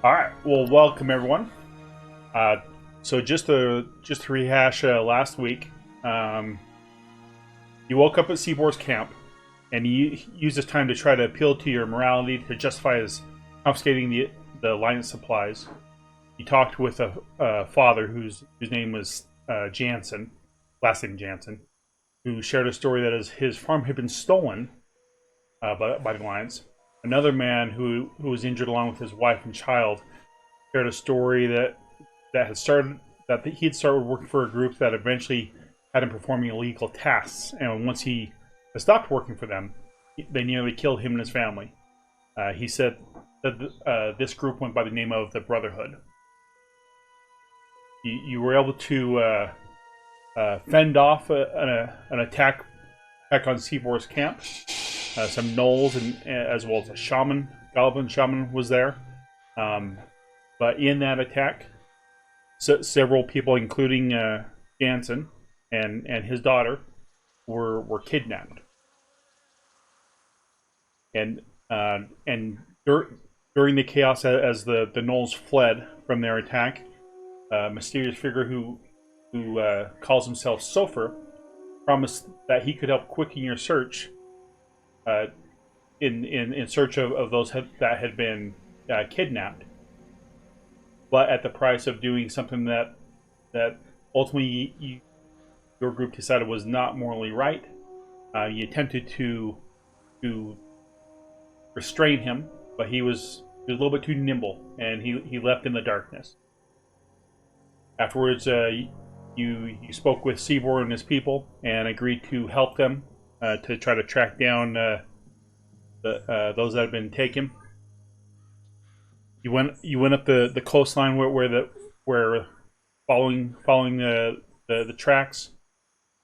All right. Well, welcome everyone. Uh, so just to rehash last week, um, you woke up at Seabor's camp, and you used this time to try to appeal to your morality to justify his confiscating the alliance supplies. You talked with a father whose name was Jansen, last name Jansen, who shared a story that his farm had been stolen by the alliance. Another man who was injured along with his wife and child shared a story that he had started working for a group that eventually had him performing illegal tasks, and once he stopped working for them, they nearly killed him and his family. He said that this group went by the name of the Brotherhood. You were able to fend off an attack on Seabor's camp. Some gnolls and as well as a shaman, goblin shaman, was there. But in that attack, several people, including Jansen and his daughter, were kidnapped. And during the chaos, as the gnolls fled from their attack, a mysterious figure who calls himself Sofer promised that he could help quicken your search in search of those that had been kidnapped, but at the price of doing something that ultimately your group decided was not morally right. You attempted to restrain him, but he was a little bit too nimble, and he left in the darkness. Afterwards, you spoke with Seabor and his people and agreed to help them to try to track down those that had been taken. You went up the coastline where following the tracks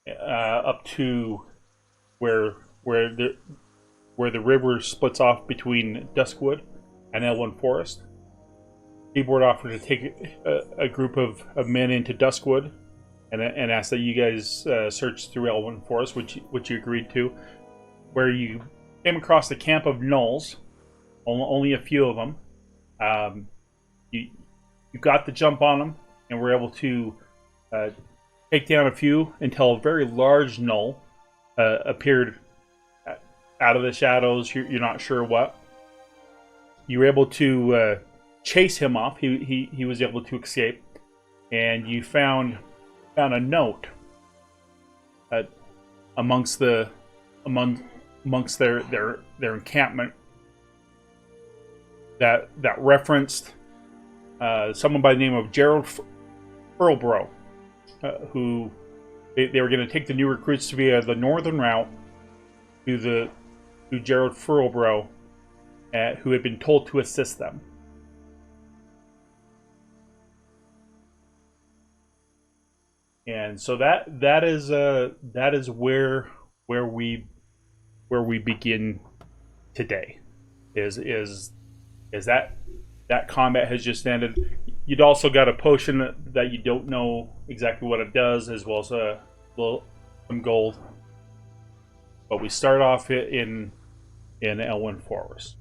up to where the river splits off between Duskwood and Elwyn Forest. Seaboard offered to take a group of men into Duskwood and asked that you guys search through Elwyn Forest, which you agreed to, where you came across the camp of gnolls, only a few of them. You got the jump on them and were able to take down a few until a very large gnoll appeared out of the shadows. You're not sure what. You were able to chase him off. He was able to escape, and you found a note amongst their encampment that referenced someone by the name of Gerald Furlbro, who they were going to take the new recruits via the northern route to Gerald Furlbro, who had been told to assist them. And so that is where we begin today. Is that combat has just ended. You'd also got a potion that you don't know exactly what it does, as well as some gold. But we start off in Elwyn Forest.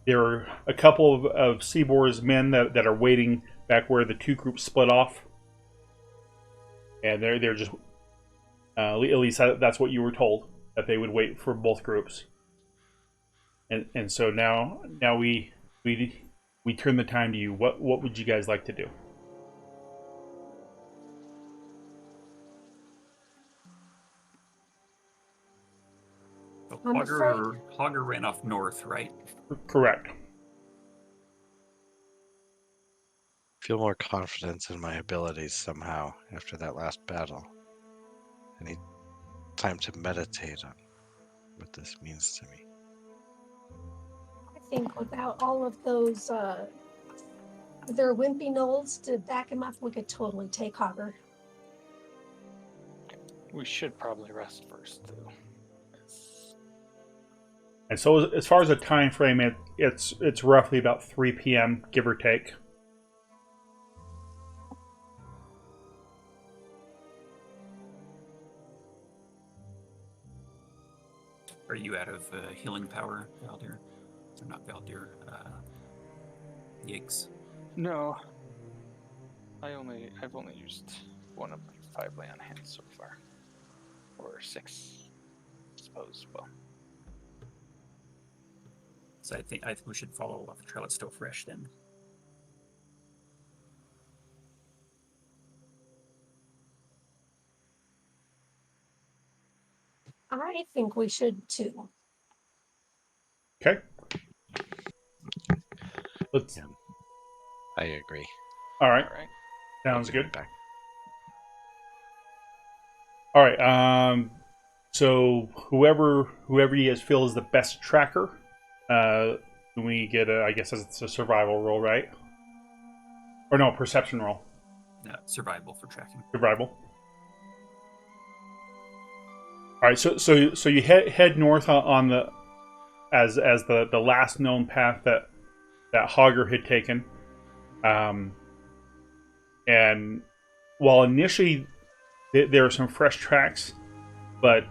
There are a couple of Seabor's men that are waiting back where the two groups split off, and they're just at least that's what you were told, that they would wait for both groups. And so now we turn the time to you. What would you guys like to do? So Hogger ran off north, right? Correct. Feel more confidence in my abilities somehow after that last battle. I need time to meditate on what this means to me. I think without all of those their wimpy gnolls to back him up, we could totally take Hogger. We should probably rest first, though. And so, as far as a time frame, it's roughly about 3 p.m., give or take. Are you out of healing power, Valdir? Or not Valdir, Yiggs. No. I've only used one of my 5 lay on hands so far. Or 6, I suppose. Well. So I think we should follow off the trail. It's still fresh then. I think we should too. Okay. Let's. Yeah. I agree. All right. All right. Sounds We'll be good. back. All right. So whoever you guys feel is the best tracker, we get a. I guess it's a survival roll, right? Or no, perception roll. Survival for tracking. Survival. All right. So you head north on the as the last known path that Hogger had taken. And while initially there are some fresh tracks, but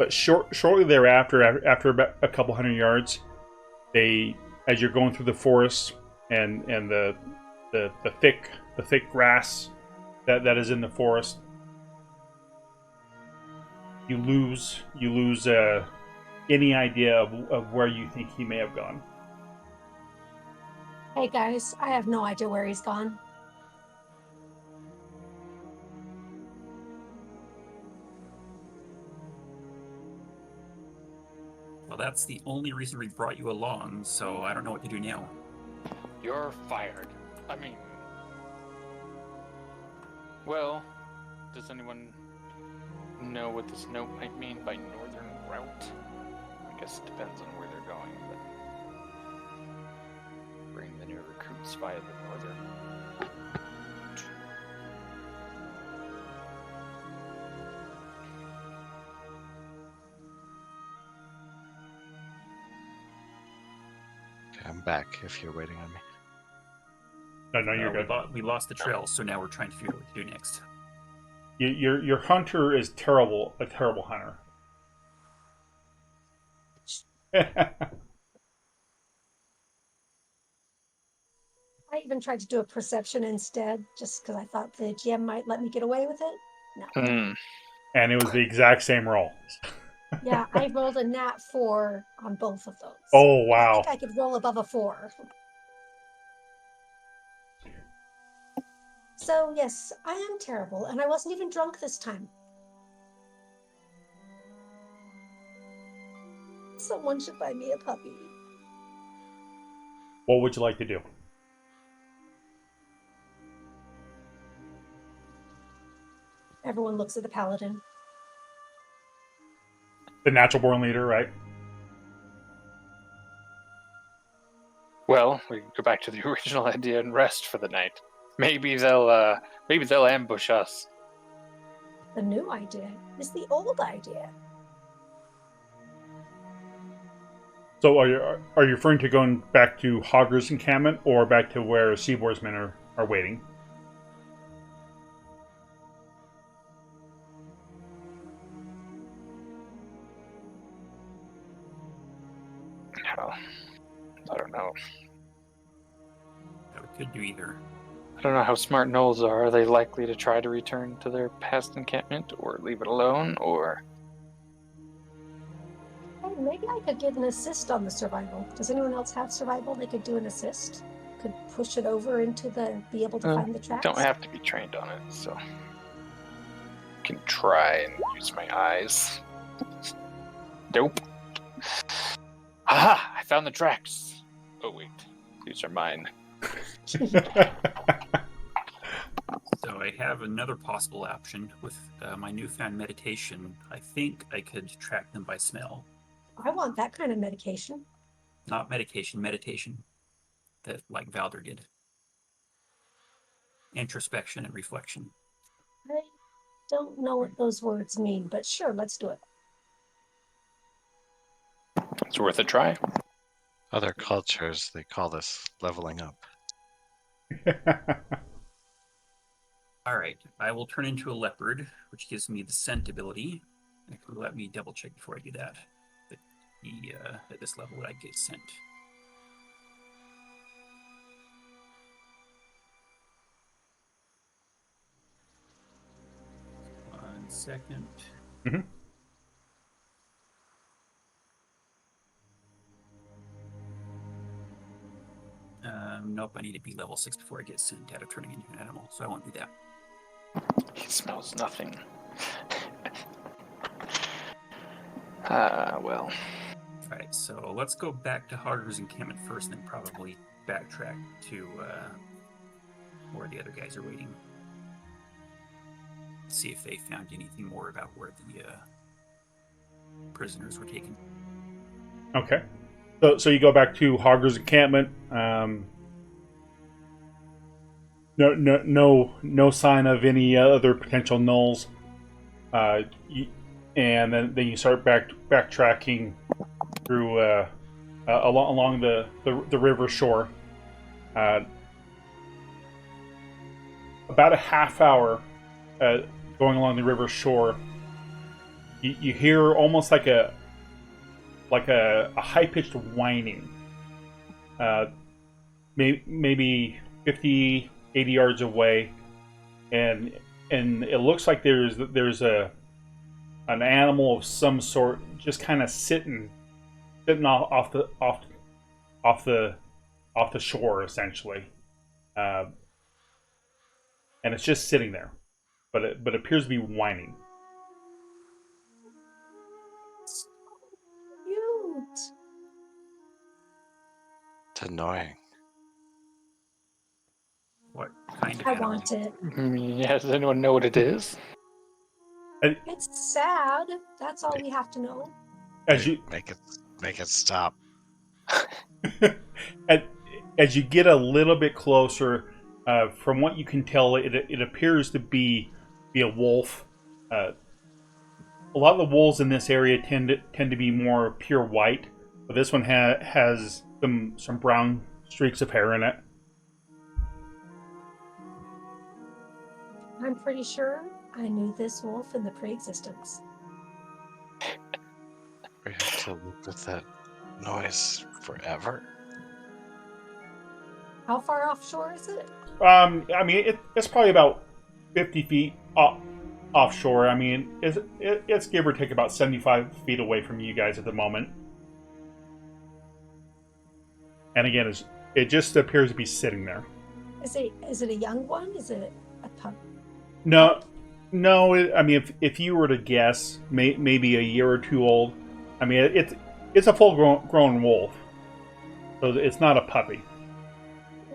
shortly thereafter, after about a couple hundred yards, as you're going through the forest and the thick grass that is in the forest, you lose any idea of where you think he may have gone. Hey guys, I have no idea where he's gone. Well, that's the only reason we brought you along, so I don't know what to do now. You're fired. I mean... Well, does anyone know what this note might mean by northern route? I guess it depends on where they're going, but... Bring the new recruits via the northern... Okay, I'm back if you're waiting on me. No, you're good. We lost the trail, so now we're trying to figure out what to do next. Your hunter is terrible, a terrible hunter. I even tried to do a perception instead, just because I thought the GM might let me get away with it. No. And it was the exact same roll. Yeah, I rolled a nat 4 on both of those. Oh, wow. I think I could roll above a 4. So, yes, I am terrible, and I wasn't even drunk this time. Someone should buy me a puppy. What would you like to do? Everyone looks at the paladin. The natural born leader, right? Well, we can go back to the original idea and rest for the night. Maybe they'll ambush us. The new idea is the old idea. So are you referring to going back to Hogger's encampment or back to where Seabor's men are waiting? Well, I don't know. Yeah, we could do either. I don't know how smart gnolls are. Are they likely to try to return to their past encampment or leave it alone, or... Hey, maybe I could get an assist on the survival. Does anyone else have survival? They could do an assist. Could push it over into be able to find the tracks. Don't have to be trained on it, so... can try and use my eyes. Nope. Aha! I found the tracks! Oh wait, these are mine. So I have another possible option with my newfound meditation. I think I could track them by smell. I want that kind of medication. Not medication, meditation. That like Valdir did. Introspection and reflection. I don't know what those words mean, but sure, let's do it. It's worth a try. Other cultures, they call this leveling up. Alright, I will turn into a leopard, which gives me the scent ability. Let me double check before I do that. at this level would I get sent? One second. Mhm. Nope, I need to be level 6 before I get sent out of turning into an animal, so I won't do that. He smells nothing. Well. Alright, so let's go back to Harder's encampment first, and then probably backtrack to where the other guys are waiting. See if they found anything more about where the prisoners were taken. Okay. So you go back to Hogger's encampment. No sign of any other potential gnolls. And then you start backtracking through along the river shore. About a half hour going along the river shore, you hear almost like a high-pitched whining. Maybe 50, 80 yards away, and it looks like there's an animal of some sort just kind of sitting off the shore, essentially, and it's just sitting there, but it appears to be whining. Cute. It's annoying. What kind of I animal? want it. Yeah, does anyone know what it is? It's sad. That's all we have to know. As you Make it stop. as you get a little bit closer, from what you can tell, it appears to be a wolf. A lot of the wolves in this area tend to be more pure white, but this one has some brown streaks of hair in it. I'm pretty sure I knew this wolf in the pre-existence. We have to live with that noise forever. How far offshore is it? I mean, it's probably about 50 feet offshore. I mean, it's give or take about 75 feet away from you guys at the moment. And again, it just appears to be sitting there. Is it a young one? Is it a pup? No. I mean, if you were to guess, maybe a year or two old. I mean, it's a full grown wolf, so it's not a puppy.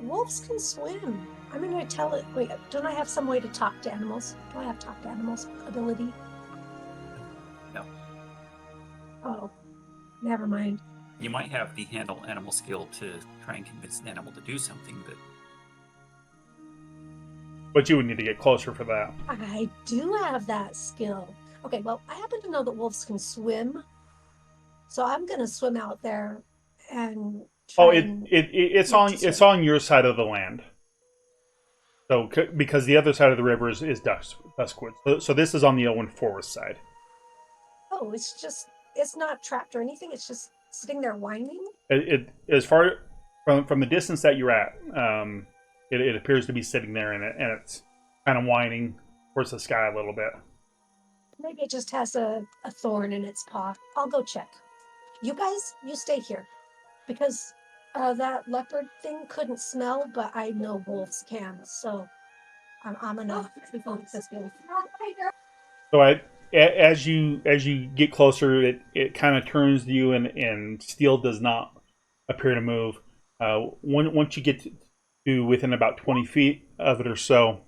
Wolves can swim. I'm gonna tell it. Wait, don't I have some way to talk to animals? Do I have talk to animals ability? No. Oh, never mind. You might have the handle animal skill to try and convince an animal to do something, But you would need to get closer for that. I do have that skill. Okay, well, I happen to know that wolves can swim, so I'm gonna swim out there and. It's on your side of the land. So because the other side of the river is Duskwood, so this is on the Owen Forest side. Oh, it's not trapped or anything. It's just sitting there whining. It as far from the distance that you're at, it appears to be sitting there, and it's kind of whining towards the sky a little bit. Maybe it just has a thorn in its paw. I'll go check. You guys, you stay here. Because that leopard thing couldn't smell, but I know wolves can, so I'm gonna go with this wolf. So as you get closer, it kind of turns to you, and Steel does not appear to move. Once you get to within about 20 feet of it or so,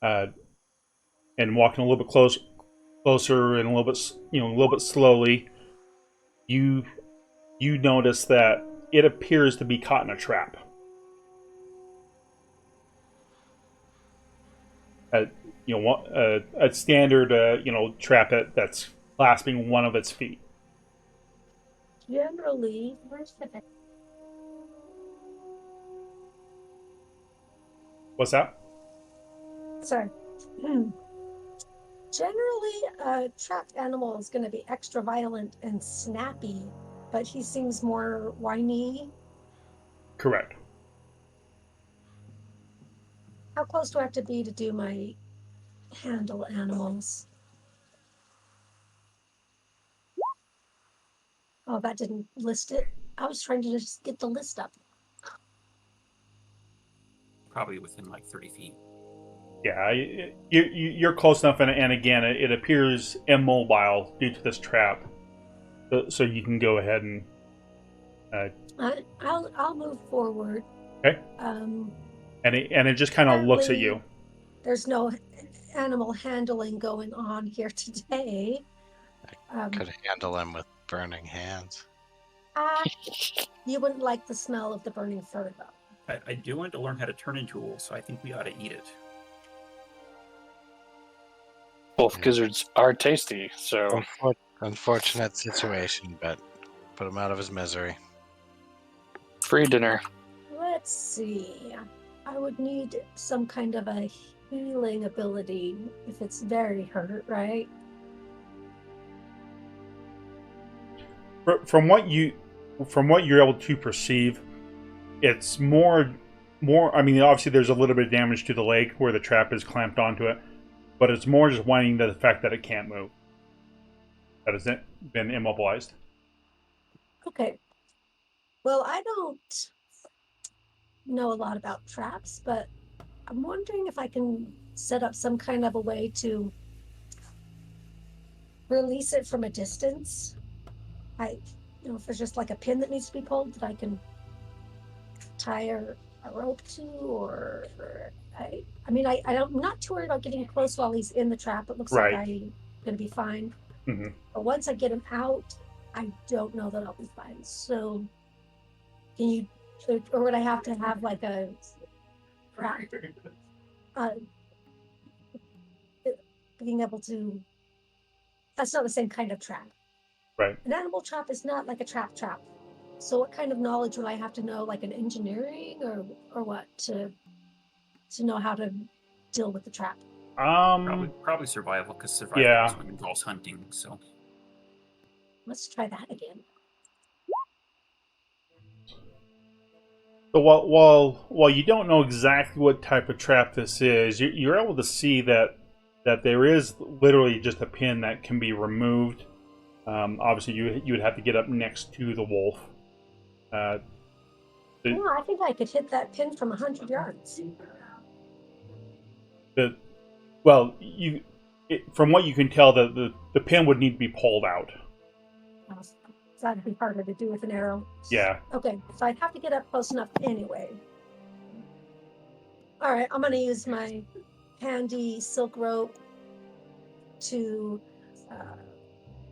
and walking a little bit closer and a little bit slowly, you notice that it appears to be caught in a trap. A standard trap that's clasping one of its feet. Generally, What's that? sorry. Generally, a trapped animal is going to be extra violent and snappy but he seems more whiny. Correct. How close do I have to be to do my handle animals? Oh, that didn't list it. I was trying to just get the list up. Probably within like 30 feet. Yeah, you're close enough, and again, it appears immobile due to this trap. So you can go ahead and. I'll move forward. Okay. And it just kind of looks at you. There's no animal handling going on here today. Could handle him with burning hands. You wouldn't like the smell of the burning fur, though. I do want to learn how to turn into a wolf, so I think we ought to eat it. Wolf gizzards are tasty, so Unfortunate situation, but put him out of his misery. free dinner. Let's see. I would need some kind of a healing ability if it's very hurt, right? From what you're able to perceive, it's more. I mean, obviously, there's a little bit of damage to the leg where the trap is clamped onto it, but it's more just whining to the fact that it can't move. That has been immobilized. Okay. Well, I don't know a lot about traps, but I'm wondering if I can set up some kind of a way to release it from a distance. If there's just like a pin that needs to be pulled that I can tie a rope to, or I'm not too worried about getting close while he's in the trap. It looks Right. like I'm gonna be fine. Mm-hmm. But once I get him out, I don't know that I'll be fine. So, can you, or would I have to have like a trap? Being able to. That's not the same kind of trap. Right. An animal trap is not like a trap. So what kind of knowledge would I have to know, like an engineering or what, to know how to deal with the trap? Probably survival, because survival Yeah. involves hunting. So Let's try that again. So while you don't know exactly what type of trap this is, you're able to see that there is literally just a pin that can be removed. Obviously, you would have to get up next to the wolf. I think I could hit that pin from 100 yards. From what you can tell, the pin would need to be pulled out. So that'd be harder to do with an arrow. Yeah. Okay, so I'd have to get up close enough anyway. All right, I'm going to use my handy silk rope to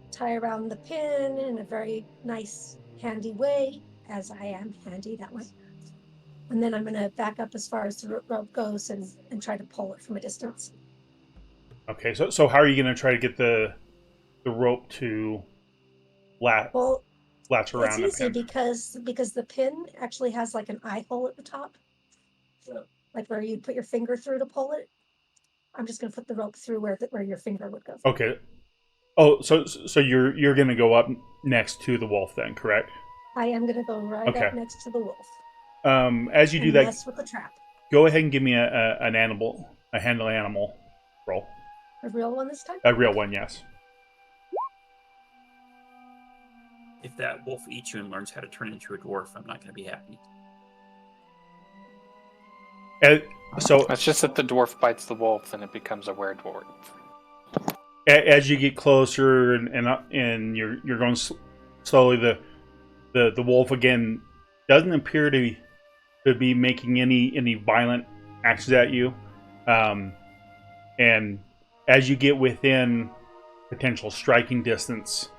tie around the pin in a very nice, handy way, as I am handy that way. And then I'm going to back up as far as the rope goes and try to pull it from a distance. Okay, so how are you going to try to get the rope to latch around? It's easy because the pin actually has like an eye hole at the top, like where you'd put your finger through to pull it. I'm just going to put the rope through where your finger would go. Okay. Oh, so you're going to go up next to the wolf then, correct? I am going to go right up next to the wolf. As you do that, mess with the trap. Go ahead and give me a handle animal roll. A real one this time? A real one, yes. if that wolf eats you and learns how to turn into a dwarf, I'm not going to be happy. So It's just that the dwarf bites the wolf and it becomes a were-dwarf. as you get closer and you're going slowly, the wolf again doesn't appear to be making any violent actions at you, and as you get within potential striking distance,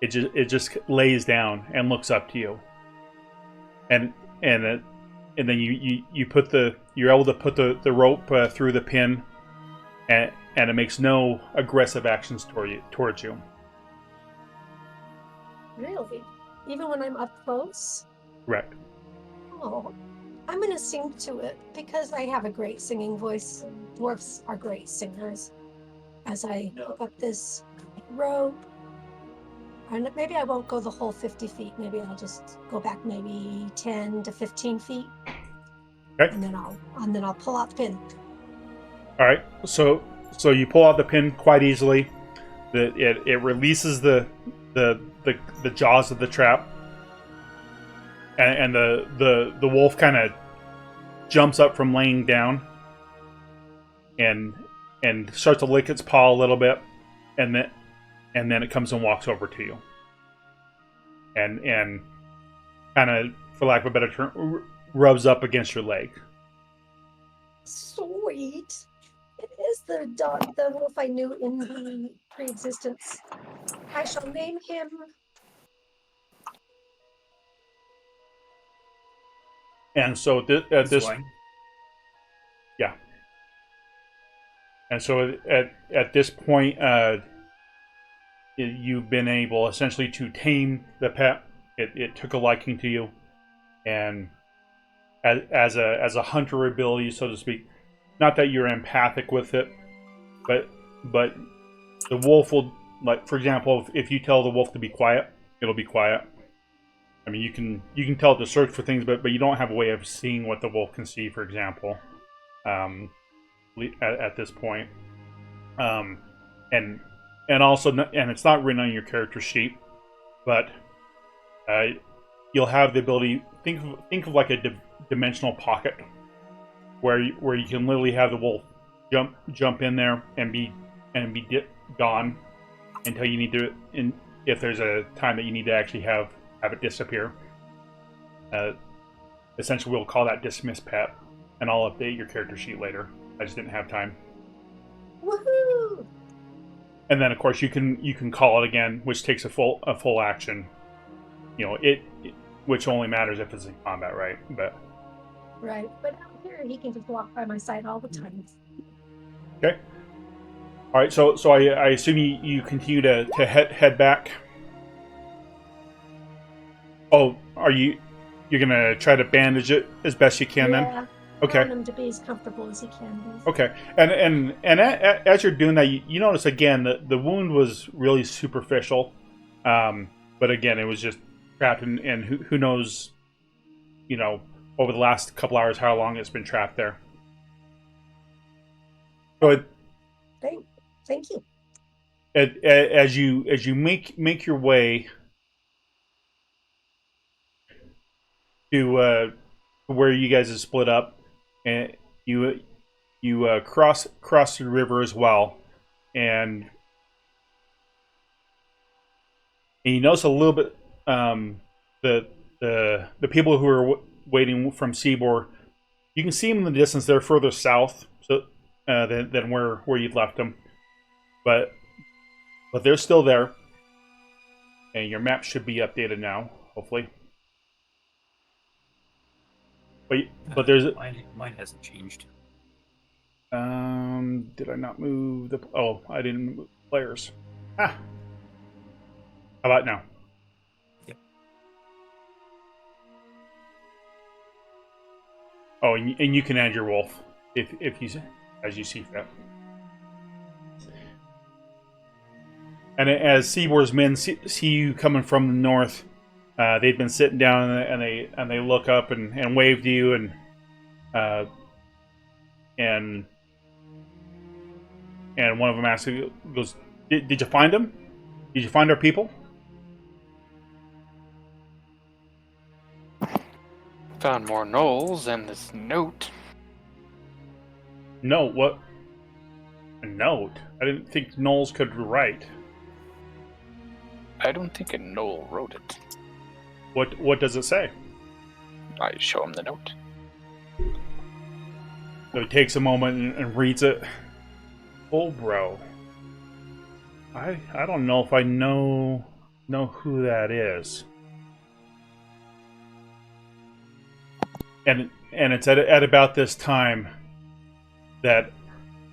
it just lays down and looks up to you, and then you're able to put the rope through the pin, and it makes no aggressive actions towards you. Really? Even when I'm up close? Correct. Oh, I'm going to sing to it because I have a great singing voice. Dwarfs are great singers. As I hook up this rope And maybe I won't go the whole 50 feet. Maybe I'll just go back maybe 10 to 15 feet. Okay. And then I'll pull out the pin. All right. So you pull out the pin quite easily. It releases the jaws of the trap, and the wolf kind of jumps up from laying down, and starts to lick its paw a little bit, and then it comes and walks over to you, and kind of, for lack of a better term, rubs up against your leg. Sweet. It is the wolf I knew in the pre-existence. I shall name him. And so at this, Swine. yeah. And so at this point, you've been able essentially to tame the pet. It took a liking to you, and as a hunter ability, so to speak. Not that you're empathic with it, but the wolf will, like, for example, if you tell the wolf to be quiet, it'll be quiet. I mean, you can tell it to search for things, but you don't have a way of seeing what the wolf can see, for example, at this point. And also, and it's not written on your character sheet, but you'll have the ability. Think of like a dimensional pocket, where you can literally have the wolf jump in there and be gone until you need to. If there's a time that you need to actually have it disappear. Essentially, we'll call that dismiss pet, and I'll update your character sheet later. I just didn't have time. Woohoo! And then, of course, you can call it again, which takes a full action. You know, which only matters if it's in combat, right? But Right, but out here he can just walk by my side all the time. okay. All right. So I assume you continue to head back. Oh, you're gonna try to bandage it as best you can then? Okay. I want him to be as comfortable as he can be. Okay. And as you're doing that, you notice again that the wound was really superficial, but again it was just trapped, and who knows, you know, over the last couple hours how long it's been trapped there. But Thank you. as you make your way to where you guys have split up, and you cross the river as well, and you notice a little bit the people who are waiting from Seaboard. You can see them in the distance. They're further south, so than where you'd left them, but they're still there, and your map should be updated now, hopefully. But there's mine hasn't changed. Did I not move the? Oh, I didn't move players. Ah. How about now? Yep. Oh, and you can add your wolf if you as you see fit. And as Seabor's men see you coming from the north, they've been sitting down and they look up and wave to you, and one of them asks, goes, "Did you find them? Did you find our people?" Found more gnolls and this note. No, what? A note? I didn't think gnolls could write. I don't think a gnoll wrote it. What does it say? I show him the note. So he takes a moment and reads it. Oh, bro. I don't know if I know who that is. And it's at about this time that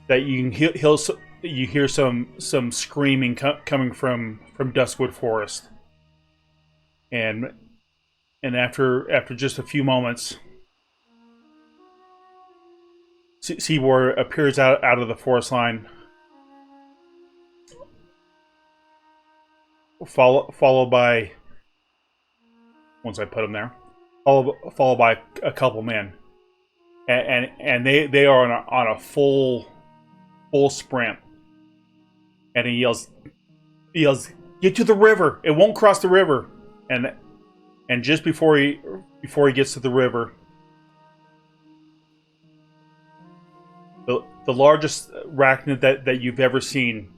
you can you hear some screaming coming from Duskwood Forest, and after just a few moments, Seabor appears out of the forest line. followed by, once I put him there, followed by a couple men, and they are on a full sprint, and he yells, "Get to the river! It won't cross the river!" And just before he gets to the river, the largest arachnid that you've ever seen,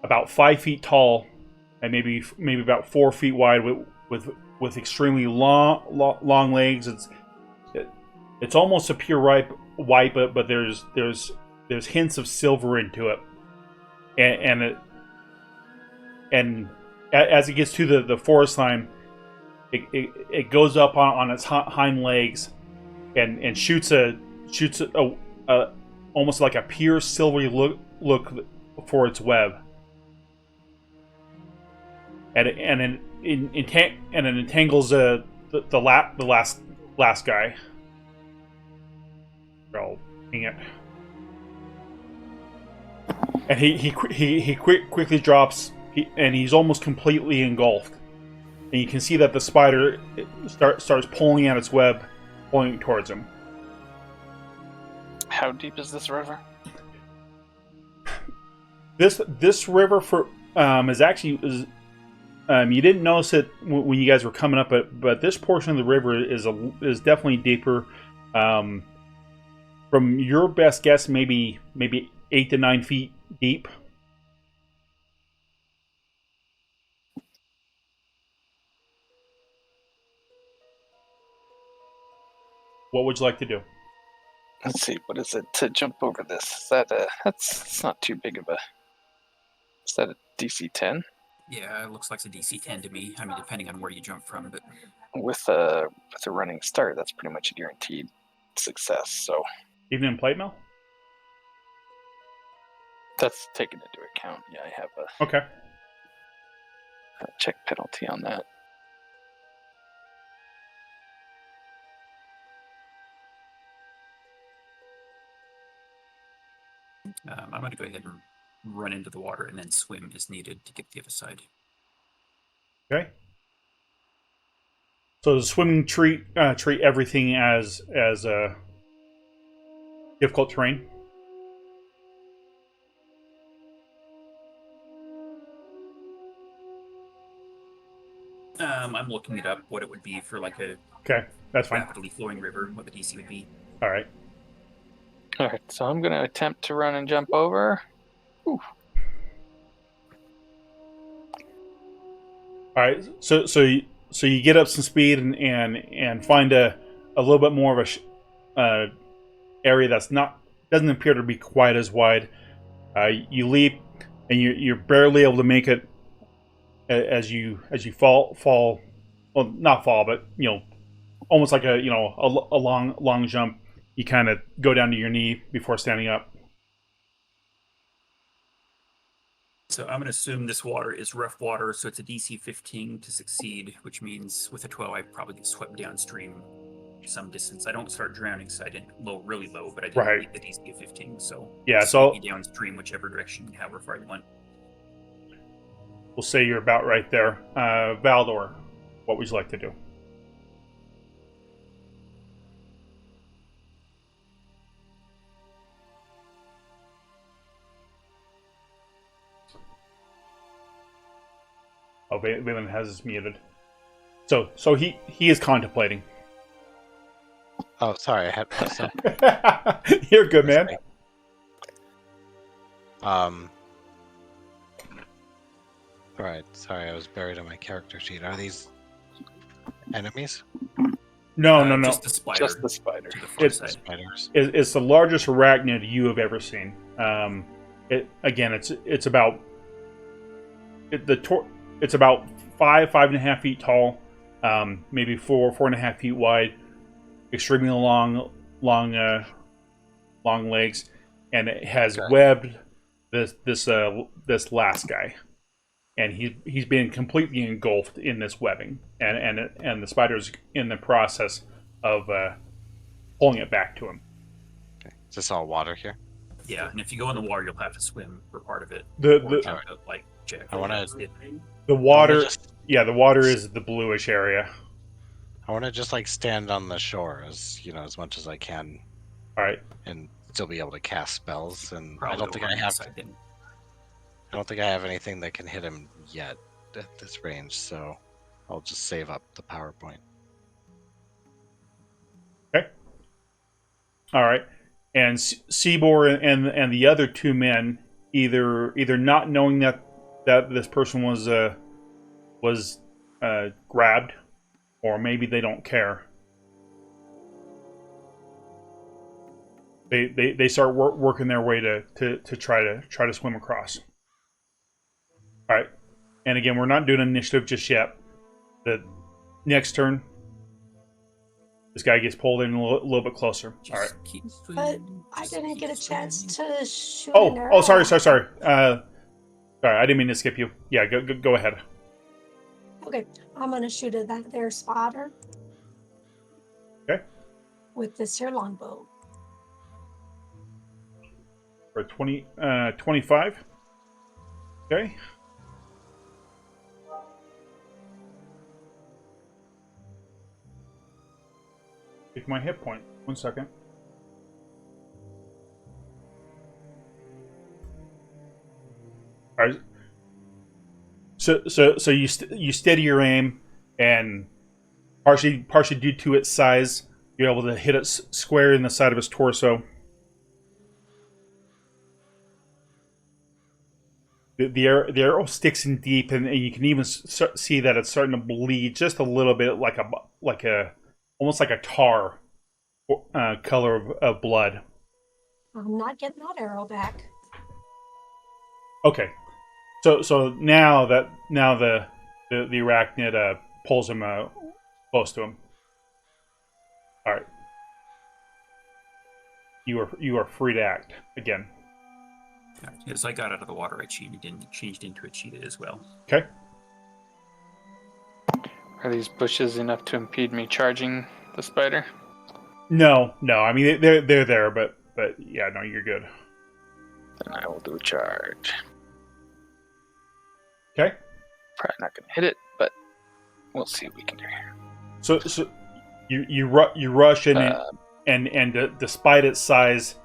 about 5 feet tall, and maybe about 4 feet wide, with extremely long legs. It's almost a pure white, but there's hints of silver into it, and as it gets to the forest line, it goes up on its hind legs and shoots a almost like a pure silvery look for its web, and it entangles the last guy. Oh, dang it! And he quickly drops, and he's almost completely engulfed. And you can see that the spider starts pulling at its web, pulling it towards him. How deep is this river? This river is actually you didn't notice it when you guys were coming up, but this portion of the river is definitely deeper. From your best guess, maybe 8 to 9 feet deep. What would you like to do? Let's see, what is it to jump over this? Is that that's not too big of a... Is that a DC 10? Yeah, it looks like it's a DC 10 to me. I mean, depending on where you jump from, but With a running start, that's pretty much a guaranteed success, so Even in plate mail? that's taken into account. Yeah, I have Okay. a check penalty on that. I'm going to go ahead and run into the water and then swim as needed to get to the other side. Okay. So the swimming treat everything as difficult terrain. I'm looking it up, what it would be for like a Okay, that's fine. rapidly flowing river, what the DC would be. All right. All right, so I'm going to attempt to run and jump over. All right. So you get up some speed and find a little bit more of a area that's doesn't appear to be quite as wide. You leap and you're barely able to make it as you fall. Well, not fall, but almost like a long jump. You kind of go down to your knee before standing up. So I'm going to assume this water is rough water, so it's a DC 15 to succeed, which means with a 12 I probably get swept downstream some distance. I don't start drowning, so I didn't really low, but I didn't Right. beat the DC of 15, so Yeah, just so- sweep me downstream whichever direction, however far you want. We'll say you're about right there. Valdor, what would you like to do? Oh, Valen has us muted. So he is contemplating. Oh, sorry, I had myself. You're good, man. Alright, sorry, I was buried on my character sheet. Are these enemies? No. Just the spider. Just the spider. To the far It's- side. Spiders? It's the largest arachnid you have ever seen. It's about it's about 5.5 feet tall, maybe 4.5 feet wide, extremely long legs, and it has webbed this last guy, and he's been completely engulfed in this webbing, and the spider's in the process of pulling it back to him. Okay. Is this all water here? Yeah, and if you go in the water, you'll have to swim for part of it. The or jump out, like Jack. I wanna- The water, yeah, the water is the bluish area. I want to just like stand on the shore as as much as I can, All right. and still be able to cast spells. And Probably I don't think I have. inside then. I don't think I have anything that can hit him yet at this range, so I'll just save up the PowerPoint. Okay. All right. And Seabor and the other two men either not knowing that this person was grabbed, or maybe they don't care. They start working their way to try to swim across. All right. And again, we're not doing initiative just yet. The next turn, this guy gets pulled in a little bit closer. All right. But I didn't get a chance to shoot an arrow. Oh, sorry. Sorry, I didn't mean to skip you. Yeah, go ahead. Okay, I'm gonna shoot at that there spotter. Okay. With this here longbow. For 25. Okay. Take my hit point. 1 second. All right. So you steady your aim, and partially due to its size, you're able to hit it square in the side of his torso. The arrow sticks in deep, and you can even see that it's starting to bleed just a little bit, like a almost like a tar color of blood. I'm not getting that arrow back. Okay, so now the arachnid pulls him close to him. All right, you are free to act again. As I got out of the water, I changed into a cheetah as well. Okay. Are these bushes enough to impede me charging the spider? No. I mean they're there, but yeah, no, you're good. Then I will do a charge. Okay. Probably not gonna hit it, but we'll see what we can do here. So you rush in, and despite its size,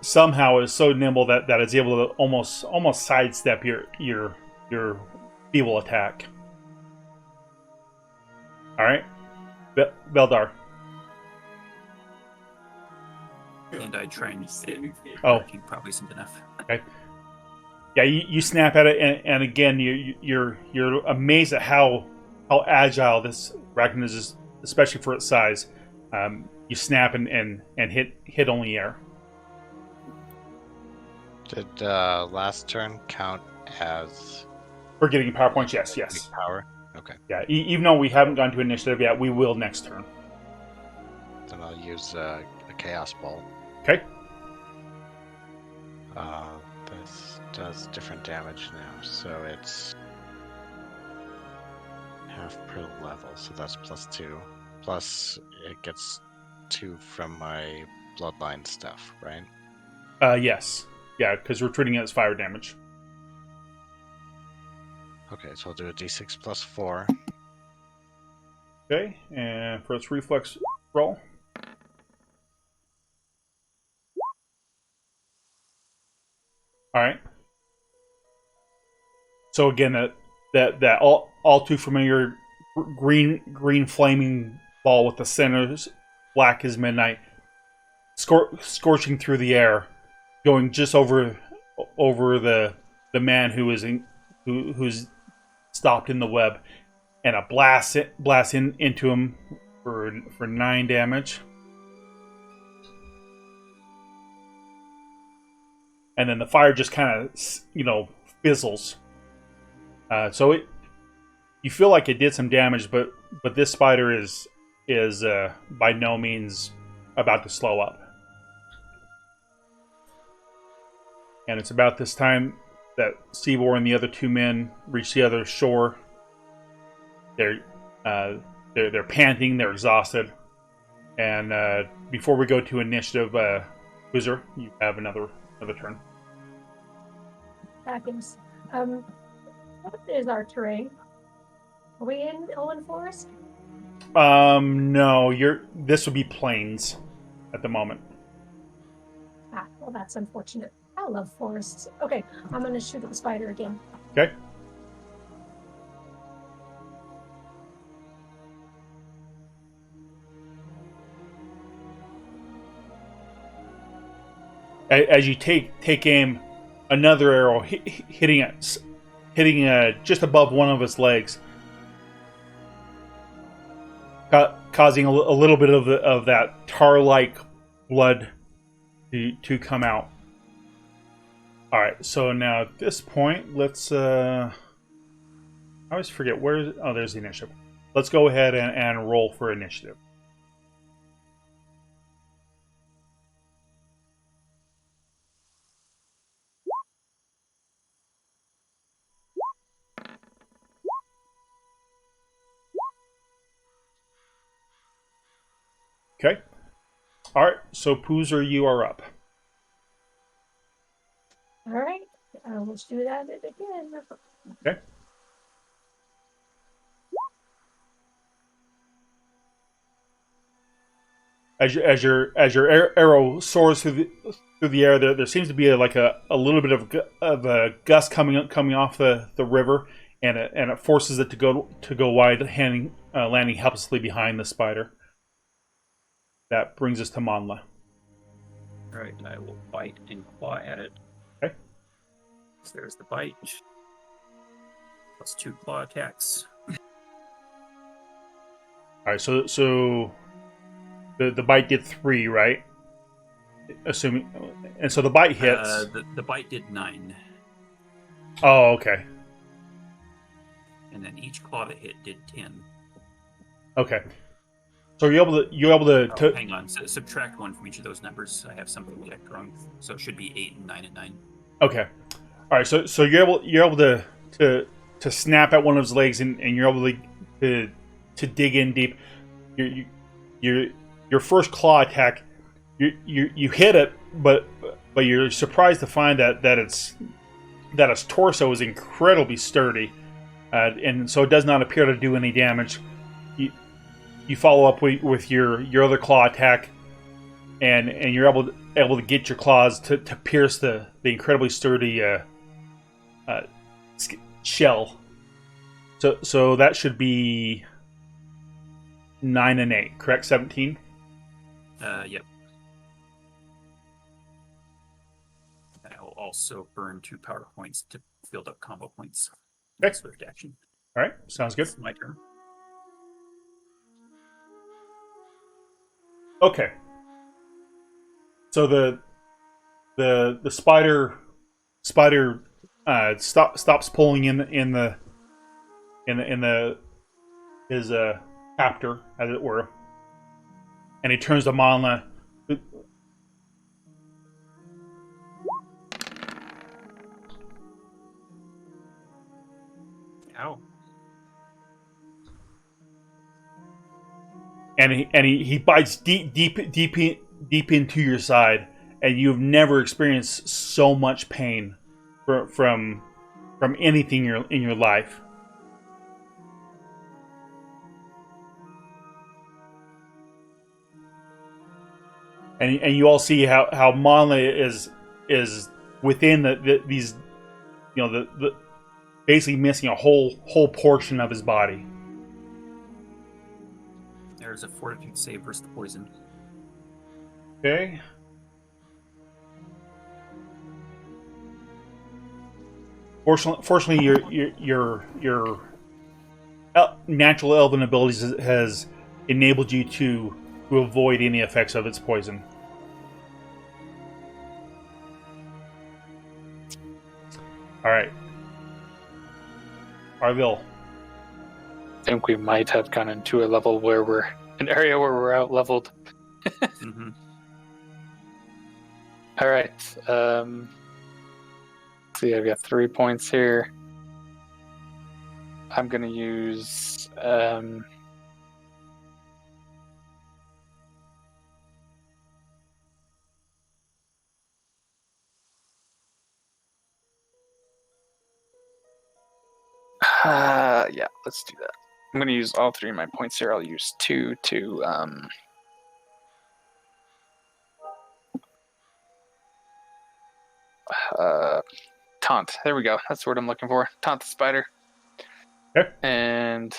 somehow is so nimble that it's able to almost sidestep your feeble attack. All right, Beldar. And I try and hit it. Oh, Probably isn't enough. Okay. Yeah, you snap at it, and again you're amazed at how agile this arachnid is, especially for its size. You snap and hit only air. Did last turn count as For getting power points, yes. power? Okay. Yeah, even though we haven't gone to initiative yet, we will next turn. Then I'll use a chaos ball. Okay. This does different damage now, so it's half per level, so that's +2. Plus, it gets 2 from my bloodline stuff, right? Yes. Yeah, because we're treating it as fire damage. Okay, so I'll do a d6 +4. Okay, and for its reflex roll. All right. So again, that all too familiar green flaming ball with the centers black as midnight, scorching through the air, going just over the man who's stopped in the web, and a blast into him for 9 damage. And then the fire just kind of fizzles. So you feel like it did some damage, but this spider is by no means about to slow up. And it's about this time that Seabor and the other two men reach the other shore. They're panting, they're exhausted, and before we go to initiative, Wizard, you have another turn. Happens. What is our terrain? Are we in Owen Forest? No, this would be plains at the moment. Ah, well, that's unfortunate. I love forests. Okay, I'm gonna shoot at the spider again. Okay. As you take aim, another arrow hitting just above one of its legs, causing a little bit of that tar-like blood to come out. All right, so now at this point, let's. I always forget where. Oh, there's the initiative. Let's go ahead and roll for initiative. Okay. All right, so Poozer, you are up. All right, let's do that again. Okay. As your arrow soars through the air, there seems to be a little bit of a gust coming off the river, and it forces it to go wide, landing helplessly behind the spider. That brings us to Manla. All right, I will bite and claw at it. Okay. So there's the bite. Plus 2 claw attacks. All right, so the bite did 3, right? Assuming, and so the bite hits. The bite did 9. Oh, okay. And then each claw that hit did 10. Okay. So you're able to hang on. So subtract 1 from each of those numbers. I have something checked wrong. So it should be 8 and 9 and 9. Okay. All right. So you're able to snap at one of his legs, and you're able to dig in deep. Your first claw attack, you hit it, but you're surprised to find that its torso is incredibly sturdy, and so it does not appear to do any damage. You follow up with your other claw attack, and you're able to get your claws to pierce the incredibly sturdy shell. So that should be 9 and 8, correct? 17. Yep. I will also burn 2 power points to build up combo points. Okay. Swift action. All right, sounds good. It's my turn. Okay. So the spider stops pulling in his captor, as it were, and he turns to Manla. Ow. And he bites deep into your side, and you've never experienced so much pain from anything in your life. And you all see how Manla is within these, the basically missing a whole portion of his body. There's a fortitude save versus the poison. Okay. Fortunately, your natural elven abilities has enabled you to avoid any effects of its poison. All right, Arville. I think we might have gone into a level where we're an area where we're out leveled. Mm-hmm. All right. See, I've got 3 points here. I'm gonna use Yeah, let's do that. I'm gonna use all 3 of my points here. I'll use 2 to taunt. There we go. That's what I'm looking for. Taunt the spider. Okay. And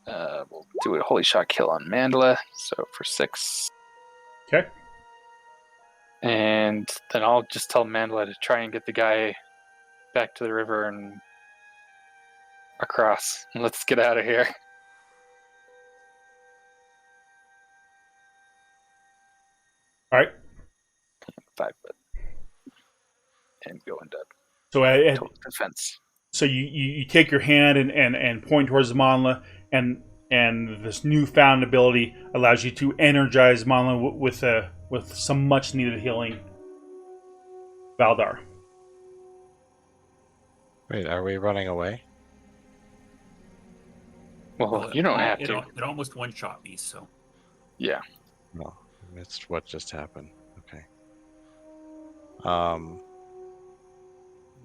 we'll do a holy shot kill on Mandala. So for 6. Okay. And then I'll just tell Mandala to try and get the guy back to the river and across. Let's get out of here. All right. 5 foot. And go into So total defense. so you take your hand and point towards Monla, and this newfound ability allows you to energize Monla with some much needed healing. Valdar. Wait, are we running away? Well, you don't have it, to. It almost one-shot me, so. Yeah. No, I missed what just happened. Okay.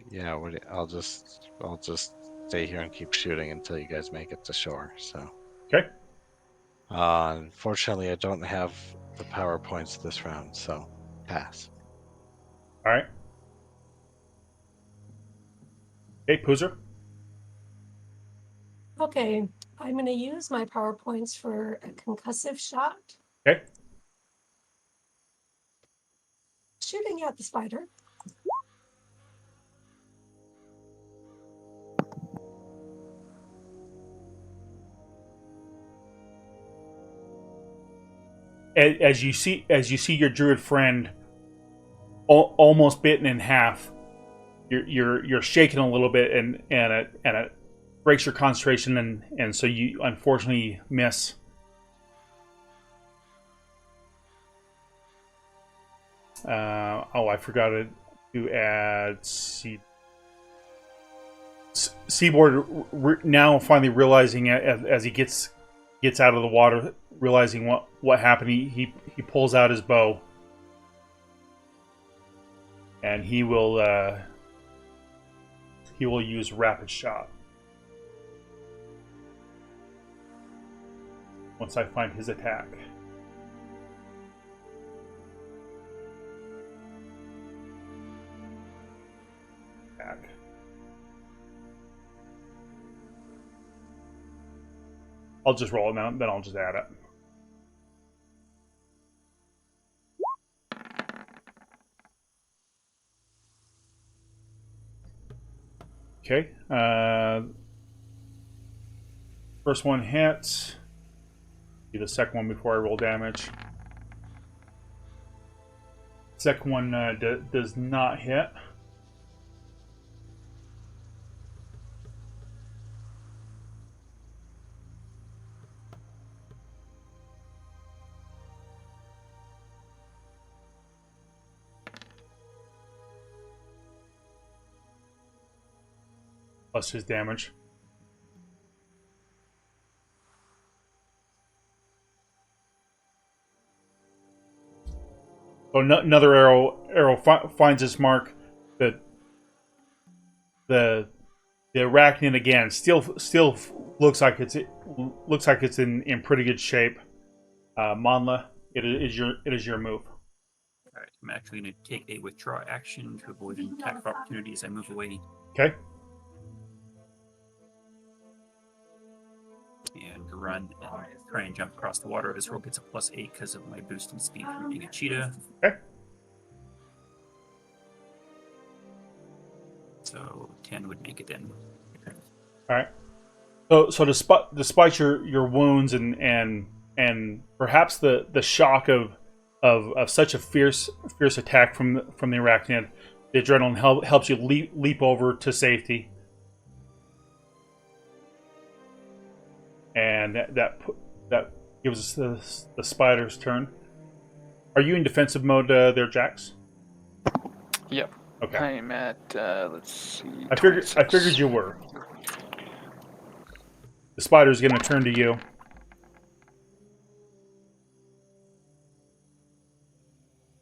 Yeah, I'll just stay here and keep shooting until you guys make it to shore. So. Okay. Unfortunately, I don't have the power points this round, so pass. All right. Okay, Poozer. Okay, I'm going to use my power points for a concussive shot. Okay. Shooting at the spider. As you see your druid friend almost bitten in half, you're shaking a little bit, and it breaks your concentration, and so you unfortunately miss. I forgot to add Seaboard now finally realizing as he gets out of the water, realizing what happened. He pulls out his bow, and he will use rapid shot. Once I find his attack. I'll just roll it now, then I'll just add it. Okay. First one hits. Do the second one before I roll damage. Second one does not hit. Plus his damage. So another arrow finds its mark. The arachnid again still looks like it's in pretty good shape. Monla, it is your move. All right, I'm actually going to take a withdraw action to avoid an attack of opportunity as I move away. Okay. And run and try and jump across the water. This roll gets a +8 because of my boosting speed from being a cheetah. Okay. So 10 would make it then. All right. So despite your wounds and perhaps the shock of such a fierce attack from the arachnid, the adrenaline helps you leap over to safety, and that gives us the spider's turn. Are you in defensive mode there, Jax? Yep. Okay. I'm at let's see. I figured you were. The spider's going to turn to you.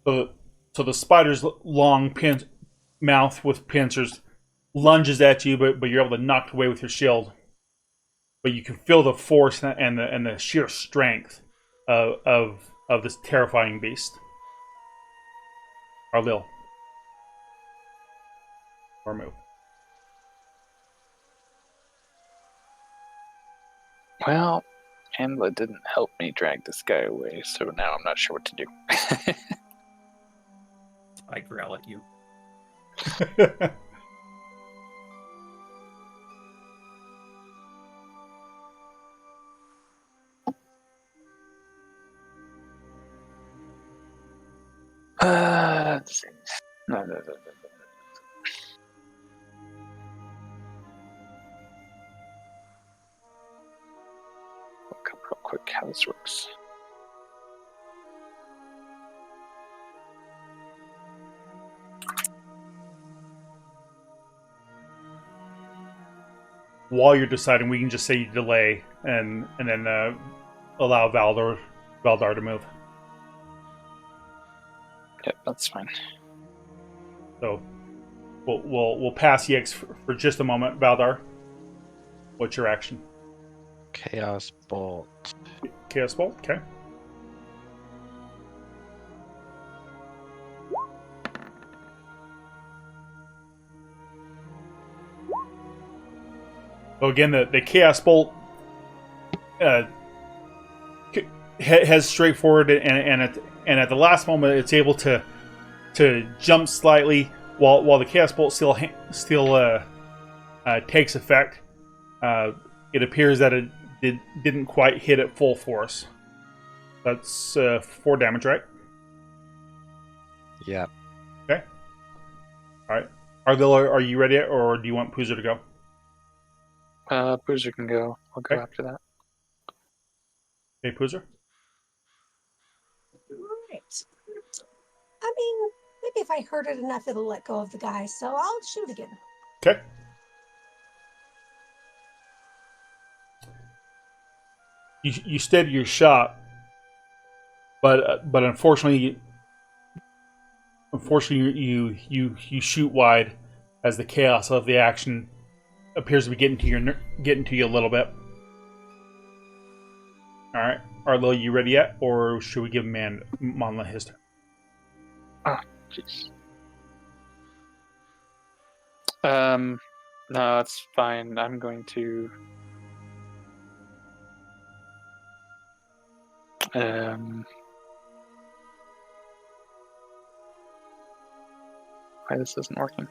So the spider's long mouth with pincers lunges at you, but you're able to knock it away with your shield. but you can feel the force and the sheer strength of this terrifying beast. Arlil. Or move. Well, Angela didn't help me drag this guy away, so now I'm not sure what to do. I growl at you. Let's see. No. Look up real quick how this works. While you're deciding, we can just say you delay and then allow Valdar to move. Yep, that's fine. So we'll pass EX for just a moment. Valdar, what's your action? Chaos Bolt. Chaos Bolt, okay. So again, the Chaos Bolt heads straight forward, and at the last moment, it's able to jump slightly while the Chaos Bolt still takes effect. It appears that it didn't quite hit at full force. That's 4 damage, right? Yeah. Okay. All right. Argilla, are you ready, or do you want Poozer to go? Boozer can go. I'll go Okay. after that. Okay, Poozer. Right. I mean, maybe if I hurt it enough, it'll let go of the guy. So I'll shoot again. Okay. You steady your shot, but unfortunately you shoot wide as the chaos of the action appears to be getting to you a little bit. All right, Arlo, you ready yet, or should we give Monla his turn? Oh, jeez. No, it's fine. I'm going to. Why this isn't working?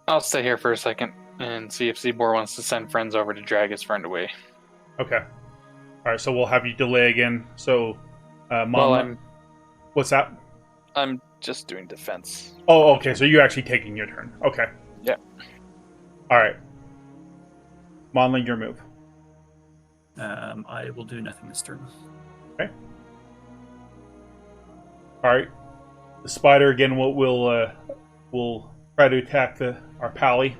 I'll stay here for a second and see if Zebor wants to send friends over to drag his friend away. Okay. All right, so we'll have you delay again. So, Monla, Well, what's that? I'm just doing defense. Oh, okay. So you're actually taking your turn. Okay. Yeah. All right. Monla, your move. I will do nothing this turn. Okay. All right. The spider again will try to attack our pally.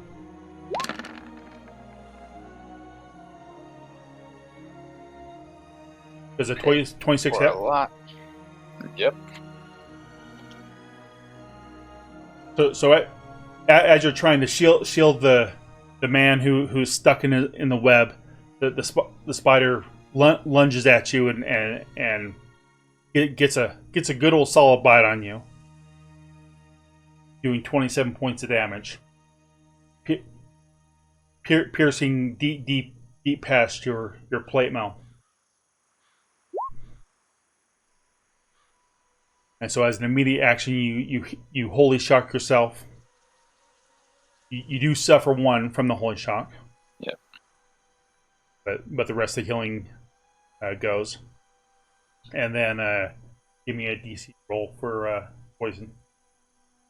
Does a 26 For hit? a lot. Yep. So as you're trying to shield the man who's stuck in the web, the spider lunges at you and it gets a good old solid bite on you, doing 27 points of damage, piercing deep past your plate mail. And so, as an immediate action, you holy shock yourself. You do suffer 1 from the holy shock. Yep. But the rest of the healing goes. And then give me a DC roll for poison.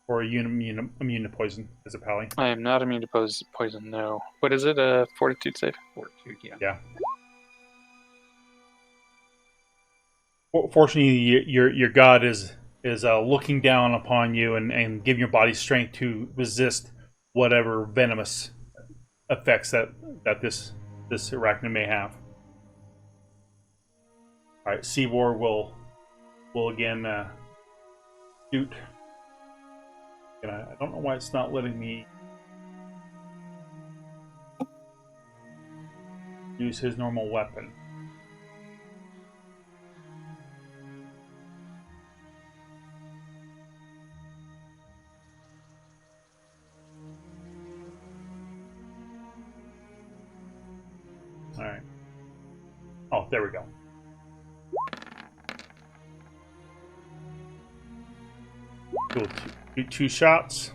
Or are you immune to poison as a pally? I am not immune to poison, no. What is it? Fortitude save? Fortitude, yeah. Yeah. Fortunately, your god is looking down upon you and giving your body strength to resist whatever venomous effects that this arachnid may have. All right, Seabor will again shoot. And I don't know why it's not letting me. use his normal weapon. All right. Oh, there we go. Cool. Two shots.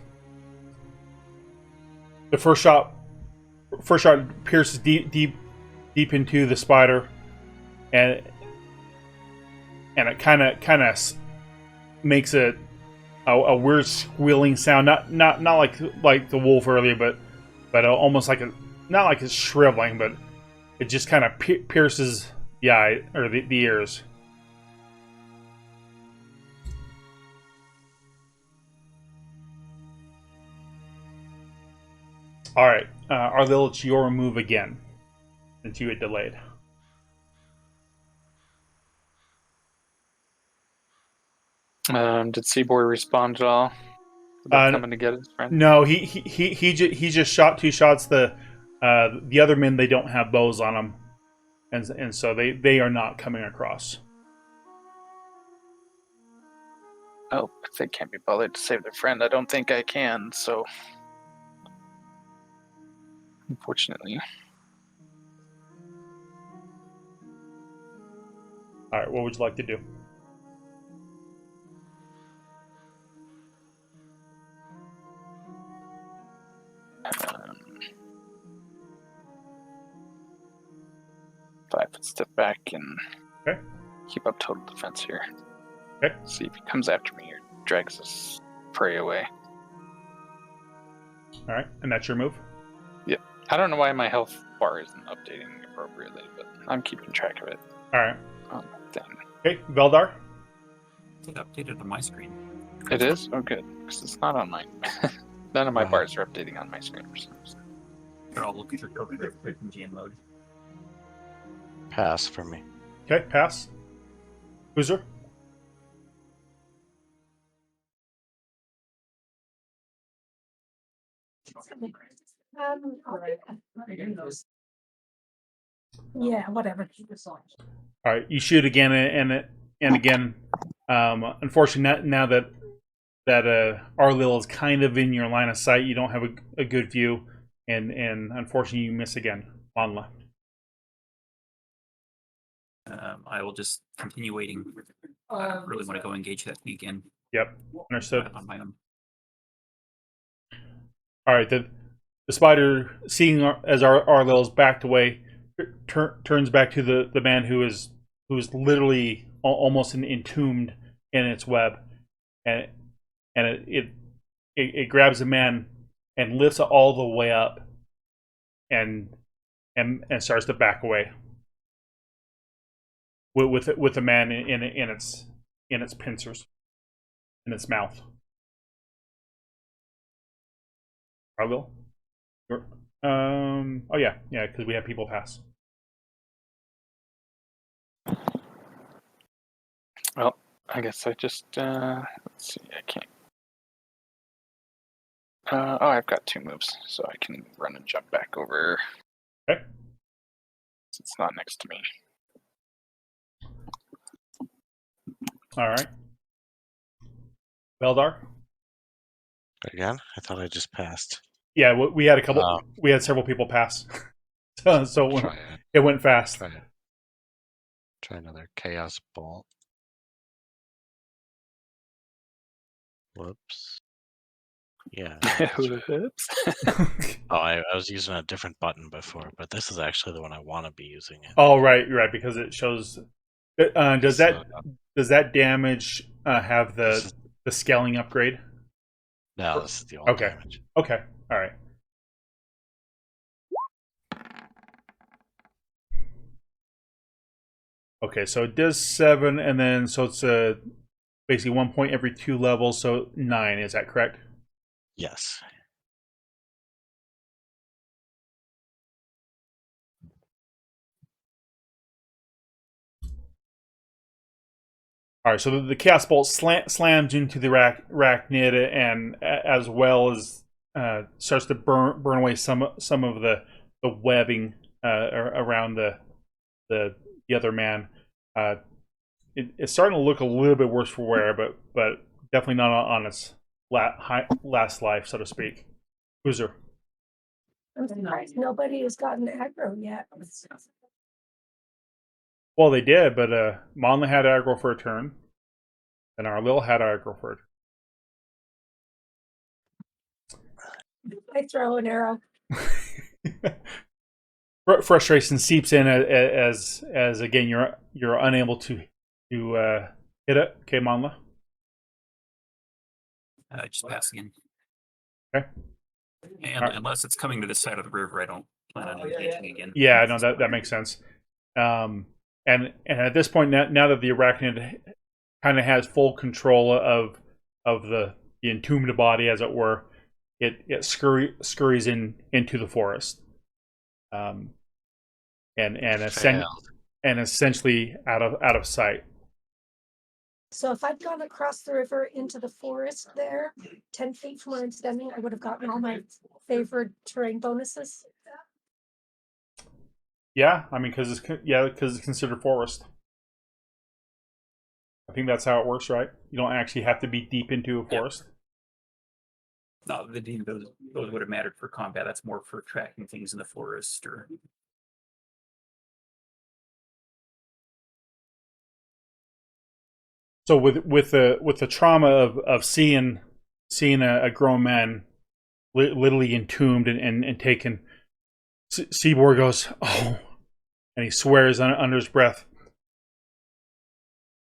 The first shot pierces deep into the spider, and it kind of makes a weird squealing sound. Not like the wolf earlier, but almost like not like it's shriveling, but it just kind of pierces the eye or the ears. All right, Arlil, it's your move again, since you had delayed. Did Seaboy respond at all about coming to get his friend? No, he just shot 2 shots. The other men, they don't have bows on them, and so they are not coming across. Oh, if they can't be bothered to save their friend, I don't think I can. So, unfortunately. All right, what would you like to do? Five foot step back and Okay. keep up total defense here. Okay. See if he comes after me or drags his prey away. All right, and that's your move. Yep. I don't know why my health bar isn't updating appropriately, but I'm keeping track of it. All right. Then. Okay, Veldar. It updated on my screen. It is? Oh, good. Because it's not on mine. None of my bars are updating on my screen for some reason. Here, I'll look at your code real quick in GM mode. Pass for me. Okay, pass. Boozer. Yeah, whatever. All right, you shoot again and again. Unfortunately, now that Arlil is kind of in your line of sight, you don't have a good view, and unfortunately, you miss again. Manla. I will just continue waiting. I don't really want to go engage that thing again Yep, understood. on my own. All right, the spider, seeing as Arlil's backed away, turns back to the man who is literally almost entombed in its web, and it grabs the man and lifts it all the way up, and starts to back away with the man in its pincers, in its mouth. Arlil? Oh yeah, because we have people pass. Well, I guess I just, let's see, I can't. I've got 2 moves, so I can run and jump back over. Okay. It's not next to me. All right. Veldar? Again? I thought I just passed. Yeah, we had a couple. We had several people pass, so it went fast. Try another chaos bolt. Whoops. Yeah. Whoops. Oh, I was using a different button before, but this is actually the one I want to be using. Oh, right, because it shows. Does that damage have the scaling upgrade? No, this is the old damage. Okay. All right. Okay, so it does 7, and then so it's basically 1 point every 2 levels, so 9. Is that correct? Yes. All right, so the chaos bolt slams into the arachnid, and as well as starts to burn away some of the webbing around the other man. It's starting to look a little bit worse for wear, but definitely not on its last life, so to speak. Boozer. I'm surprised nobody has gotten aggro yet. Well, they did, but Monla had aggro for a turn, and our Lil had aggro for a turn. I throw an arrow. Frustration seeps in as again you're unable to hit it. Okay, Monla. Just pass again. Okay. And unless it's coming to the side of the river, I don't plan on engaging again. Yeah, no, that makes sense. And at this point, now that the arachnid kind of has full control of the entombed body, as it were, it scurries into the forest, and essentially out of sight. So if I'd gone across the river into the forest there, 10 feet from where I'm standing, I would have gotten all my favored terrain bonuses. Yeah, I mean, because it's considered forest. I think that's how it works, right? You don't actually have to be deep into a forest. No, those would have mattered for combat. That's more for tracking things in the forest or. So with the trauma of seeing a grown man literally entombed and taken, Seaboard goes, "Oh," and he swears under his breath.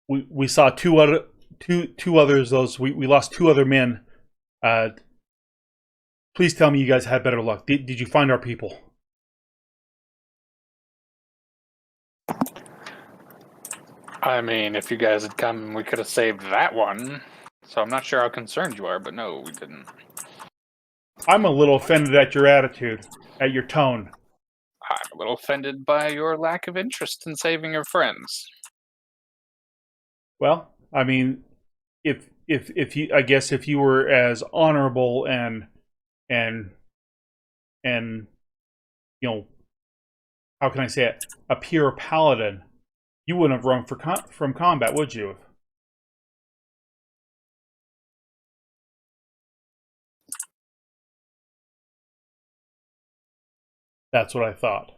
We saw two others. Those we lost two other men. Please tell me you guys had better luck. Did you find our people? I mean, if you guys had come, we could have saved that one. So I'm not sure how concerned you are, but no, we didn't. I'm a little offended at your attitude, at your tone. I'm a little offended by your lack of interest in saving your friends. Well, I mean, if you, I guess if you were as honorable and you know, how can I say it, a pure paladin, you wouldn't have run from combat, would you? That's what I thought.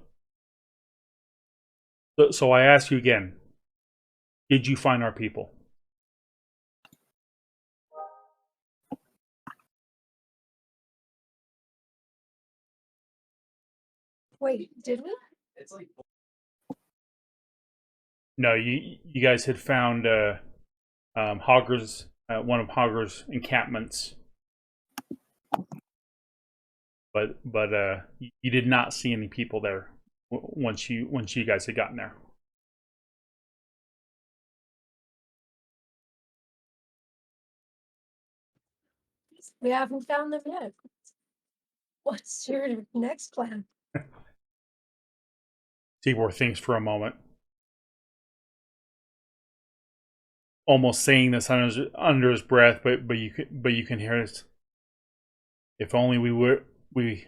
So I ask you again, did you find our people? Wait, did we? No, you guys had found Hogger's one of Hogger's encampments, but you did not see any people there once you guys had gotten there. We haven't found them yet. What's your next plan? Tibor thinks for a moment, almost saying this under his breath, but you can hear it. If only we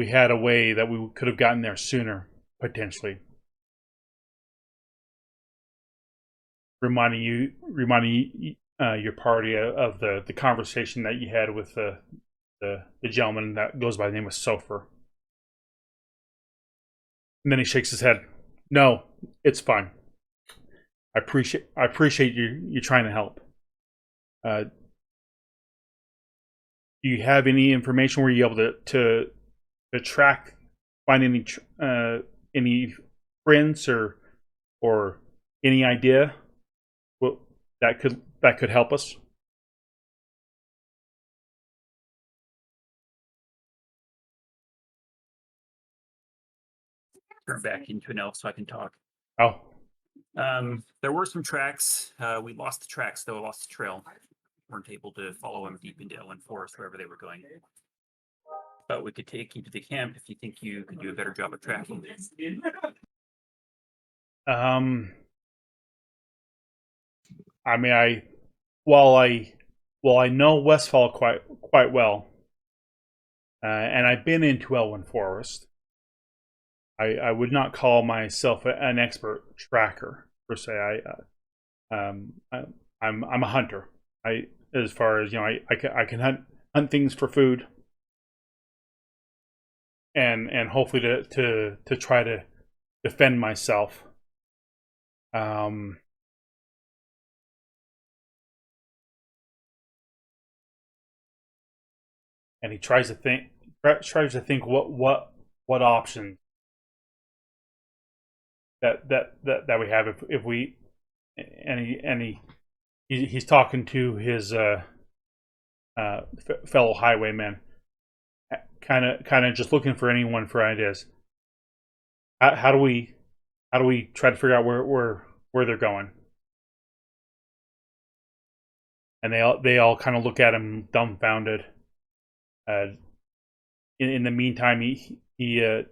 had a way that we could have gotten there sooner, potentially. Reminding you your party of the conversation that you had with the gentleman that goes by the name of Sofer. And then he shakes his head. No, it's fine. I appreciate you trying to help. Do you have any information where you're able to track, find any prints or any idea what that could help us? Turn back into an elf so I can talk. Oh. There were some tracks. We lost the tracks, though. Lost the trail. Weren't able to follow them deep into Elwyn Forest, wherever they were going. But we could take you to the camp if you think you could do a better job of tracking. I mean, while I know Westfall quite well, and I've been into Elwyn Forest, I would not call myself an expert tracker per se. I'm a hunter. As far as I can hunt things for food, and hopefully to try to defend myself. And he tries to think what options that we have if we he's talking to his fellow highwaymen, kind of just looking for anyone for ideas. How do we try to figure out where they're going? And they all kind of look at him dumbfounded. In the meantime, he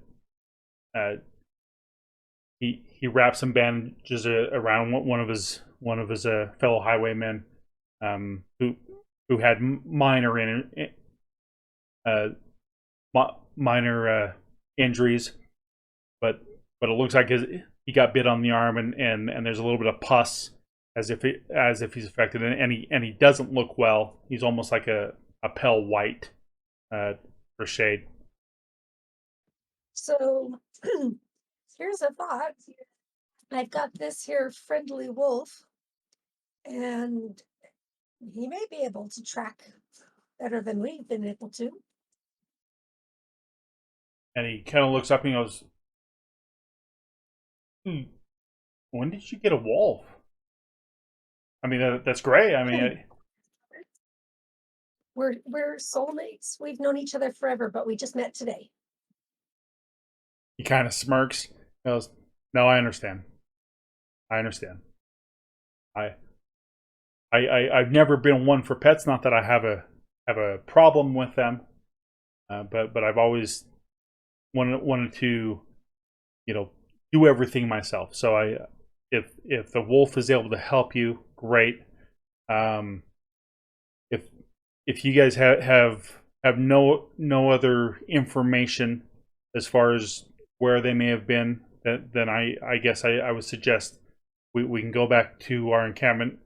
wraps some bandages around one of his fellow highwaymen, who had minor injuries, but it looks like he got bit on the arm, and there's a little bit of pus as if he's affected, and he doesn't look well. He's almost like a pale white for shade. So here's a thought. I've got this here friendly wolf, and he may be able to track better than we've been able to. And he kind of looks up and he goes, when did you get a wolf? I mean, that's great. I mean, we're soulmates. We've known each other forever, but we just met today. he kind of smirks. He goes, "No, I understand. I understand. I've never been one for pets. Not that I have a problem with them, but I've always wanted to, do everything myself. So if the wolf is able to help you, great. If you guys have no other information as far as where they may have been, then I guess I would suggest we can go back to our encampment,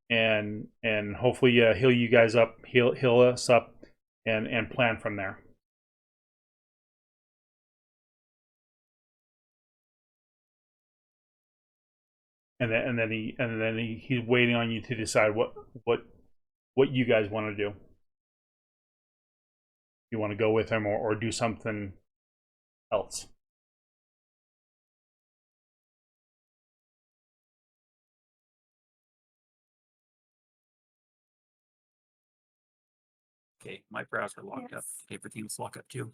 and hopefully heal you guys up, heal us up, and plan from there." And then he's waiting on you to decide what you guys want to do. You want to go with him or do something else? Okay, my browser locked up. Everything's locked up too.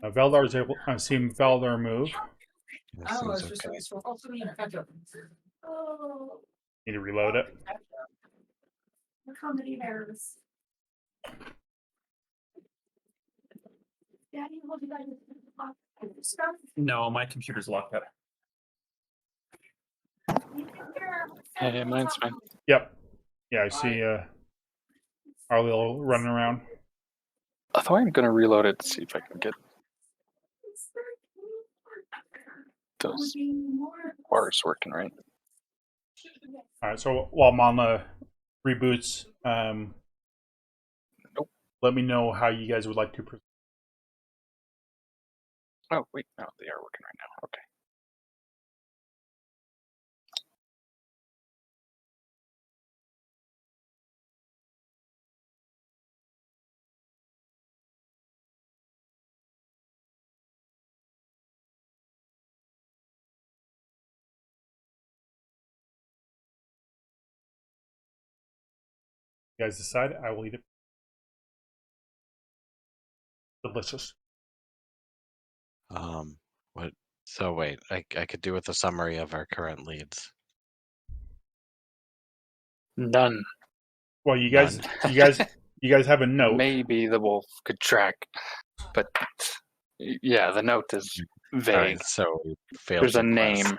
Veldar's able. I've seen Veldar move. That seems okay. Need to reload it. No, my computer's locked up. Hey, mine's fine. Yep. Yeah, I see Arliel running around. Although I'm gonna reload it to see if I can get those wires working right. All right. So while Mama reboots, Nope. let me know how you guys would like to proceed. Oh wait, no, they are working right now. Okay. You guys decide. I will eat it. Delicious. What? So wait, I could do with a summary of our current leads. None. Well, you None. guys have a note. Maybe the wolf could track, but yeah, the note is vague. All right, so we failed There's a your quest. name.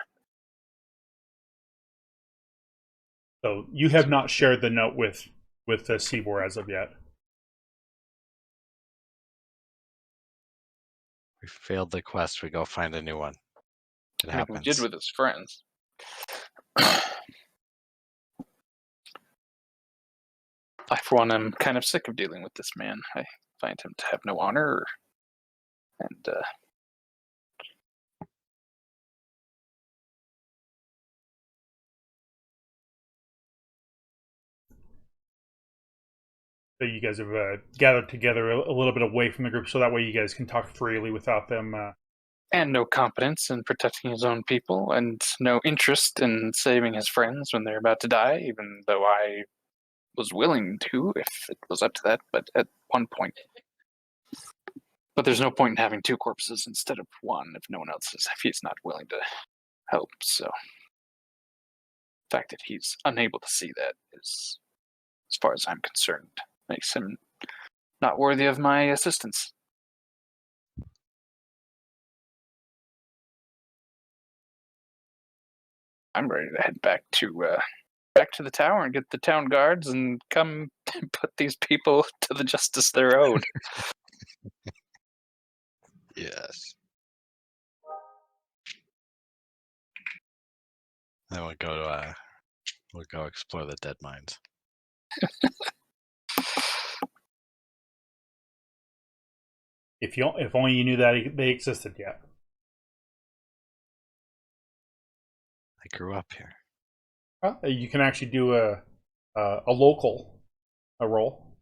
So you have not shared the note with Seabor as of yet. We failed the quest. We go find a new one. It I mean, happens. we did with his friends. I, for one, am kind of sick of dealing with this man. I find him to have no honor, and So you guys have gathered together a little bit away from the group, so that way you guys can talk freely without them. and no competence in protecting his own people, and no interest in saving his friends when they're about to die, even though I was willing to if it was up to that, but at one point. But there's no point in having two corpses instead of one if no one else is, if he's not willing to help. So the fact that he's unable to see that is, as far as I'm concerned, makes him not worthy of my assistance. I'm ready to head back to the tower and get the town guards and come put these people to the justice they're owed. Yes. Then we'll go explore the dead mines. If only you knew that they existed yet. I grew up here. Well, you can actually do a local roll,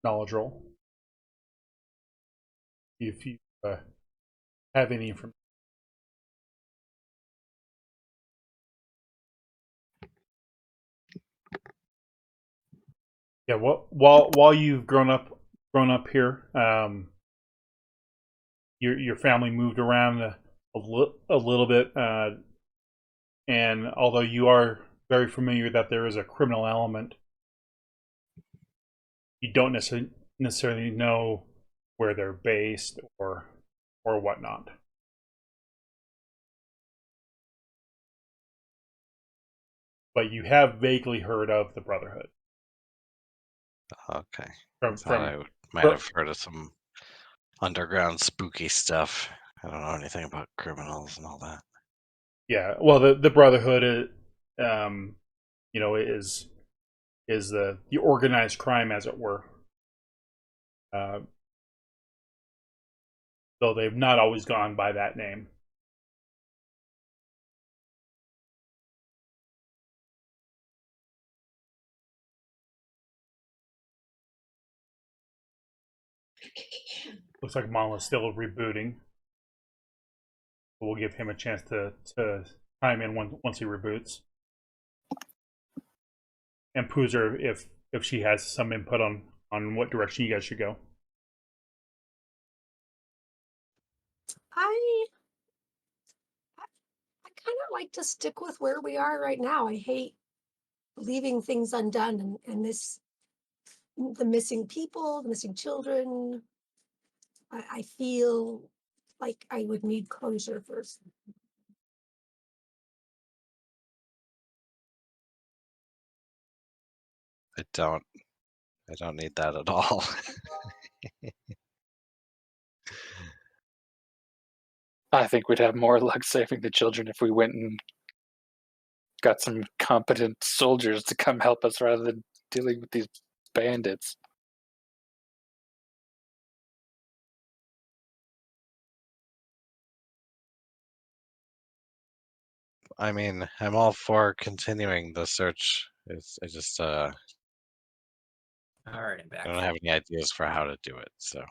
knowledge roll, if you have any information. Yeah, while you've grown up here, your family moved around a little bit, and although you are very familiar that there is a criminal element, you don't necessarily know where they're based or whatnot. But you have vaguely heard of the Brotherhood. Okay. From I might have heard of some underground spooky stuff. I don't know anything about criminals and all that. Yeah, well, the Brotherhood is the organized crime, as it were. Though they've not always gone by that name. Looks like Mala is still rebooting. We'll give him a chance to chime in once he reboots. And Poozer, if she has some input on what direction you guys should go. I kind of like to stick with where we are right now. I hate leaving things undone, and the missing people, the missing children. I feel like I would need closure first. I don't need that at all. I think we'd have more luck saving the children if we went and got some competent soldiers to come help us rather than dealing with these bandits. I mean, I'm all for continuing the search. I just All right, I'm I back. don't have any ideas for how to do it. So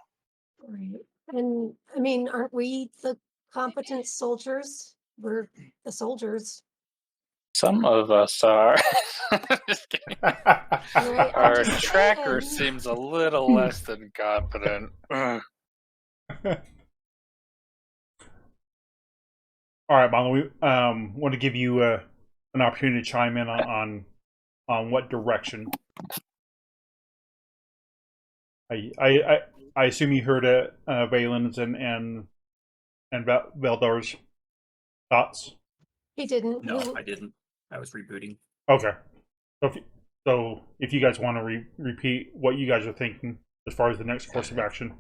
Right. And I mean, aren't we the competent soldiers? We're the soldiers. Some of us are. Just kidding. Right? I'm Our just tracker saying. seems a little less than competent. Ugh. All right, Mala, we want to give you an opportunity to chime in on what direction. I assume you heard Valen's and Veldor's thoughts. He didn't. No, I didn't. I was rebooting. Okay, so if you guys want to repeat what you guys are thinking as far as the next course of action.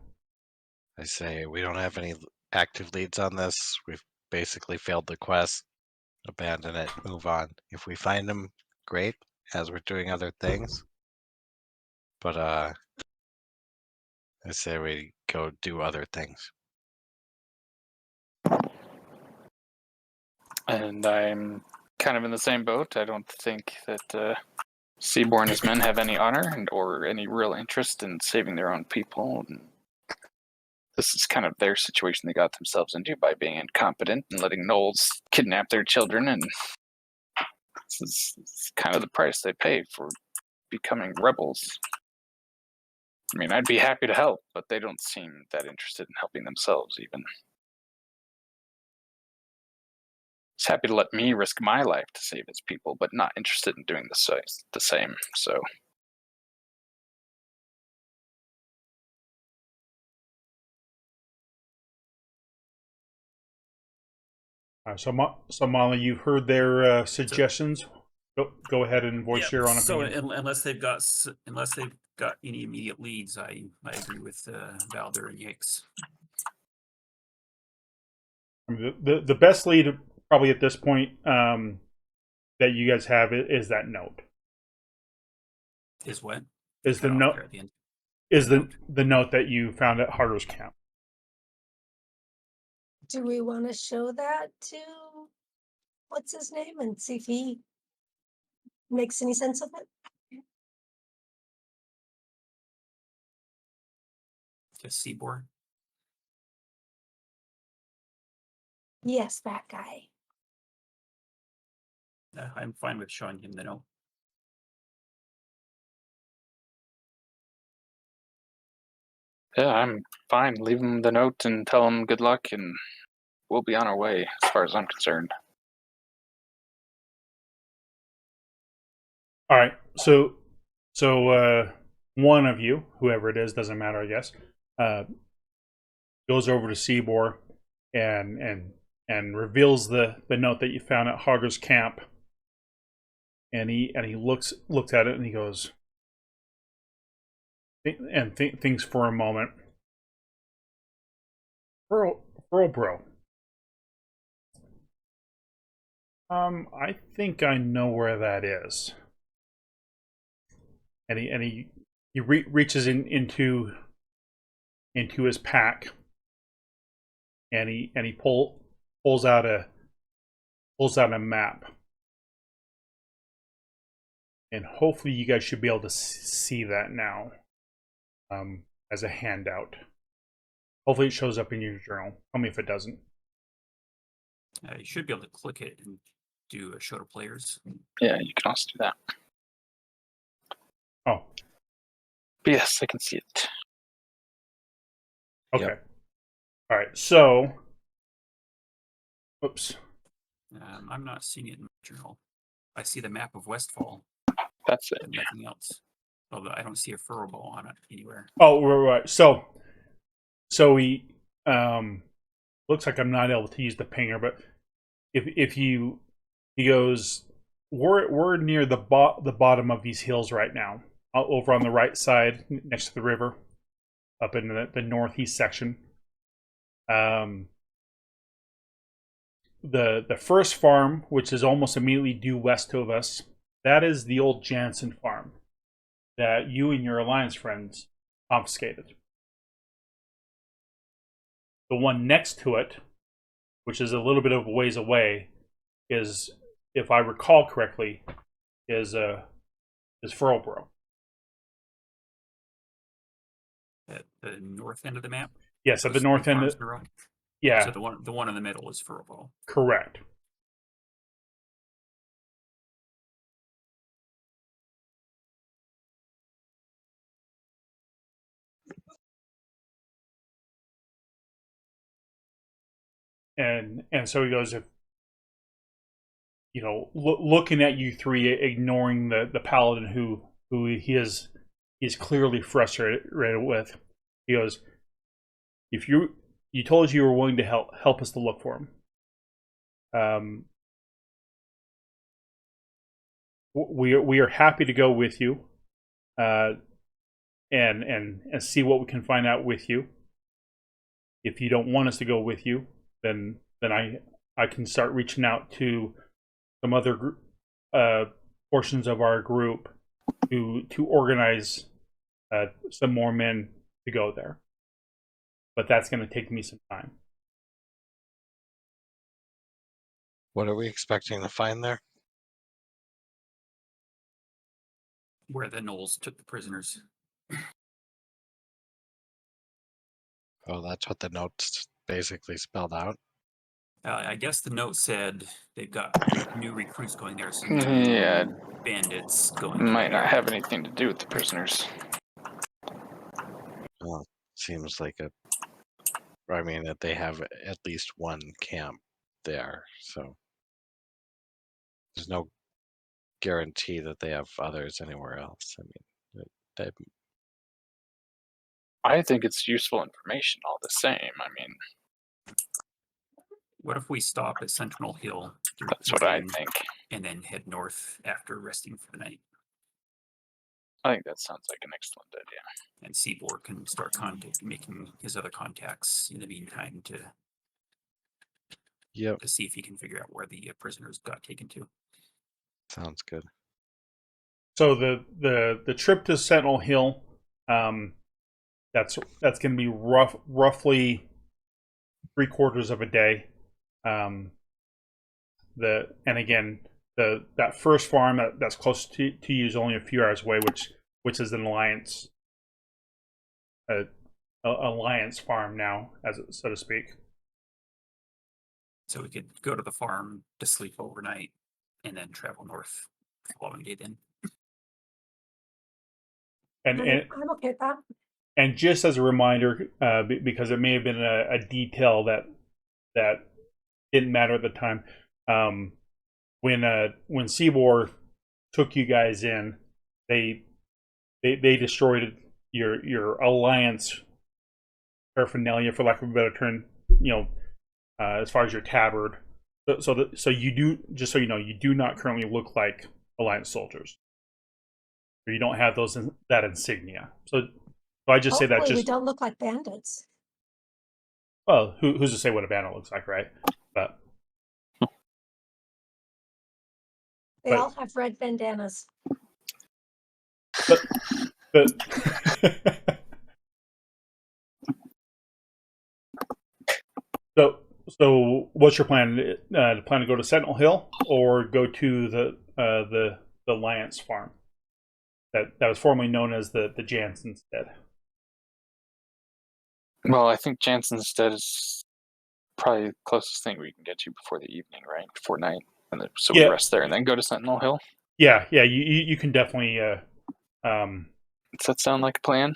I say we don't have any active leads on this. We've basically failed the quest. Abandon it. Move on. If we find them, great. As we're doing other things. But I say we go do other things. And I'm kind of in the same boat. I don't think that Seaborn and his men have any honor or any real interest in saving their own people. And this is kind of their situation they got themselves into by being incompetent and letting gnolls kidnap their children. And this is kind of the price they pay for becoming rebels. I mean, I'd be happy to help, but they don't seem that interested in helping themselves even. He's happy to let me risk my life to save his people, but not interested in doing the same. So So Molly, you've heard their suggestions. Go ahead and voice your own So opinion. unless they've got any immediate leads, I agree with Valder and Hicks. I mean, the best lead probably at this point that you guys have is that note. Is what? Is the Cut off note there at the end. is the note that you found at Harder's camp? Do we want to show that to what's his name and see if he makes any sense of it? To Seaborn. Yes, that guy. I'm fine with showing him the note. yeah, I'm fine. Leave him the note and tell him good luck, and we'll be on our way as far as I'm concerned. All right. So one of you, whoever it is, doesn't matter, I guess, goes over to Seabor and reveals the note that you found at Harder's camp. And he looks at it and he goes and thinks for a moment. Bro. I think I know where that is. And he reaches into his pack, and he pulls out a map, and hopefully you guys should be able to see that now, as a handout. Hopefully it shows up in your journal. Tell me if it doesn't. You should be able to click it and do a show to players. Yeah, you can also do that. Oh, But yes, I can see it. okay. Yep. All right. So, oops. I'm not seeing it in my journal. I see the map of Westfall, That's it. but nothing else. Although I don't see a furrow bow on it anywhere. Oh, right. So he looks like I'm not able to use the pinger, but if he goes, we're near the bottom of these hills right now, over on the right side next to the river, up in the northeast section. The first farm, which is almost immediately due west of us, that is the old Jansen farm that you and your alliance friends confiscated. The one next to it, which is a little bit of a ways away, is, if I recall correctly, is Furlborough. At the north end of the map. Yes, at the north end. Yeah. So the one in the middle is furrow bow. Correct. And so he goes, if looking at you three, ignoring the paladin who he's clearly frustrated with, he goes, if you told us you were willing to help us to look for him, we are happy to go with you, and see what we can find out with you. if you don't want us to go with you, then I can start reaching out to some other portions of our group to organize some more men to go there. But that's going to take me some time. What are we expecting to find there? Where the Knolls took the prisoners. Oh, that's what the notes basically spelled out. I guess the note said they've got new recruits going there, so Yeah, bandits going. might not have anything to do with the prisoners. Well, seems like I mean, that they have at least one camp there, so there's no guarantee that they have others anywhere else. I mean, they, I think it's useful information all the same. I mean, What if we stop at Sentinel Hill? that's what I then- think. And then head north after resting for the night. I think that sounds like an excellent idea. And Seaboard can start making his other contacts in the meantime yep, to see if he can figure out where the prisoners got taken to. sounds good. So the trip to Sentinel Hill, that's going to be roughly 3/4 of a day. And again, that first farm that's close to you is only a few hours away, which is an alliance alliance farm now, so to speak. So we could go to the farm to sleep overnight and then travel north the following day then. And I'm okay with that. and just as a reminder, because it may have been a detail that didn't matter at the time, when Seabor took you guys in, they destroyed your alliance paraphernalia, for lack of a better term. As far as your tabard, so you do, just so you know, you do not currently look like alliance soldiers. Or you don't have that insignia. So I just say that Hopefully we just don't look like bandits. well, who's to say what a bandit looks like, right? But They all have red bandanas. but so what's your plan? To plan to go to Sentinel Hill or go to the Alliance farm that was formerly known as the Jansen's stead? Well, I think Jansen's stead is probably the closest thing we can get to before the evening, right? Before night. And then, so we Yeah. rest there and then go to Sentinel Hill. Yeah, you can definitely. Does that sound like a plan?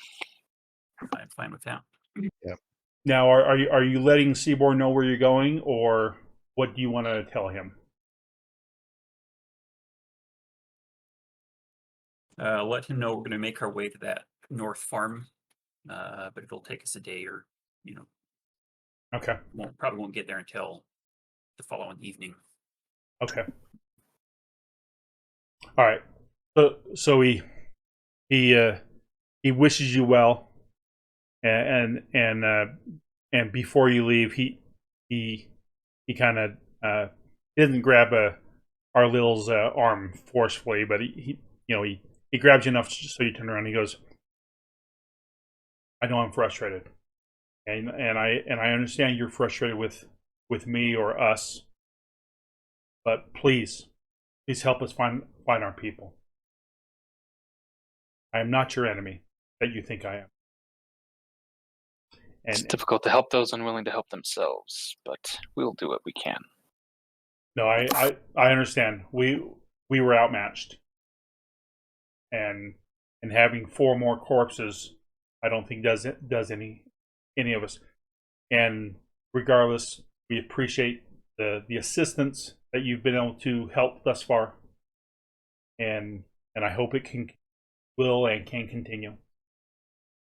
I'm fine with that. Now, are you letting Seaborn know where you're going, or what do you want to tell him? Let him know we're going to make our way to that north farm, but it'll take us a day, or Okay. Probably won't get there until the following evening. Okay. All right. So he wishes you well, and before you leave, he kind of he doesn't grab Arlil's arm forcefully, but he grabs you enough so you turn around. And he goes, "I know I'm frustrated, and I understand you're frustrated with me or us, but please help us find our people. I am not your enemy that you think I am." It's And difficult to help those unwilling to help themselves, but we'll do what we can. no, I understand. We were outmatched, and having 4 more corpses, I don't think does any of us. And regardless, we appreciate the assistance that you've been able to help thus far, and I hope it will and can continue.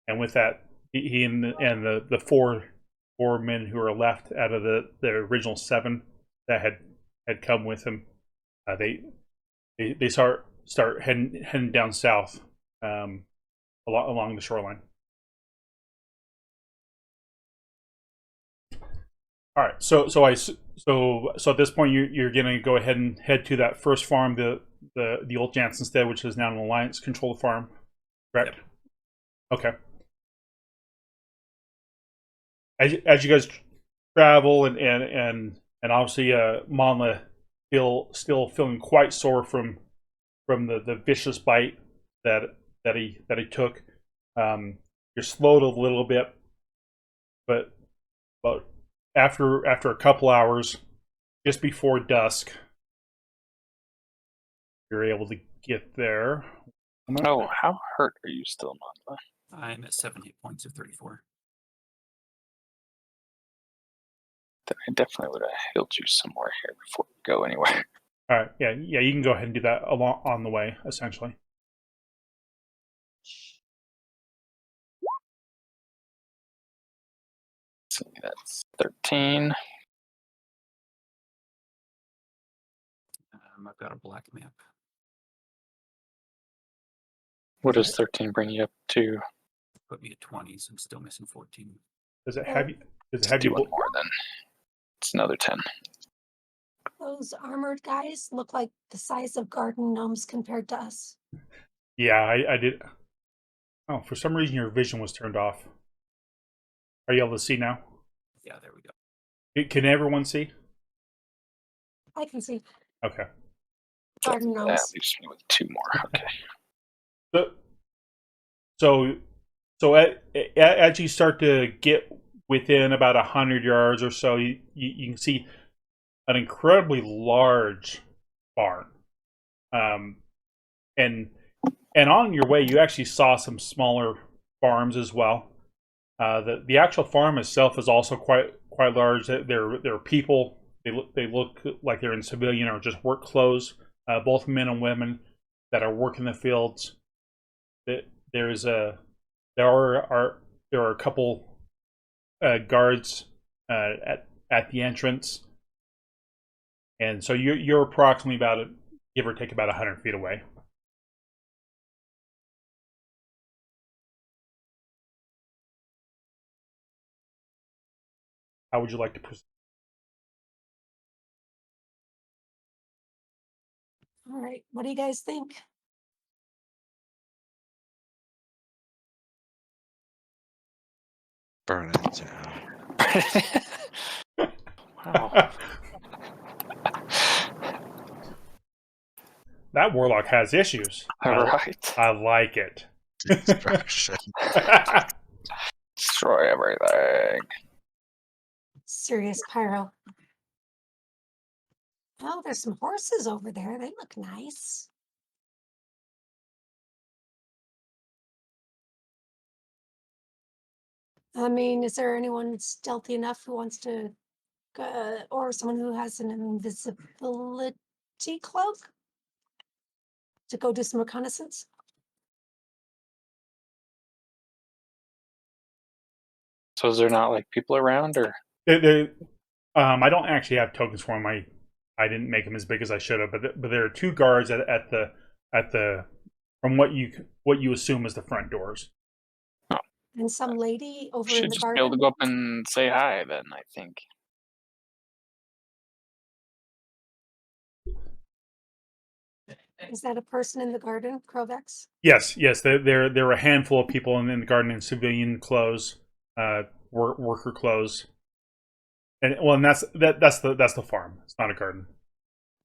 And with that, he and the four men who are left out of the original 7 that had come with him, they start heading down south, along the shoreline. All right. So at this point, you're going to go ahead and head to that first farm, the old Jansenstead, which is now an Alliance controlled farm, correct? Yep. Okay. As you guys travel and obviously Monla still feeling quite sore from the vicious bite that he took. You're slowed a little bit, but after a couple hours, just before dusk, you're able to get there. Oh, how hurt are you still, Monla? I'm at 7 hit points of 34. Then I definitely would have healed you somewhere here before we go anywhere. All right, yeah, you can go ahead and do that along on the way, essentially. See, that's 13. I've got a black map. What does 13 bring you up to? Put me at 20, so I'm still missing 14. Does it have you? Does it Let's have do you? one more then. It's another 10. Those armored guys look like the size of garden gnomes compared to us. Yeah, I did. Oh, for some reason your vision was turned off. Are you able to see now? Yeah, there we go. Can everyone see? I can see Okay. garden That gnomes. leaves me with 2 more. Okay. So as you start to get within about 100 yards or so, you can see an incredibly large barn. And on your way, you actually saw some smaller farms as well. The actual farm itself is also quite large. There are people. They look like they're in civilian or just work clothes. Both men and women that are working the fields. There are a couple guards at the entrance, and so you're approximately about give or take about 100 feet away. How would you like to proceed? All right, what do you guys think? Burn it down. Wow. That warlock has issues. Right. I like it. Destruction. Destroy everything. Serious pyro. Oh, there's some horses over there. They look nice. I mean, is there anyone stealthy enough who wants to, or someone who has an invisibility cloak to go do some reconnaissance? So is there not like people around, or I don't actually have tokens for them. I didn't make them as big as I should have, but there are two guards at the from what you assume is the front doors. And some lady over in should the just be able to garden? go up and say hi then, I think. Is that a person in the garden, Krovex? Yes. There are a handful of people in the garden in civilian clothes, worker clothes, and that's the farm. It's not a garden.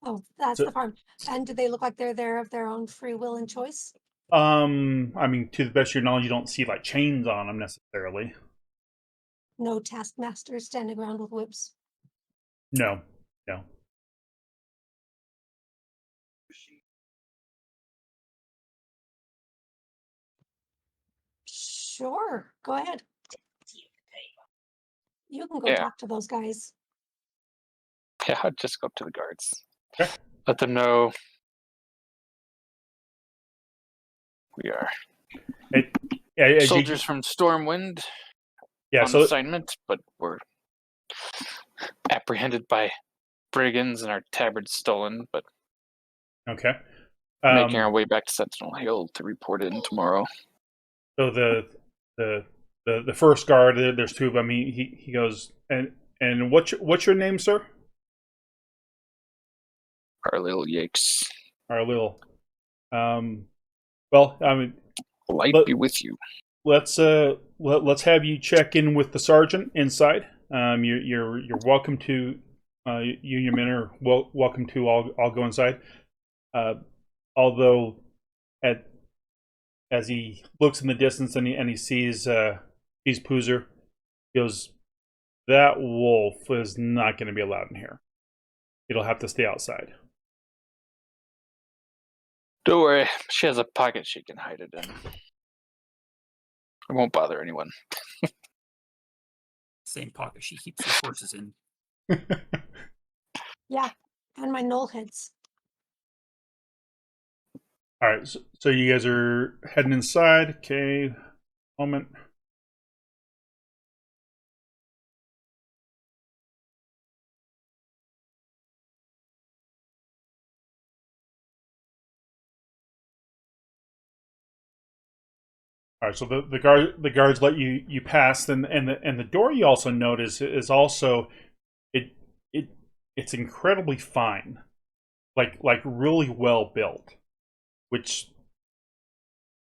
Oh, that's So- the farm. And do they look like they're there of their own free will and choice? I mean, to the best of your knowledge, you don't see like chains on them necessarily. No taskmasters standing around with whips. No. Sure, go ahead. You can go Yeah. talk to those guys. Yeah, I'd just go up to the guards. Okay. Let them know we are As soldiers from Stormwind yeah. on So assignment, but we're apprehended by brigands and our tabards stolen, but okay. making our way back to Sentinel Hill to report in tomorrow. So the first guard, there's two of them. He goes, and And what's your name, sir? Our little yakes. Our little. Well, I mean, Light let, be with you. let's let's have you check in with the sergeant inside. You're welcome to. Union men are welcome to all go inside. Although, as he looks in the distance and he sees Poozer, he goes, "That wolf is not going to be allowed in here. It'll have to stay outside." Don't worry, she has a pocket she can hide it in. It won't bother anyone. Same pocket she keeps her horses in. Yeah, and my knoll heads. All right, so you guys are heading inside. Okay, moment. All right, so the guards let you pass, and the door you also notice is also it it it's incredibly fine, like really well built, which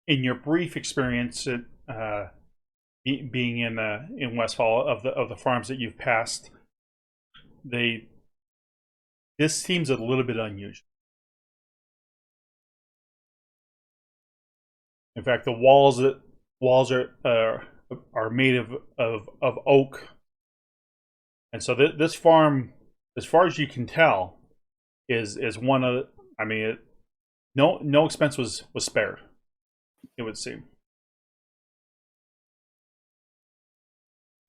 in your brief experience being in Westfall of the farms that you've passed, this seems a little bit unusual. In fact, the walls are made of oak, and so this farm, as far as you can tell, is one of. I mean, no expense was spared. It would seem.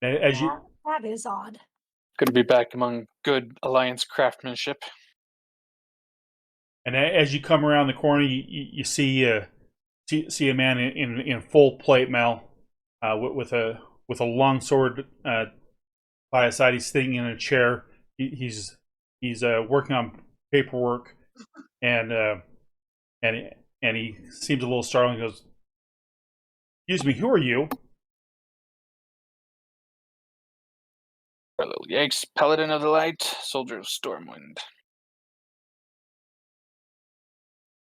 As you That is odd. Good to be back among good Alliance craftsmanship. and as you come around the corner, you see a man in full plate mail, with a long sword by his side. He's sitting in a chair. He's working on paperwork, and and he seems a little startled. He goes, "Excuse me, who are you?" Our little yakes, paladin of the light, soldier of Stormwind.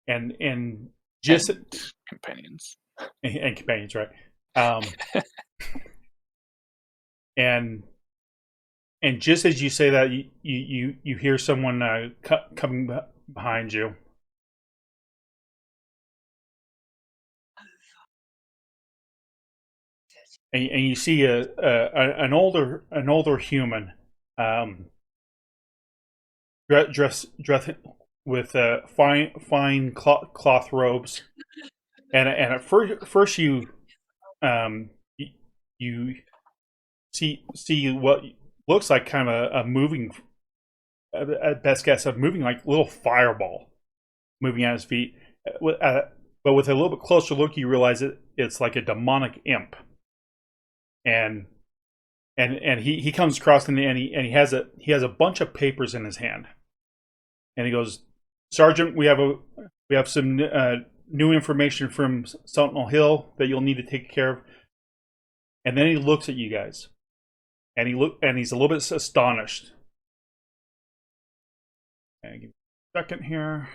And just and companions. and companions, right? Um, and just as you say that, you hear someone coming behind you. And you see an older human, dressed with fine cloth robes, and at first you see what looks like kind of a moving, at best guess, a moving like little fireball moving at his feet. But with a little bit closer look, you realize it's like a demonic imp. And he comes across, and he has a bunch of papers in his hand, and he goes, "Sergeant, we have some new information from Sentinel Hill that you'll need to take care of." And then he looks at you guys, and he's a little bit astonished. And give me a second here.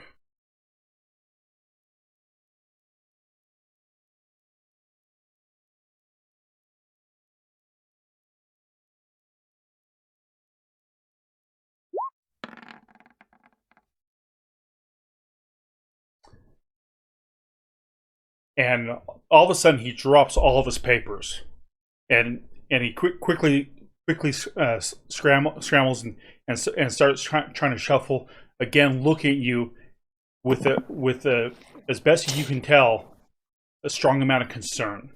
And all of a sudden, he drops all of his papers, and he quickly scrambles and starts trying to shuffle again, looking at you with as best as you can tell, a strong amount of concern.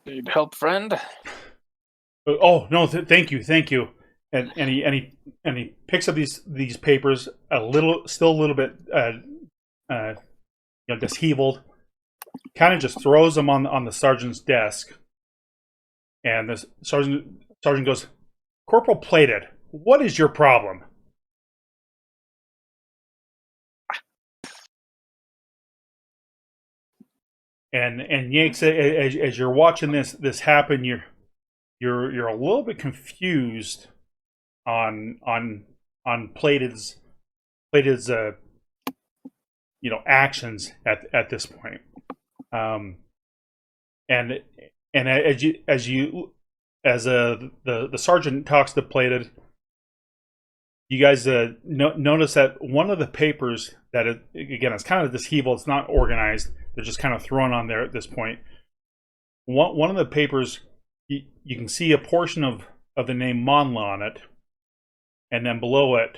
Need help, friend? Oh no, thank you. And he picks up these papers, still a little bit disheveled, kind of just throws them on the sergeant's desk, and the sergeant goes, "Corporal Plated, what is your problem?" And Yanks, as you're watching this happen, you're a little bit confused on Plated's actions at this point. And as the sergeant talks to Plated, you guys notice that one of the papers that again, it's kind of disheveled, it's not organized, they're just kind of thrown on there at this point. One of the papers, you can see a portion of the name Monla on it, and then below it,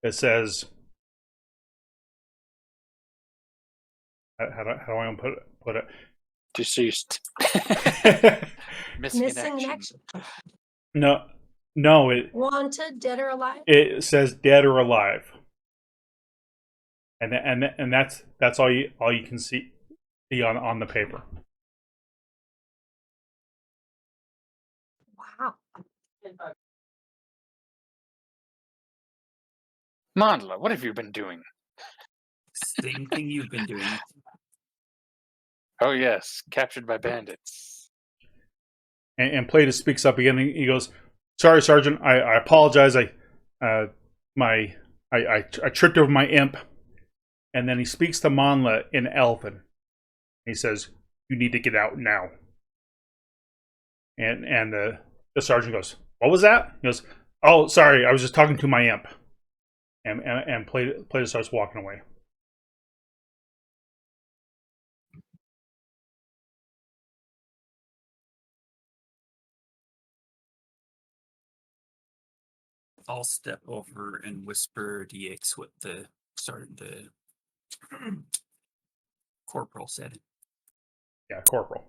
it says, how do I want to put it? Deceased. Missing in action. No, it Wanted, dead or alive. it says dead or alive, and that's all you can see on the paper. Wow. Mandla, what have you been doing? Same thing you've been doing. Oh yes, captured by bandits. And Platus speaks up again. He goes, "Sorry, Sergeant. I apologize. I tripped over my imp." And then he speaks to Monla in Elven. He says, "You need to get out now." And the sergeant goes, "What was that?" He goes, "Oh, sorry. I was just talking to my imp." And Plato starts walking away. I'll step over and whisper DX what the corporal said. Yeah, corporal.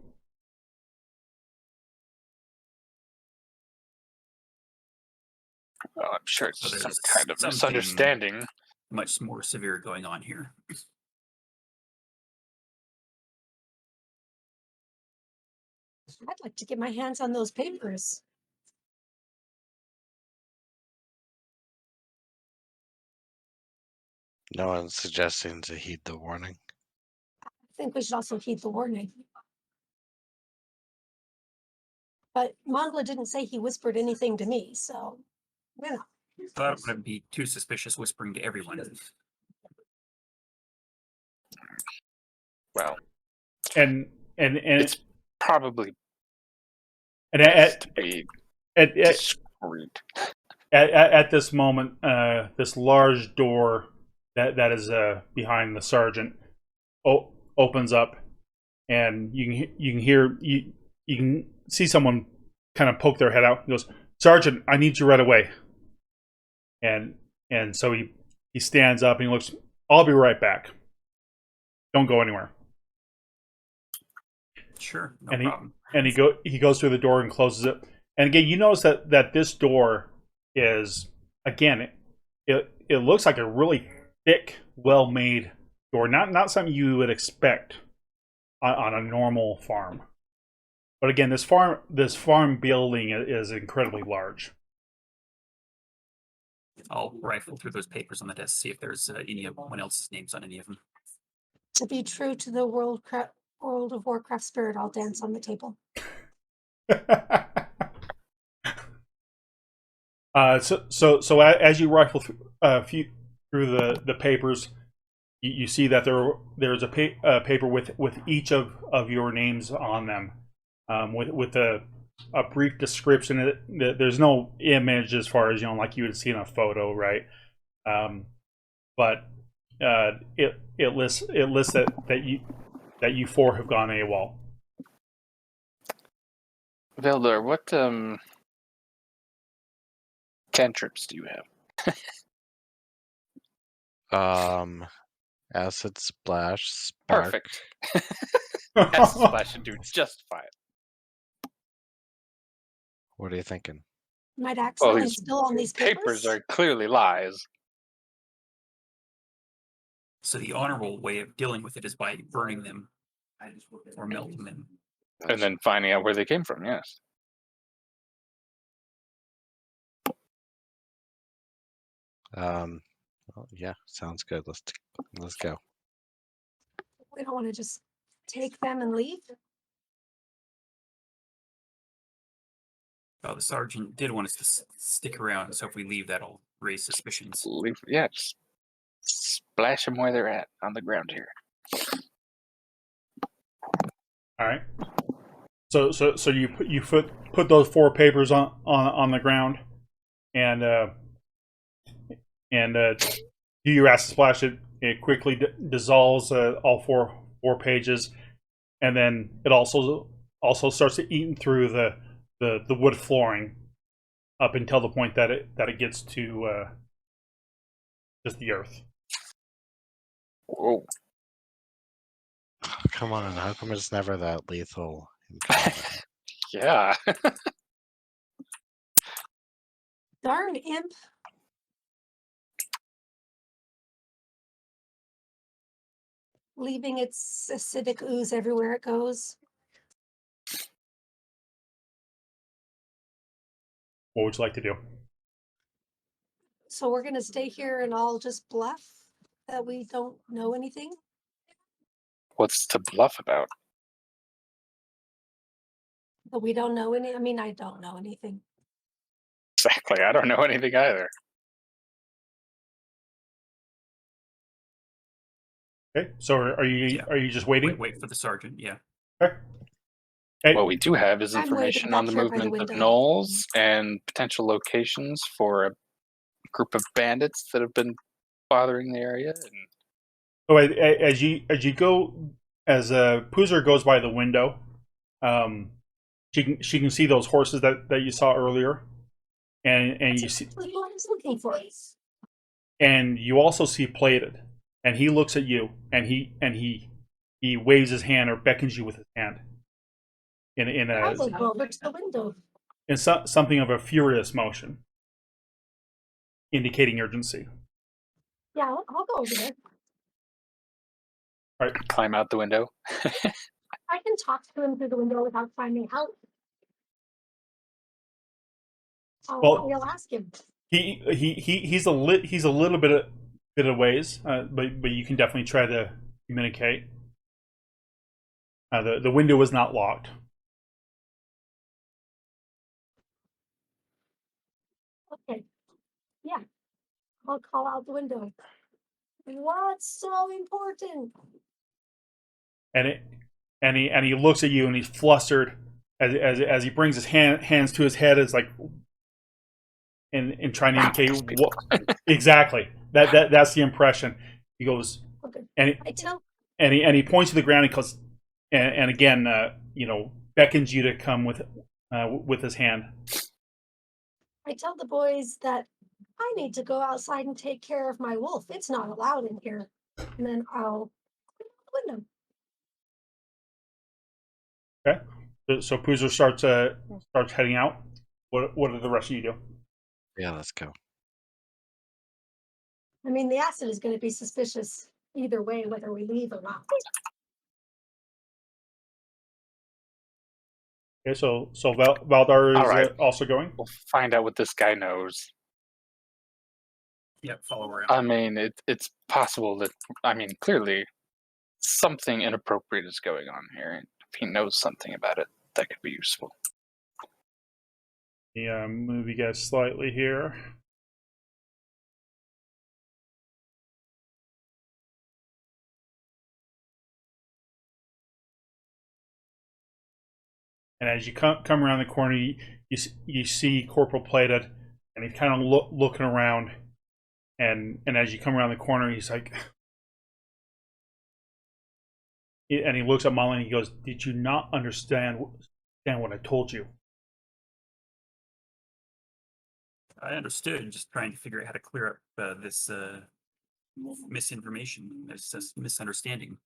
Well, I'm sure it's So some there's kind of something misunderstanding. Much more severe going on here. I'd like to get my hands on those papers. No one's suggesting to heed the warning. I think we should also heed the warning. But Mongla didn't say he whispered anything to me, so you know. Thought it would be too suspicious whispering to everyone. Well, And it's probably and best to be at discreet. at this moment, this large door that is behind the sergeant opens up, and you can hear you can see someone kind of poke their head out. He goes, "Sergeant, I need you right away." And so he stands up and he looks. "I'll be right back. Don't go anywhere." Sure, no and problem. He goes through the door and closes it. And again, you notice that this door is, again, it looks like a really thick, well-made door. Not something you would expect on a normal farm. But again, this farm building is incredibly large. I'll rifle through those papers on the desk, see if there's anyone else's names on any of them. To be true to the World of Warcraft spirit, I'll dance on the table. So as you rifle through the papers, you see that there's a paper with each of your names on them, with a brief description. There's no image as far as like you would see in a photo, right? But it lists that you four have gone AWOL. Veldor, what cantrips do you have? Acid splash, spark. Perfect. Acid splash should do just fine. What are you thinking? Might accidentally these spill on these Papers are clearly lies. So the honorable way of dealing with it is by burning them or melting them. And then finding out where they came from, yes. Well, yeah, sounds good. Let's go. We don't want to just take them and leave. Well, the sergeant did want us to stick around, so if we leave, that'll raise suspicions. Yeah, just splash them where they're at on the ground here. All right. So you put those 4 papers on the ground, and do your acid splash. It quickly dissolves all four pages, and then it also starts eating through the wood flooring up until the point that it gets to just the earth. Whoa. Come on, how come it's never that lethal? encounter? Yeah. Darn imp. Leaving its acidic ooze everywhere it goes. What would you like to do? So we're gonna stay here and all just bluff that we don't know anything? What's to bluff about? That we don't know any, I mean, I don't know anything. Exactly. I don't know anything either. Okay. So are you just waiting? Wait for the sergeant. Yeah. Okay. Hey, What we do have is I'm waiting information on the back here by the movement of window. gnolls and potential locations for a group of bandits that have been bothering the area. And oh, as you go, as Poozer goes by the window, she can see those horses that you saw earlier, and you see, What I was looking for. and you also see Plated, and he looks at you, and he waves his hand or beckons you with his hand, in I a will go over to the window. in something of a furious motion, indicating urgency. Yeah, I'll go over there. All right. climb out the window. I can talk to him through the window without finding out. I'll ask him. He's a little bit of ways, but you can definitely try to communicate. The window is not locked. Okay. Yeah. I'll call out the window. What's so important? And he looks at you and he's flustered as he brings his hands to his head, as like and trying to indicate what exactly that's the impression. He goes, Okay. and I tell he points to the ground. He goes, and again, beckons you to come with his hand. I tell the boys that I need to go outside and take care of my wolf. It's not allowed in here. And then I'll clean out the window. Okay. So Poozer starts heading out. What do the rest of you do? Yeah, let's go. I mean, the acid is going to be suspicious either way, whether we leave or not. Okay, so Valdar is All right. also going. We'll find out what this guy knows. Yeah, follow around. I mean, it's possible that, clearly something inappropriate is going on here. If he knows something about it, that could be useful. Yeah, move you guys slightly here. And as you come around the corner, you see Corporal Plated, and he's kind of looking around. And as you come around the corner, he's like, and he looks at Molly and he goes, "Did you not understand what I told you?" I understood. Just trying to figure out how to clear up this misinformation, this misunderstanding.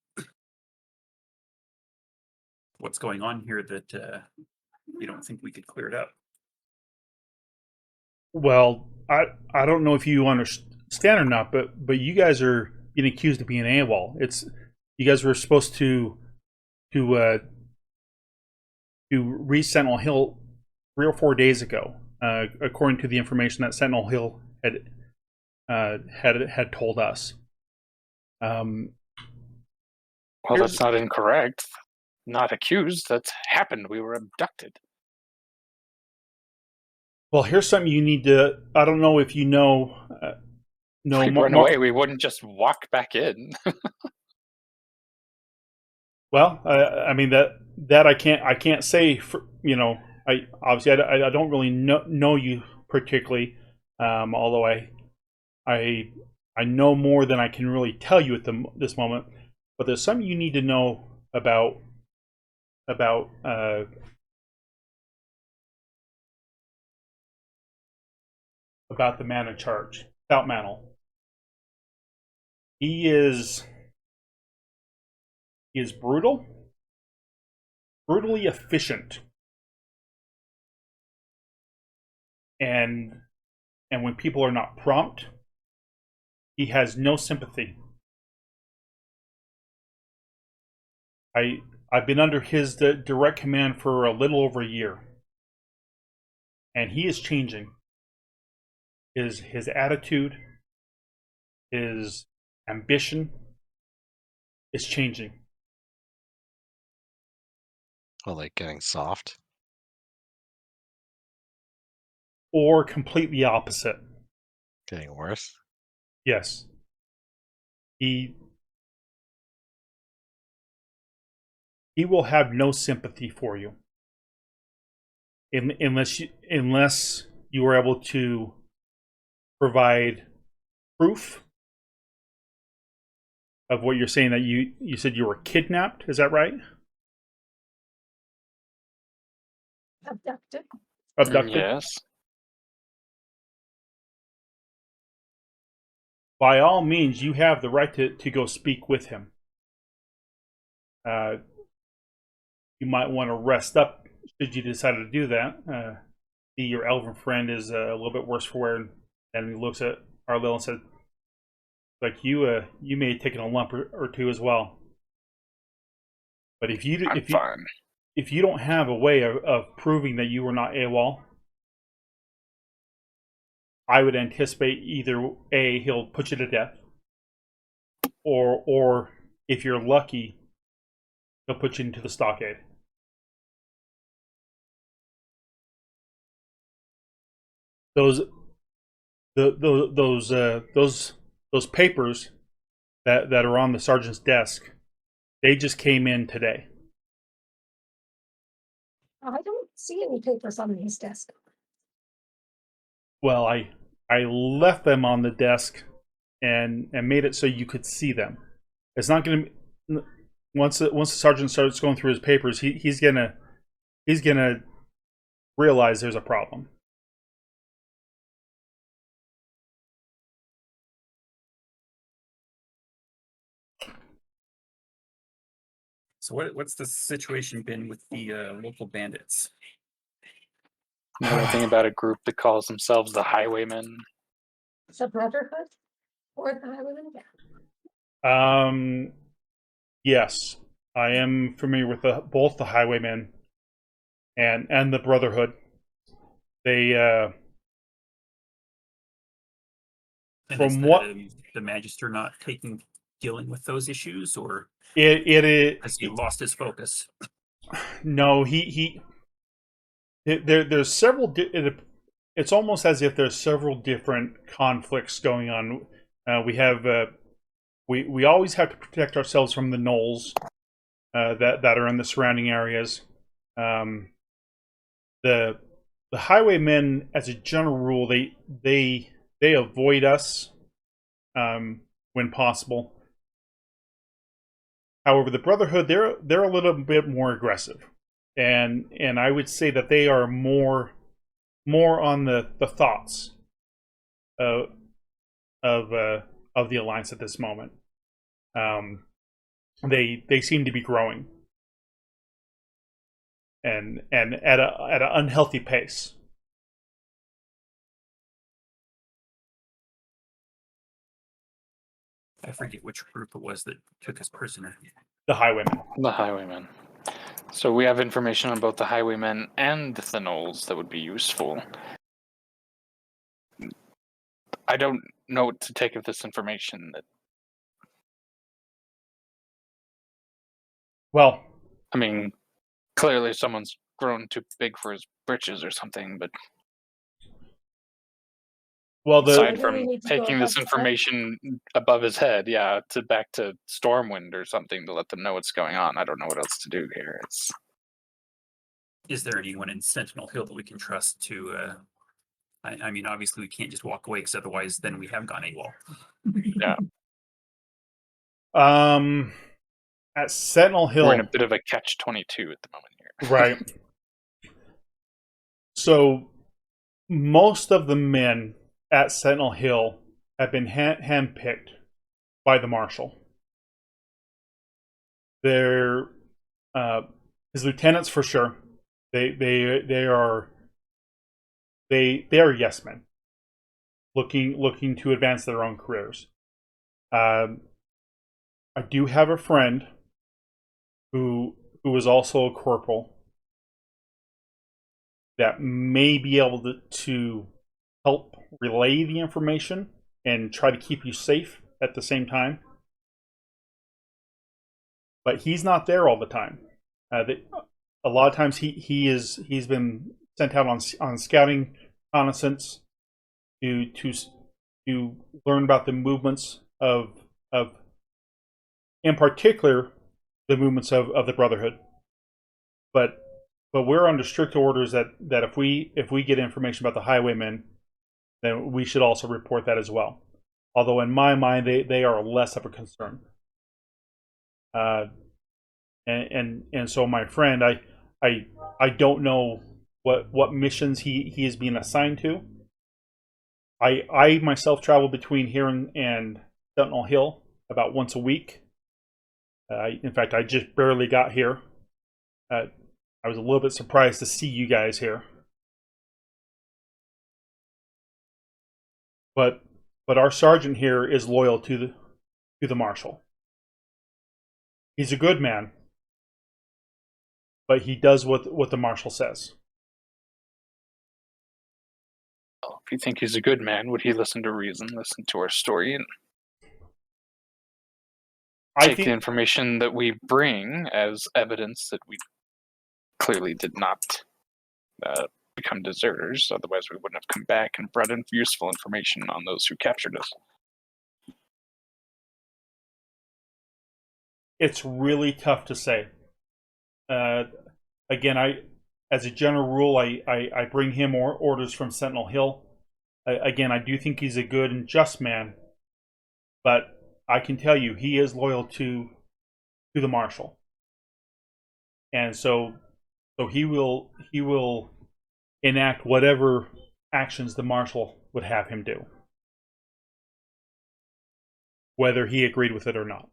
What's going on here that we don't think we could clear it up? Well, I don't know if you understand or not, but you guys are being accused of being AWOL. You guys were supposed to reach Sentinel Hill 3 or 4 days ago, according to the information that Sentinel Hill had told us. Well, that's not incorrect. Not accused. That's happened. We were abducted. Well, here's something you need to. I don't know if you know. If we'd run away, we wouldn't just walk back in. Well, I mean that I can't say. For, I obviously I don't really know you particularly, although I I know more than I can really tell you at this moment. But there's something you need to know about about the man in charge, Stout Mantle. He is brutal, brutally efficient, and when people are not prompt, he has no sympathy. I've been under his direct command for a little over a year, and he is changing. His attitude, his ambition is changing. Well, like getting soft. Or completely opposite. Getting worse. Yes. He will have no sympathy for you unless you are able to provide proof of what you're saying, that you said you were kidnapped. Is that right? Abducted. Abducted. Yes. By all means, you have the right to go speak with him. You might want to rest up should you decide to do that. Your elven friend is a little bit worse for wear, and he looks at Arlil and says, "Like you may have taken a lump or two as well. But if you fine. If you don't have a way of proving that you were not AWOL, I would anticipate either A, he'll put you to death, or if you're lucky, he'll put you into the stockade." Those papers that are on the sergeant's desk, they just came in today. I don't see any papers on his desk. Well, I left them on the desk and made it so you could see them. It's not going to, once the sergeant starts going through his papers, he's gonna realize there's a problem. So what's the situation been with the local bandits? Know anything about a group that calls themselves the Highwaymen? The Brotherhood or the Highwaymen? Yes, I am familiar with both the Highwaymen and the Brotherhood. They And from what the Magister not dealing with those issues, or has he lost his focus? No, there's several. It's almost as if there's several different conflicts going on. We have we always have to protect ourselves from the gnolls that are in the surrounding areas. The Highwaymen, as a general rule, they avoid us when possible. However, the Brotherhood, they're a little bit more aggressive, and I would say that they are more on the thoughts of the Alliance at this moment. They seem to be growing, and at an unhealthy pace. I forget which group it was that took us prisoner. The Highwaymen. The Highwaymen. So we have information on both the Highwaymen and the gnolls that would be useful. I don't know what to take of this information. Well, I mean, clearly someone's grown too big for his britches or something, but Well, So Aside maybe from we need to go taking this above his head. information above his head, yeah, to back to Stormwind or something to let them know what's going on. I don't know what else to do here. It's Is there anyone in Sentinel Hill that we can trust to? I mean, obviously we can't just walk away because otherwise, then we have gone AWOL. yeah, At Sentinel we're Hill, in a bit of a catch-22 at the moment here. right? So most of the men at Sentinel Hill have been handpicked by the marshal. They're his lieutenants for sure. They are yes men, looking to advance their own careers. I do have a friend who is also a corporal that may be able to help relay the information and try to keep you safe at the same time. But he's not there all the time. A lot of times he's been sent out on scouting reconnaissance to learn about the movements of in particular the movements of the Brotherhood. But we're under strict orders that if we get information about the Highwaymen, then we should also report that as well. Although in my mind they are less of a concern. And so my friend, I don't know what missions he is being assigned to. I myself travel between here and Sentinel Hill about once a week. In fact, I just barely got here. I was a little bit surprised to see you guys here. But our sergeant here is loyal to the marshal. He's a good man, but he does what the marshal says. Well, if you think he's a good man, would he listen to reason, listen to our story, and take the information that we bring as evidence that we clearly did not become deserters? Otherwise, we wouldn't have come back and brought in useful information on those who captured us. It's really tough to say. Again, as a general rule, I bring him orders from Sentinel Hill. Again, I do think he's a good and just man, but I can tell you he is loyal to the marshal, and so he will enact whatever actions the marshal would have him do, whether he agreed with it or not.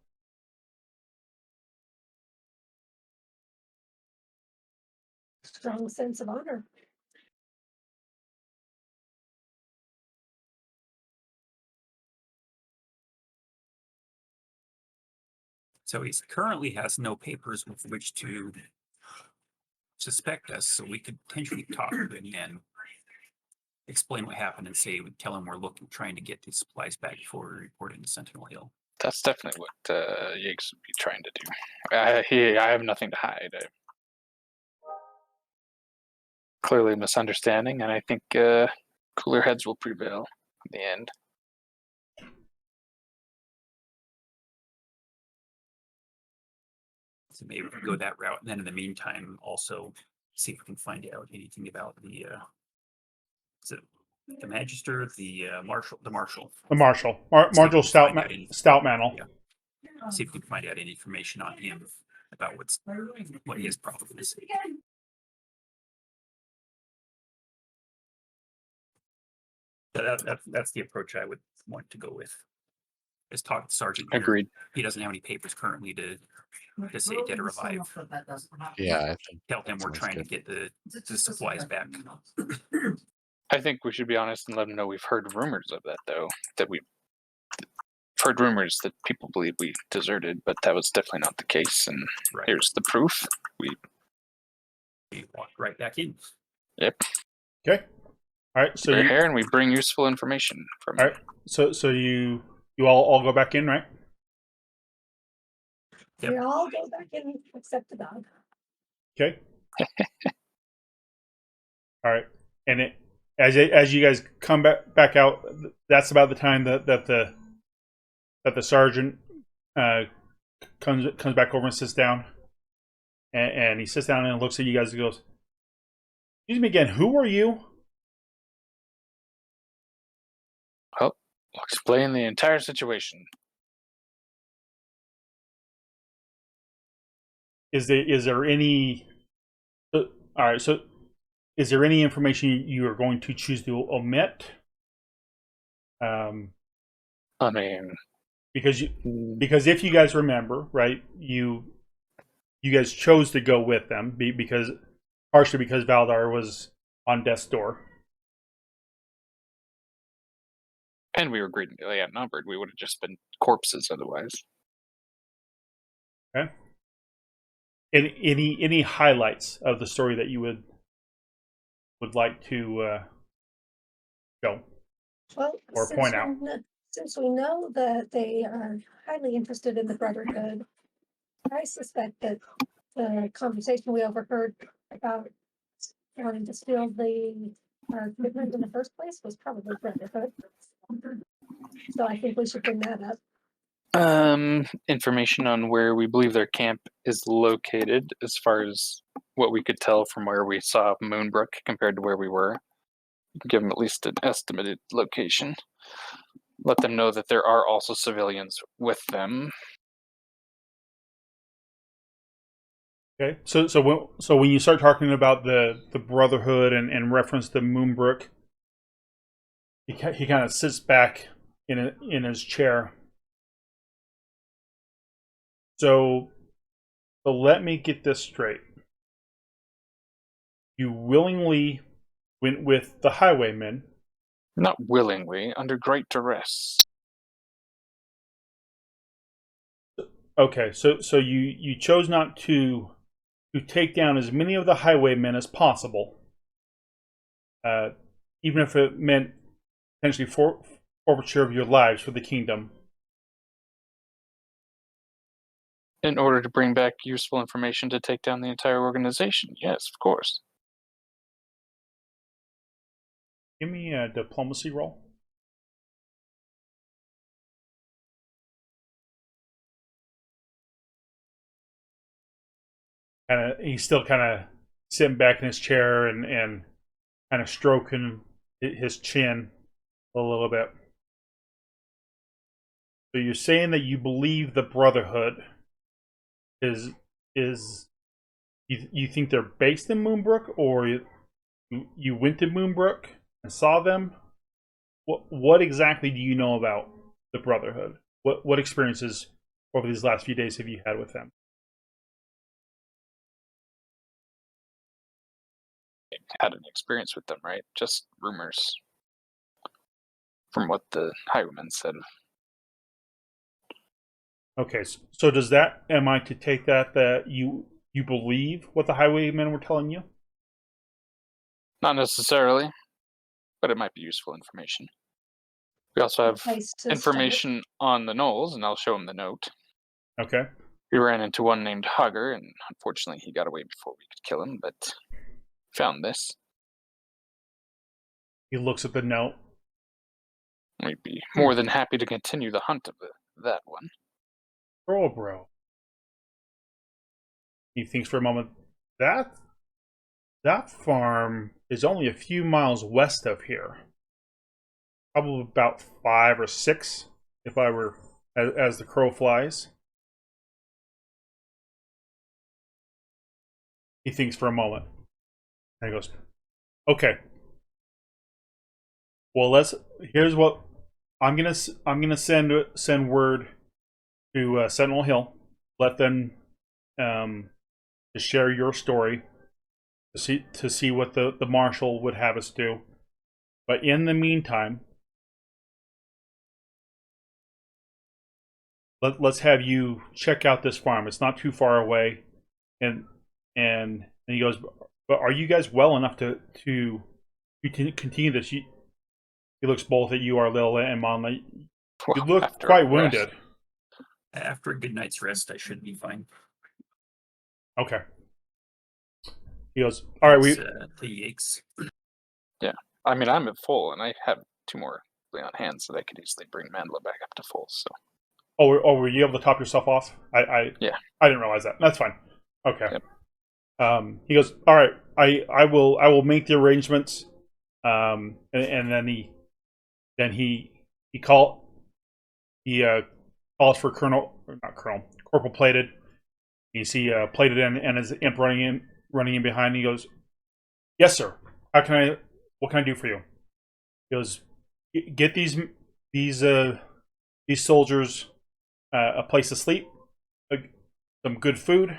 Strong sense of honor. So he currently has no papers with which to suspect us, so we could potentially talk to him and explain what happened and say, tell him we're trying to get these supplies back before we report into Sentinel Hill. That's definitely what Yakes would be trying to do. I have nothing to hide. Clearly a misunderstanding, and I think cooler heads will prevail in the end. So maybe we can go that route, and then in the meantime, also see if we can find out anything about the magister, the marshal. The marshal, Marshal Stoutmantle. Yeah. See if we can find out any information on him about what his problem is. That's the approach I would want to go with. Is talk to the sergeant. Agreed. He doesn't have any papers currently to say dead or alive. Yeah, I think Tell him we're trying to get the supplies back. I think we should be honest and let them know we've heard rumors of that, though. That we've heard rumors that people believe we deserted, but that was definitely not the case. And here's the proof. We walked right back in. Yep. Okay. All right. So we're here and we bring useful information from. All right. So you all go back in, right? Yep. We all go back in except the dog. Okay. All right. And as you guys come back out, that's about the time that the sergeant comes back over and sits down, and he sits down and looks at you guys and goes, "Excuse me again. Who are you?" Well, I'll explain the entire situation. Is there any? All right. So, is there any information you are going to choose to omit? I mean, Because if you guys remember, right, you guys chose to go with them because partially because Valdar was on death's door. and we were greatly outnumbered. We would have just been corpses otherwise. Okay. Any highlights of the story that you would like to show Well, or point out? Since we know that they are highly interested in the Brotherhood, I suspect that the conversation we overheard about wanting to steal the equipment in the first place was probably Brotherhood. So I think we should bring that up. Information on where we believe their camp is located, as far as what we could tell from where we saw Moonbrook compared to where we were. Give them at least an estimated location. Let them know that there are also civilians with them. Okay. So when you start talking about the Brotherhood and reference the Moonbrook, he kind of sits back in his chair. So let me get this straight. You willingly went with the Highwaymen. Not willingly, under great duress. Okay, so you chose not to take down as many of the Highwaymen as possible, even if it meant potentially forfeiture of your lives for the kingdom. In order to bring back useful information to take down the entire organization. Yes, of course. Give me a diplomacy roll. He's still kind of sitting back in his chair and kind of stroking his chin a little bit. So you're saying that you believe the Brotherhood is you think they're based in Moonbrook, or you went to Moonbrook and saw them? What exactly do you know about the Brotherhood? What experiences over these last few days have you had with them? Had an experience with them, right? Just rumors from what the Highwaymen said. Okay, so does that, am I to take that you believe what the Highwaymen were telling you? Not necessarily, but it might be useful information. We also have Place to information on the Knolls, and I'll show him the note. Okay. We ran into one named Hugger, and unfortunately he got away before we could kill him, but found this. He looks at the note. We'd be more than happy to continue the hunt of that one. Bro. He thinks for a moment. That farm is only a few miles west of here. Probably about 5 or 6, if I were as the crow flies. He thinks for a moment, and he goes, "Okay. Well, here's what I'm gonna send word to Sentinel Hill. Let them to share your story, to see what the marshal would have us do. But in the meantime, let's have you check out this farm. It's not too far away." And he goes, "But are you guys well enough to continue this?" He looks both at you, Arlilla and Monla. You look quite wounded. After a good night's rest, I should be fine. Okay. He goes, "All right, The aches. Yeah, I mean, I'm at full, and I have 2 more on hand, so that could easily bring Mandela back up to full. So were you able to top yourself off? I didn't realize that. That's fine. Okay. Yep. He goes, all right. I will make the arrangements. And then he calls for Corporal Plated. You see Plated and his imp running in behind. He goes, yes, sir. What can I do for you? He goes, get these soldiers a place to sleep, some good food,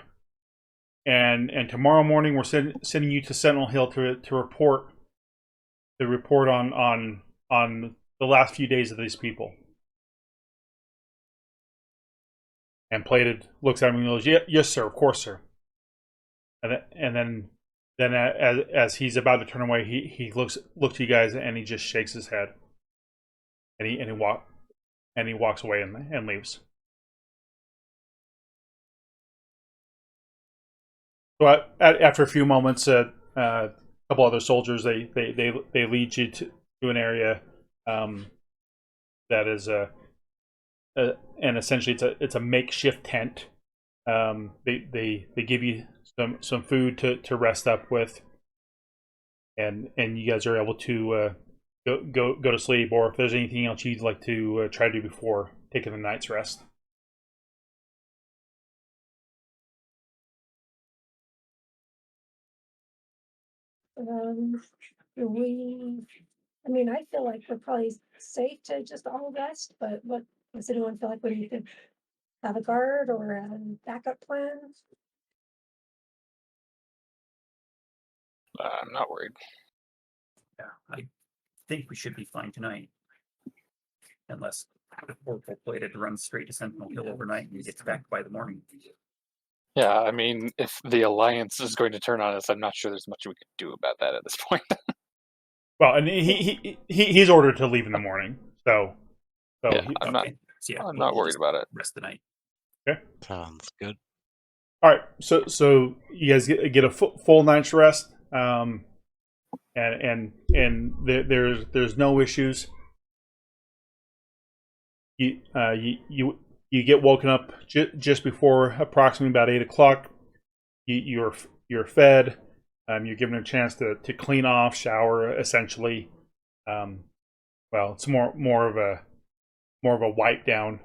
and tomorrow morning we're sending you to Sentinel Hill to report on the last few days of these people. And Plated looks at him and goes, yes, sir, of course, sir. And then as he's about to turn away, he looks to you guys and he just shakes his head, and he walks away and leaves. So after a few moments, a couple other soldiers they lead you to an area that is and essentially it's a makeshift tent. They give you some food to rest up with, and you guys are able to go to sleep, or if there's anything else you'd like to try to do before taking the night's rest. I mean, I feel like we're probably safe to just all rest, but what does anyone feel like we need to have a guard or a backup plan? I'm not worried. Yeah, I think we should be fine tonight. Unless Corporal Plated runs straight to Sentinel Hill overnight and gets back by the morning. Yeah, I mean, if the Alliance is going to turn on us, I'm not sure there's much we could do about that at this point. Well, and he's ordered to leave in the morning, so Yeah, I'm not worried about it. Rest the night. Okay. Sounds good. All right, so you guys get a full night's rest, and there's no issues. You get woken up just before approximately about 8 o'clock. You're fed. You're given a chance to clean off, shower, essentially. Well, it's more of a wipe down,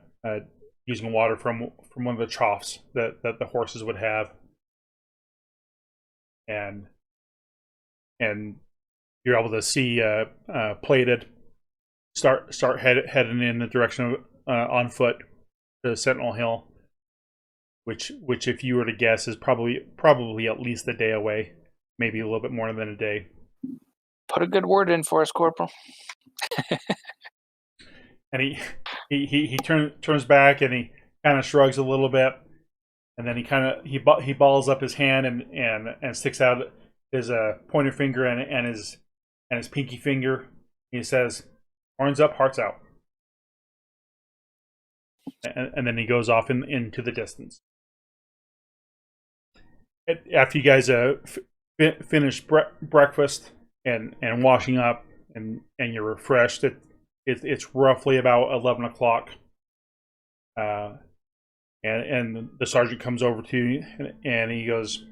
using water from one of the troughs that the horses would have, and you're able to see Plated start heading in the direction of on foot to Sentinel Hill, which if you were to guess is probably at least a day away, maybe a little bit more than a day. Put a good word in for us, Corporal. And he turns back and he kind of shrugs a little bit, and then he balls up his hand and sticks out his pointer finger and his pinky finger. He says, "Horns up, hearts out." And then he goes off into the distance. After you guys finish breakfast and washing up and you're refreshed, it's roughly about 11 o'clock. And the sergeant comes over to you and he goes,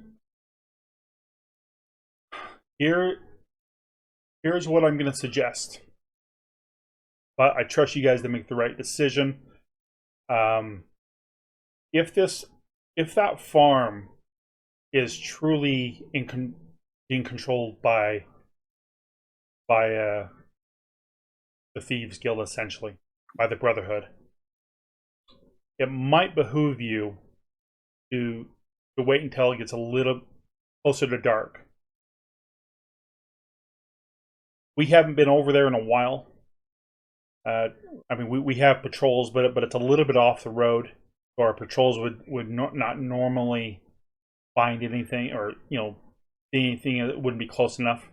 here's what I'm going to suggest, but I trust you guys to make the right decision. If that farm is truly being controlled by the Thieves Guild, essentially by the Brotherhood, it might behoove you to wait until it gets a little closer to dark. We haven't been over there in a while. I mean, we have patrols, but it's a little bit off the road. So our patrols would not normally find anything, or see anything that wouldn't be close enough.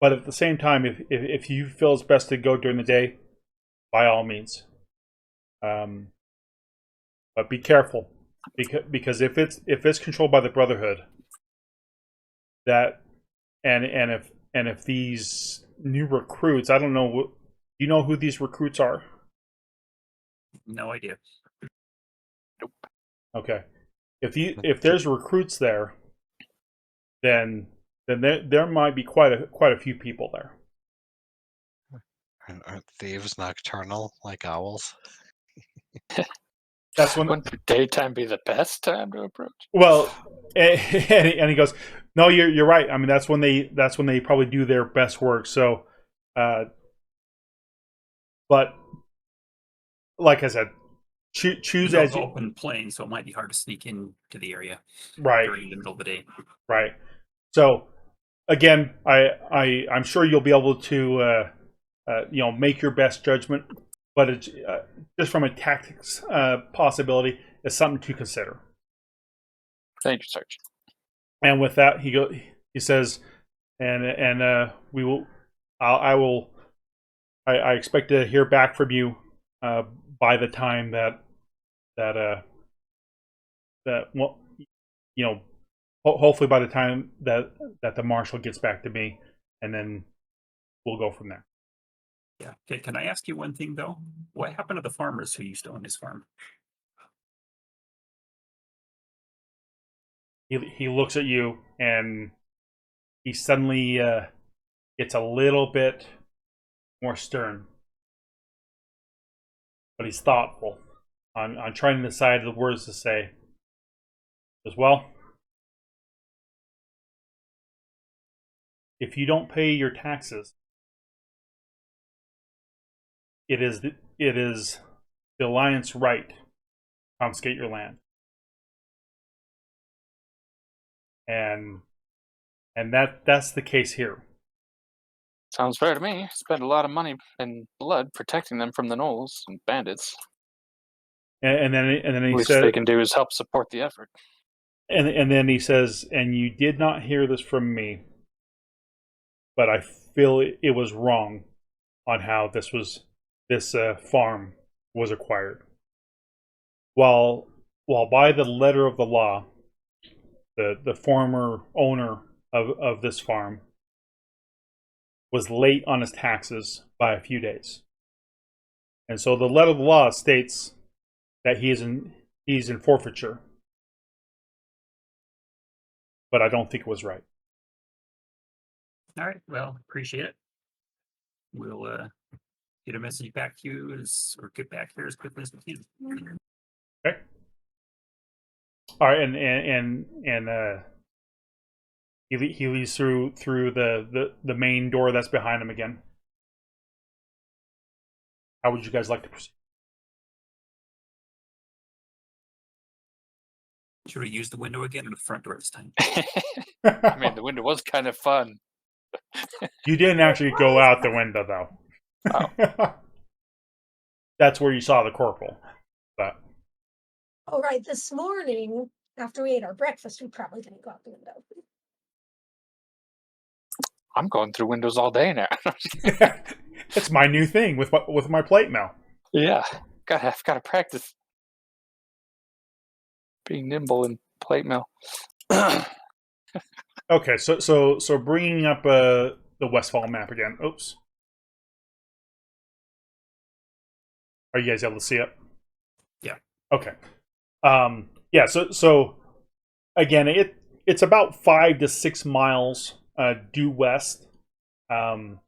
But at the same time, if you feel it's best to go during the day, by all means. But be careful, because if it's controlled by the Brotherhood, that and if these new recruits, I don't know, do you know who these recruits are? No idea. Okay, if there's recruits there, then there might be quite a few people there. Aren't thieves nocturnal like owls? That's when. Wouldn't the daytime be the best time to approach? Well, and he goes, "No, you're right. I mean, that's when they probably do their best work." So, but like I said, choose as It's you open plain, so it might be hard to sneak into the area right, during the middle of the day. right. So again, I'm sure you'll be able to make your best judgment, but it's just from a tactics possibility, it's something to consider. Thank you, Sergeant. And with that, he says, and we will, I expect to hear back from you by the time that well, hopefully by the time that the marshal gets back to me, and then we'll go from there. Yeah. Okay. Can I ask you one thing though? What happened to the farmers who used to own his farm? He looks at you, and he suddenly gets a little bit more stern, but he's thoughtful on trying to decide the words to say. As well, if you don't pay your taxes, it is the Alliance right to confiscate your land, and that's the case here. Sounds fair to me. Spent a lot of money and blood protecting them from the gnolls and bandits. And then he Least said, they can do is help support the effort. and then he says, and you did not hear this from me, but I feel it was wrong on how this farm was acquired. While by the letter of the law, the former owner of this farm was late on his taxes by a few days, and so the letter of the law states that he's in forfeiture. But I don't think it was right. All right. Well, appreciate it. We'll get a message back to you or get back here as quickly as we can. Okay. All right, and he leads through the main door that's behind him again. How would you guys like to proceed? Should we use the window again or the front door this time? I mean, the window was kind of fun. You didn't actually go out the window, though. Oh. That's where you saw the corporal. But All right, this morning, after we ate our breakfast, we probably didn't go out the window. I'm going through windows all day now. it's my new thing with my plate mail. Yeah, gotta practice being nimble in plate mail. Okay, so bringing up the Westfall map again. Oops. Are you guys able to see it? Yeah. Okay. Yeah. So again, it's about 5 to 6 miles due west. Now,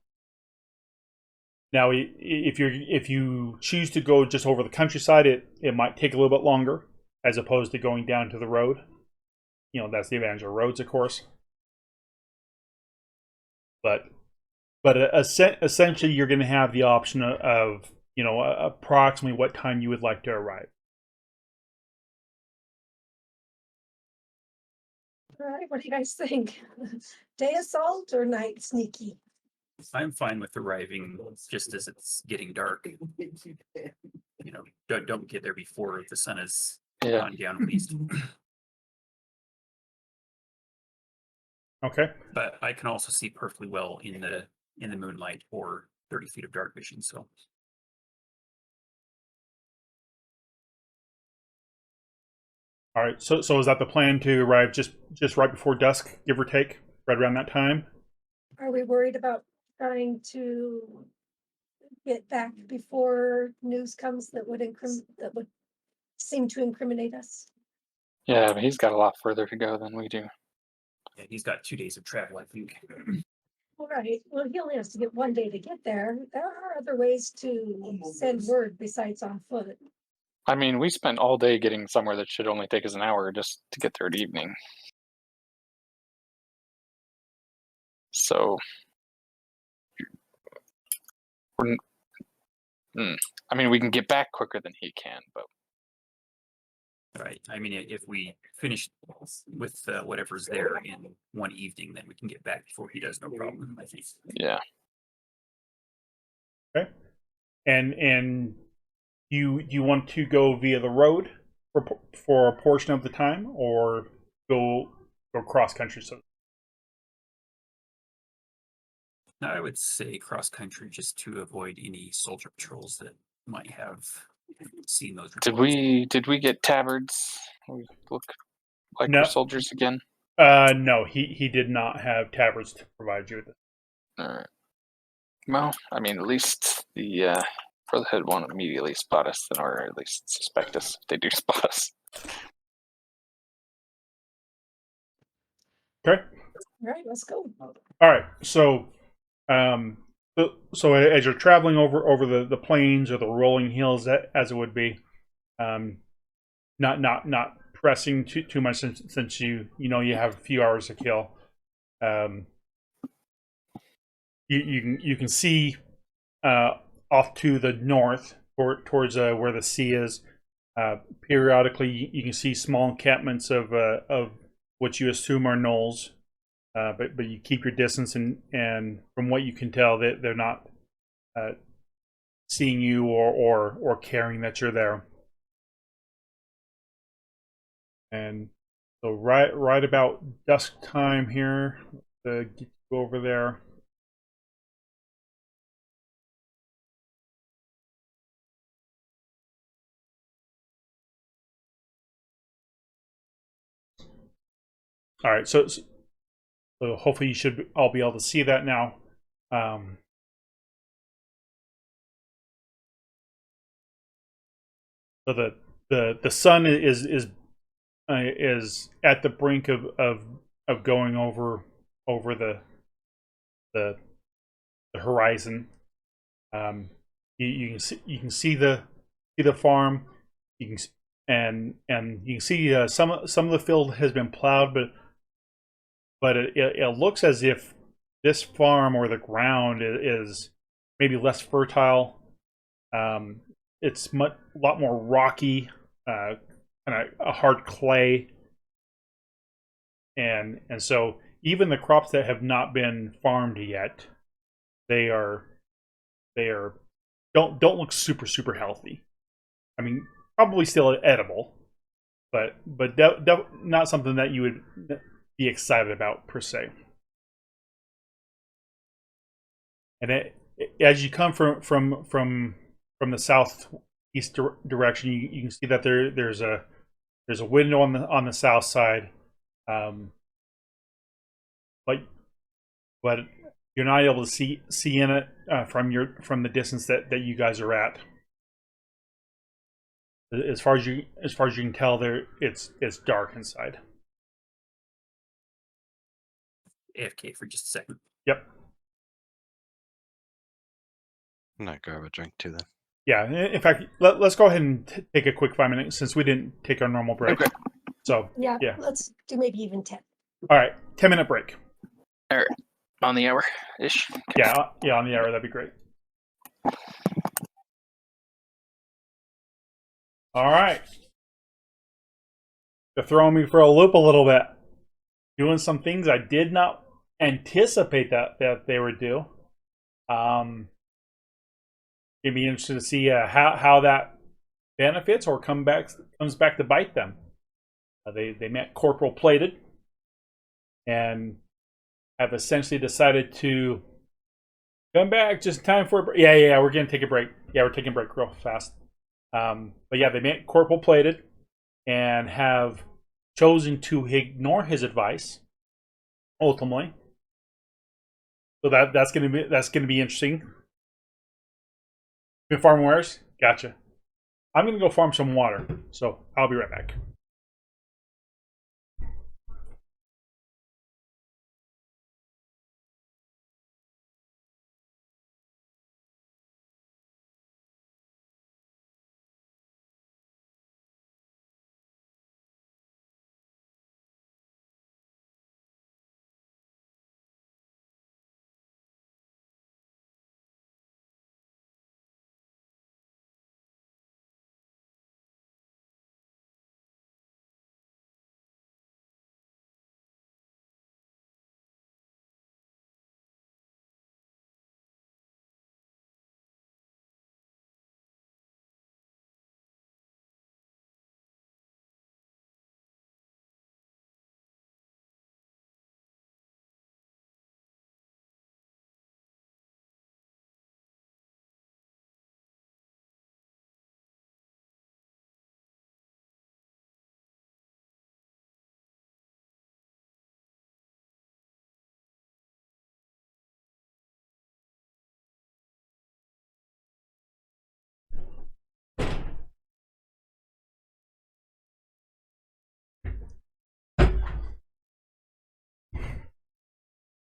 if you choose to go just over the countryside, it might take a little bit longer, as opposed to going down to the road. That's the advantage of roads, of course. But essentially, you're going to have the option of approximately what time you would like to arrive. All right, what do you guys think? Day assault or night sneaky? I'm fine with arriving just as it's getting dark. Don't get there before the sun is gone down at least. Okay. But I can also see perfectly well in the moonlight or 30 feet of dark vision. So All right. So is that the plan to arrive just right before dusk, give or take, right around that time? Are we worried about trying to get back before news comes that would seem to incriminate us? Yeah, but he's got a lot further to go than we do. Yeah, he's got 2 days of travel, I think. All right. Well, he only has to get 1 day to get there. There are other ways to send word besides on foot. I mean, we spent all day getting somewhere that should only take us an hour just to get there at evening. So, we're, I mean, we can get back quicker than he can, but Right. I mean, if we finish with whatever's there in one evening, then we can get back before he does, no problem, I think. yeah. Okay. And you want to go via the road for a portion of the time, or go cross country? So I would say cross country just to avoid any soldier patrols that might have seen those reports. Did we get tabards? We look like No. we're soldiers again. No, he did not have tabards to provide you with it. All right. Well, I mean, at least the Brotherhood won't immediately spot us, then, or at least suspect us if they do spot us. Okay. All right, let's go. All right. So, so as you're traveling over the plains or the rolling hills, as it would be, not pressing too much since you have a few hours to kill. You can see off to the north towards where the sea is. Periodically, you can see small encampments of what you assume are gnolls, but you keep your distance, and from what you can tell, they're not seeing you or caring that you're there. And so right about dusk time here, get you over there. All right, so hopefully you should all be able to see that now. So the sun is at the brink of going over the horizon. You can see the farm. You can you can see some of the field has been plowed, but it looks as if this farm or the ground is maybe less fertile. It's a lot more rocky, kind of a hard clay, and so even the crops that have not been farmed yet, they don't look super healthy. I mean, probably still edible, but not something that you would be excited about per se. And as you come from the southeast direction, you can see that there's a window on the south side, but you're not able to see in it from the distance that you guys are at. As far as you can tell, it's dark inside. AFK for just a second. Yep. I'm not grab a drink too then. Yeah. In fact, let's go ahead and take a quick 5 minutes since we didn't take our normal break. Okay. So Yeah, yeah. let's do maybe even 10. All right, 10-minute break. All right. On the hour ish. Yeah, on the hour, that'd be great. All right. They're throwing me for a loop a little bit. Doing some things I did not anticipate that they would do. It'd be interesting to see how that benefits or comes back to bite them. They met Corporal Plated and have essentially decided to come back just in time for a break. Yeah, we're going to take a break. Yeah, we're taking a break real fast. But yeah, they met Corporal Plated and have chosen to ignore his advice, ultimately, So that's gonna be interesting. Been farming wares? Gotcha. I'm gonna go farm some water, so I'll be right back.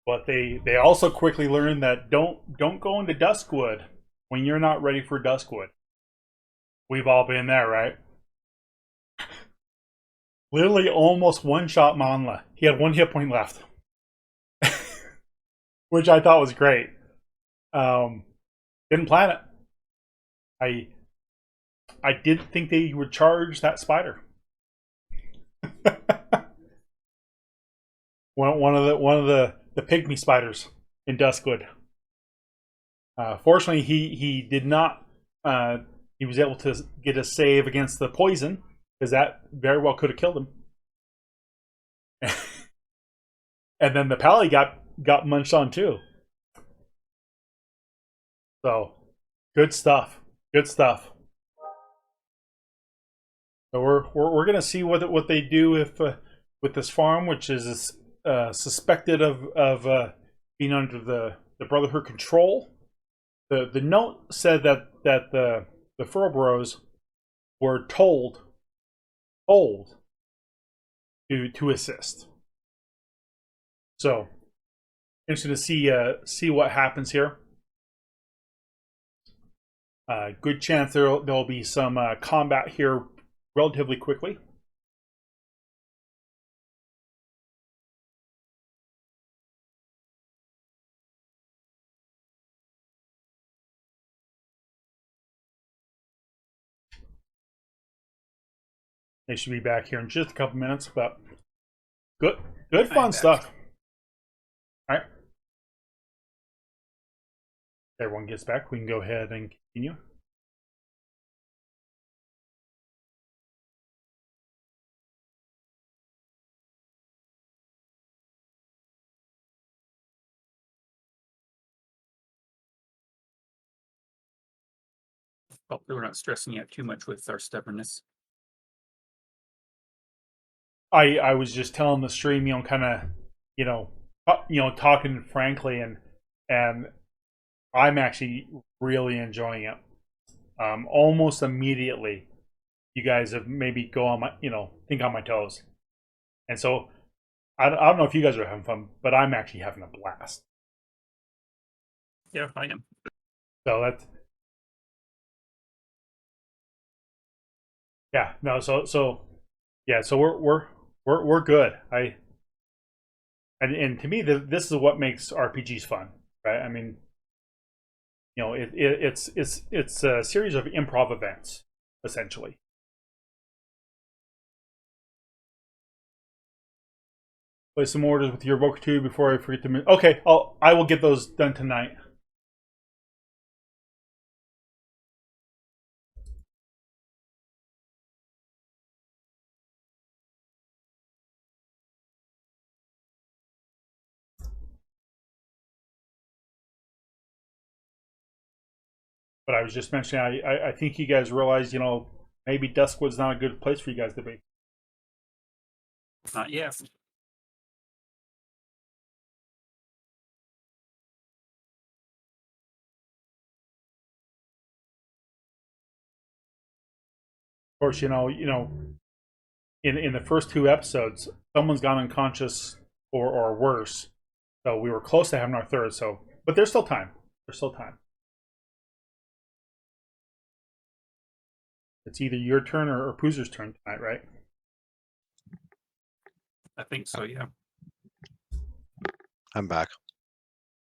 But they also quickly learned that don't go into Duskwood when you're not ready for Duskwood. We've all been there, right? Literally almost one-shot Manla. He had 1 hit point left. Which I thought was great. Didn't plan it. I didn't think they would charge that spider. one of the pygmy spiders in Duskwood. Fortunately, he did not. He was able to get a save against the poison, because that very well could have killed him. And then the pally got munched on too. So good stuff. Good stuff. So we're gonna see what they do if with this farm, which is suspected of being under the Brotherhood control. The note said that the Furlbros were told to assist. So interesting to see what happens here. Good chance there'll be some combat here relatively quickly. They should be back here in just a couple minutes, but good fun stuff. All right. Everyone gets back. We can go ahead and continue. Hopefully, we're not stressing you out too much with our stubbornness. I was just telling the stream, kind of, talking frankly, and I'm actually really enjoying it. Almost immediately, you guys have maybe go on my, think on my toes, and so I don't know if you guys are having fun, but I'm actually having a blast. Yeah, I am. So that's no. So we're good. And to me, this is what makes RPGs fun, right? I mean, it's a series of improv events, essentially. Place some orders with your Voc 2 before I forget to. Okay, I will get those done tonight. But I was just mentioning, I think you guys realize, maybe Duskwood's not a good place for you guys to be. Not yet. course, in the first 2 episodes, someone's gone unconscious or worse. So we were close to having our third. So, but there's still time. There's still time. It's either your turn or Poozer's turn tonight, right? I think so, yeah. I'm back.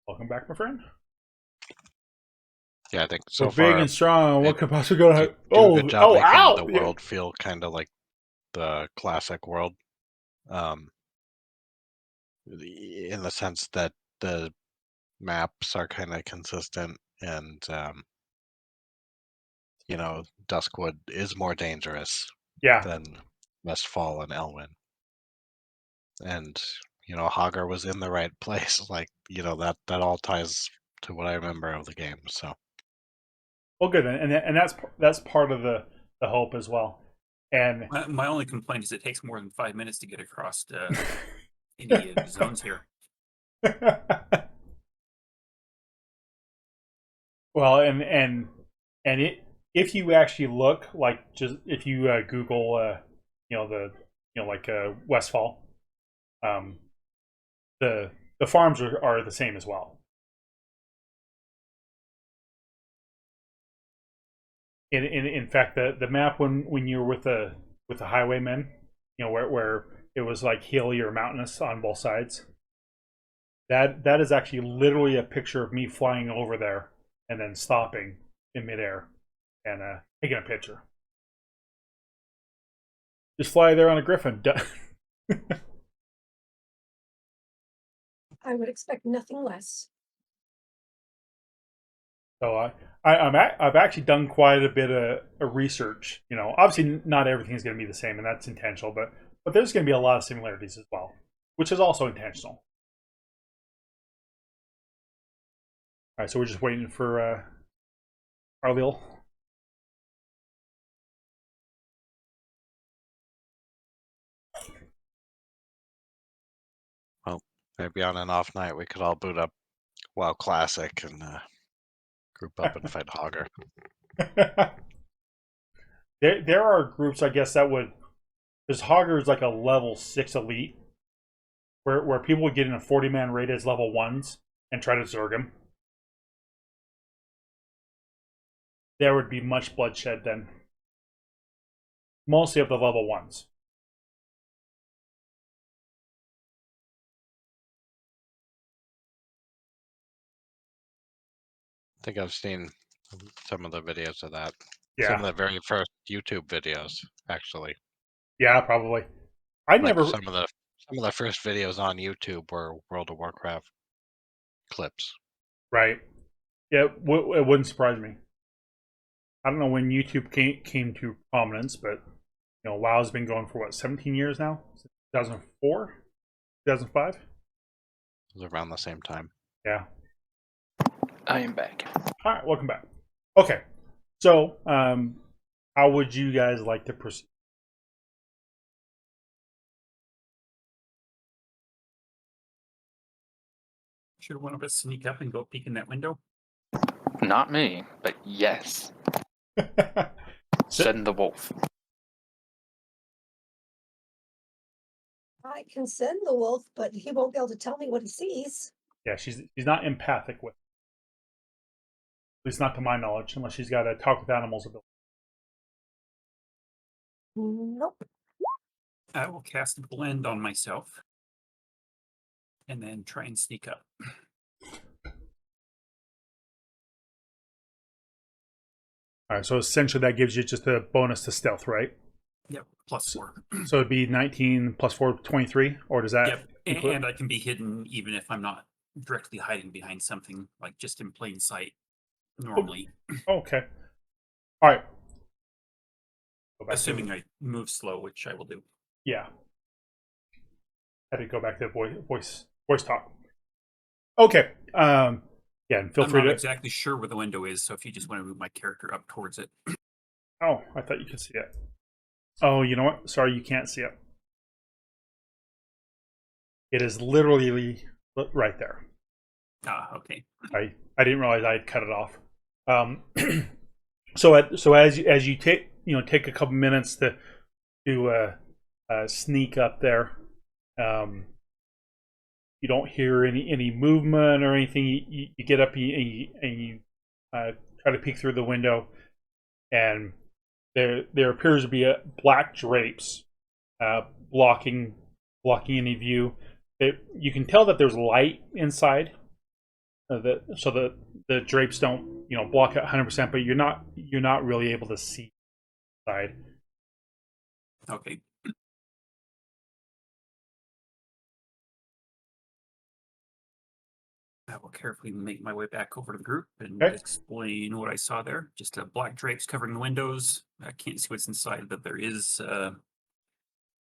Welcome back, my friend. Yeah, I think so We're far big and strong. What it- could possibly go do, to? do a good job making Ow! the world feel kind of like the classic world, in the sense that the maps are kind of consistent, and Duskwood is more dangerous Yeah, than Westfall and Elwyn, and Hagar was in the right place. Like that all ties to what I remember of the game. So well, good, and that's part of the hope as well. And My only complaint is it takes more than 5 minutes to get across any zones here. well, and if you actually look, like, just if you Google Westfall, the farms are the same as well. In fact, the map when you were with the Highwaymen, where it was like hilly or mountainous on both sides. That is actually literally a picture of me flying over there and then stopping in midair and taking a picture. Just fly there on a griffin. I would expect nothing less. So I've actually done quite a bit of research. Obviously not everything is going to be the same, and that's intentional. But there's going to be a lot of similarities as well, which is also intentional. All right, so we're just waiting for Arleal. well, maybe on an off night we could all boot up WoW Classic and group up and fight Hagar. There are groups, I guess, that would, because Hagar is like a level 6 elite, where people would get in a 40-man raid as level 1s and try to zerg him. There would be much bloodshed then. Mostly of the level 1s. I think I've seen some of the videos of that. Yeah. Some of the very first YouTube videos, actually. Yeah, probably. I Like never. some of the first videos on YouTube were World of Warcraft clips. Right. Yeah, it wouldn't surprise me. I don't know when YouTube came to prominence, but WoW's been going for what, 17 years now? 2004, 2005. It was around the same time. Yeah. I am back. All right, welcome back. Okay, so how would you guys like to proceed? Should one of us sneak up and go peek in that window? Not me, but yes. Send the wolf. I can send the wolf, but he won't be able to tell me what he sees. Yeah, she's not empathic with. At least not to my knowledge, unless she's got a talk with animals ability. Nope. I will cast Blend on myself and then try and sneak up. All right, so essentially that gives you just a bonus to stealth, right? Yep, +4. So it'd be 19 plus 4, 23, or does that? Yep, and I can be hidden even if I'm not directly hiding behind something, like just in plain sight normally. Okay. All right. Go back Assuming I move slow, which I will do. Yeah. Had to go back to voice talk. Okay. Yeah, and feel I'm free not to. exactly sure where the window is, so if you just want to move my character up towards it. Oh, I thought you could see it. Oh, you know what? Sorry, you can't see it. It is literally right there. Ah, okay. I didn't realize I had cut it off. So as you take a couple minutes to sneak up there. You don't hear any movement or anything. You get up and you try to peek through the window, and there appears to be black drapes blocking any view. You can tell that there's light inside, so the drapes don't block it 100%, but you're not really able to see inside. Okay. I will carefully make my way back over to the group and Okay. explain what I saw there. Just black drapes covering the windows. I can't see what's inside, but there is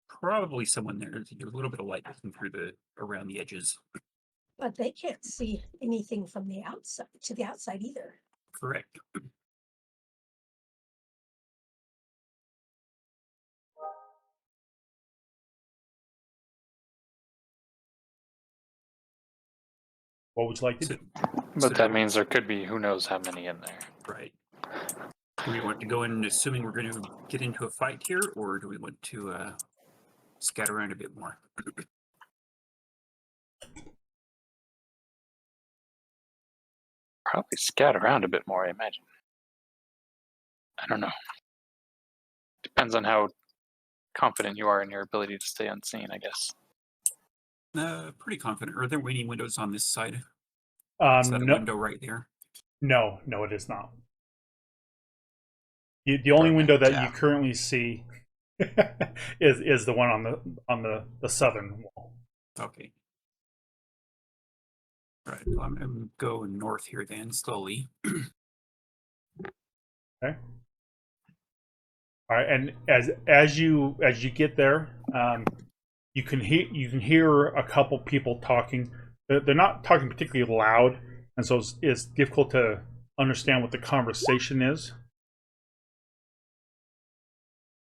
probably someone there. There's a little bit of light looking through around the edges. But they can't see anything from the outside to the outside either. Correct. What would you like to do? But that means there could be who knows how many in there. Right. Do we want to go in assuming we're going to get into a fight here, or do we want to scatter around a bit more? Probably scat around a bit more, I imagine. I don't know. Depends on how confident you are in your ability to stay unseen, I guess. Pretty confident. Are there any windows on this side? Is that a No, window right there? no, it is not. The only window that you currently see is the one on the southern wall. Okay. Right. Well, I'm going to go north here then, slowly. Okay. All right, and as you get there, you can hear a couple people talking. They're not talking particularly loud, and so it's difficult to understand what the conversation is.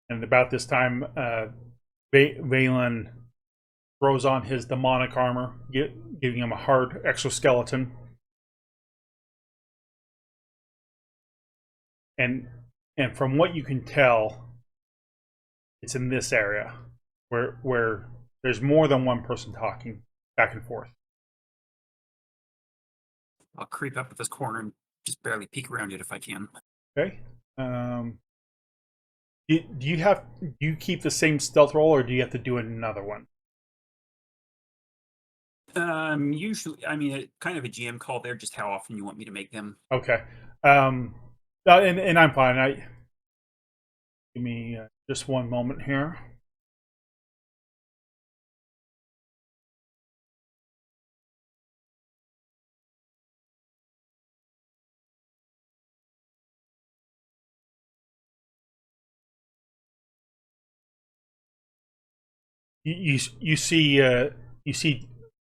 And about this time, Valen throws on his demonic armor, giving him a hard exoskeleton. And from what you can tell, it's in this area where there's more than one person talking back and forth. I'll creep up to this corner and just barely peek around it if I can. Okay. Do you keep the same stealth roll, or do you have to do another one? Usually, I mean, kind of a GM call there, just how often you want me to make them. Okay. And I'm fine. Give me just one moment here. You see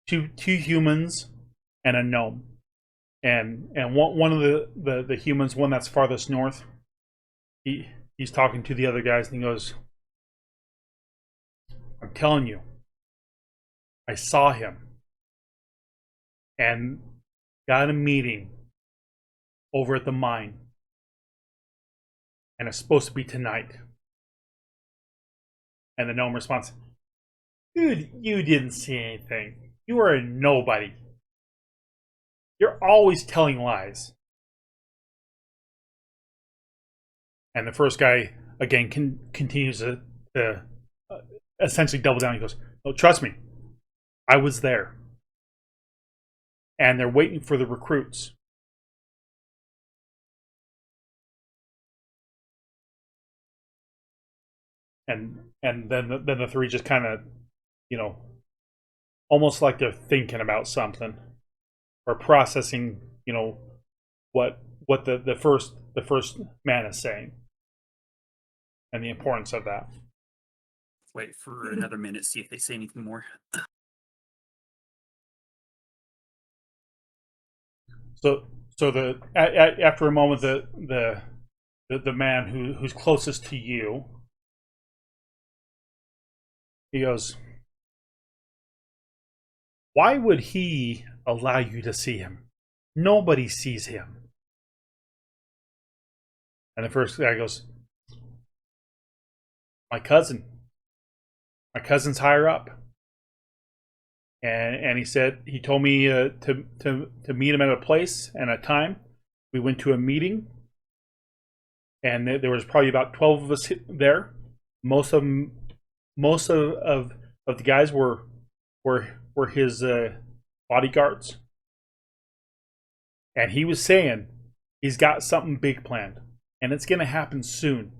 two humans and a gnome, and one of the humans, one that's farthest north, he's talking to the other guys, and he goes, "I'm telling you, I saw him and got a meeting over at the mine, and it's supposed to be tonight." And the gnome responds, "Dude, you didn't see anything. You are a nobody. You're always telling lies." And the first guy, again, continues to essentially double down. He goes, "Oh, trust me. I was there. And they're waiting for the recruits." And then the three just kind of, almost like they're thinking about something or processing, what the first man is saying and the importance of that. Wait for another minute, see if they say anything more. So after a moment, the man who's closest to you, he goes, "Why would he allow you to see him? Nobody sees him." And the first guy goes, My cousin. My cousin's higher up. And he said, he told me to meet him at a place and a time. We went to a meeting, and there was probably about 12 of us there. Most of the guys were his bodyguards, and he was saying he's got something big planned, and it's going to happen soon.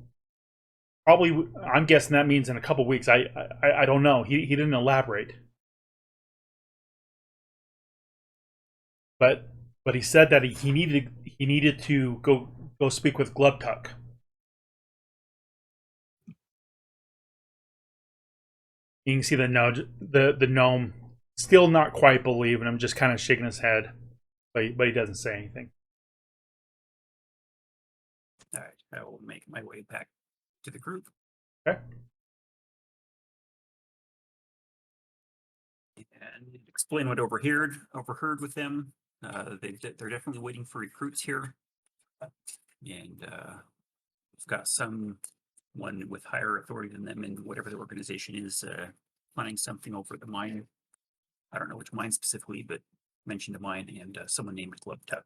Probably, I'm guessing that means in a couple weeks. I don't know. He didn't elaborate, but he said that he needed to go speak with Glovtuck. You can see the gnome still not quite believing him, just kind of shaking his head, but he doesn't say anything. All right, I will make my way back to the group. Okay. And explain what overheard with them. They're definitely waiting for recruits here, and we've got someone with higher authority than them in whatever the organization is planning something over at the mine. I don't know which mine specifically, but mentioned a mine and someone named Glovtuck.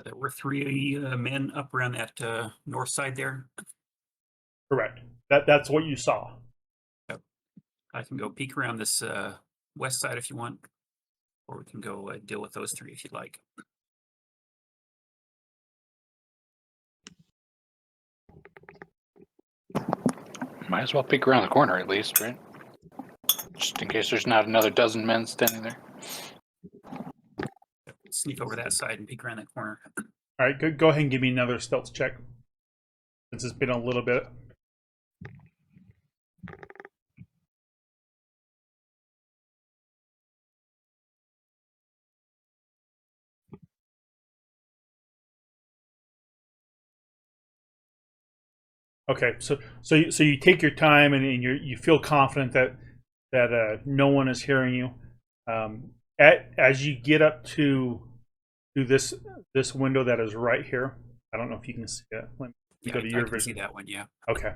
There were 3 men up around that north side there. Correct. That's what you saw. I can go peek around this west side if you want, or we can go deal with those 3 if you'd like. Might as well peek around the corner at least, right? Just in case there's not another dozen men standing there. Sneak over that side and peek around that corner. All right, go ahead and give me another stealth check, since it's been a little bit. Okay, so you take your time and you feel confident that no one is hearing you. As you get up to this window that is right here, I don't know if you can see it. Let me Yeah, go to I your can vision. see that one. Yeah. Okay.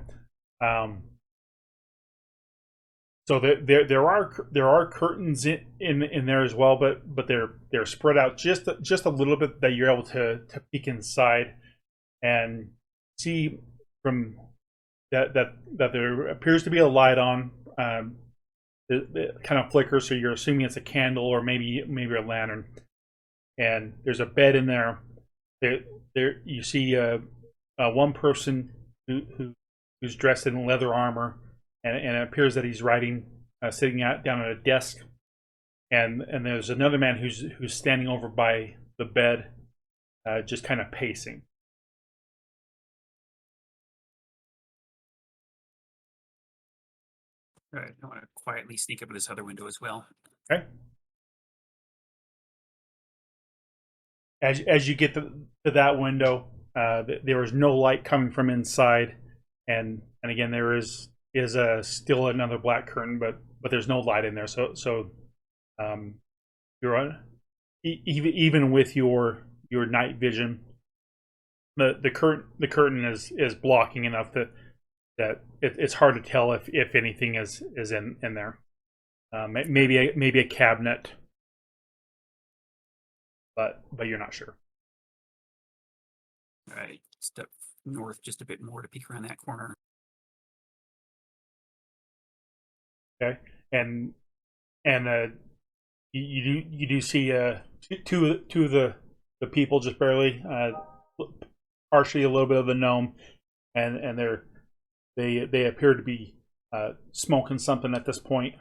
So there are curtains in there as well, but they're spread out just a little bit that you're able to peek inside and see from that there appears to be a light on. It kind of flickers, so you're assuming it's a candle or maybe a lantern. And there's a bed in there. There you see one person who's dressed in leather armor, and it appears that he's writing, sitting down at a desk. And there's another man who's standing over by the bed, just kind of pacing. All right. I want to quietly sneak up to this other window as well. Okay. As you get to that window, there is no light coming from inside, and again there is still another black curtain, but there's no light in there. So you're on, even with your night vision, the curtain is blocking enough that it's hard to tell if anything is in there. Maybe a cabinet, but you're not sure. All right. Step north just a bit more to peek around that corner. Okay, and you do see two of the people just barely, partially a little bit of the gnome, and they appear to be smoking something at this point,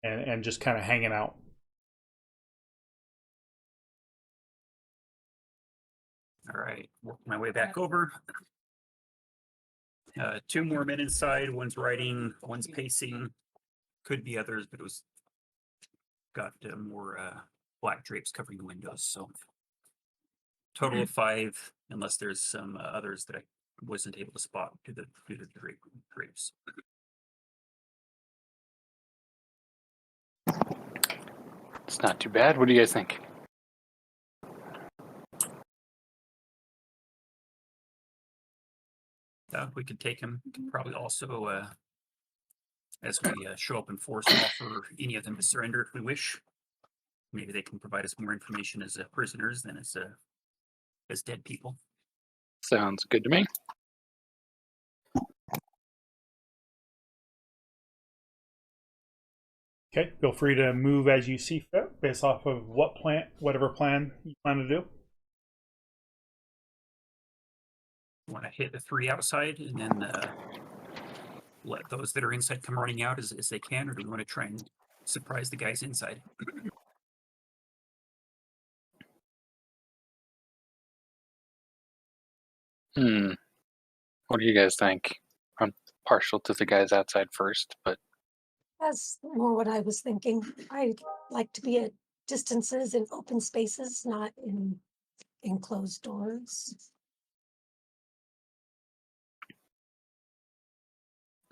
and just kind of hanging out. All right, work my way back over. 2 more men inside. One's writing, one's pacing. Could be others, but it was got more black drapes covering the windows. So total of 5, unless there's some others that I wasn't able to spot due to the drapes. It's not too bad. What do you guys think? We could take him. We could probably also, as we show up in force, offer any of them to surrender if we wish. Maybe they can provide us more information as prisoners than as dead people. Sounds good to me. Okay, feel free to move as you see fit, based off of whatever plan you plan to do. Want to hit the 3 outside and then let those that are inside come running out as they can, or do we want to try and surprise the guys inside? What do you guys think? I'm partial to the guys outside first, but That's more what I was thinking. I like to be at distances in open spaces, not in enclosed doors.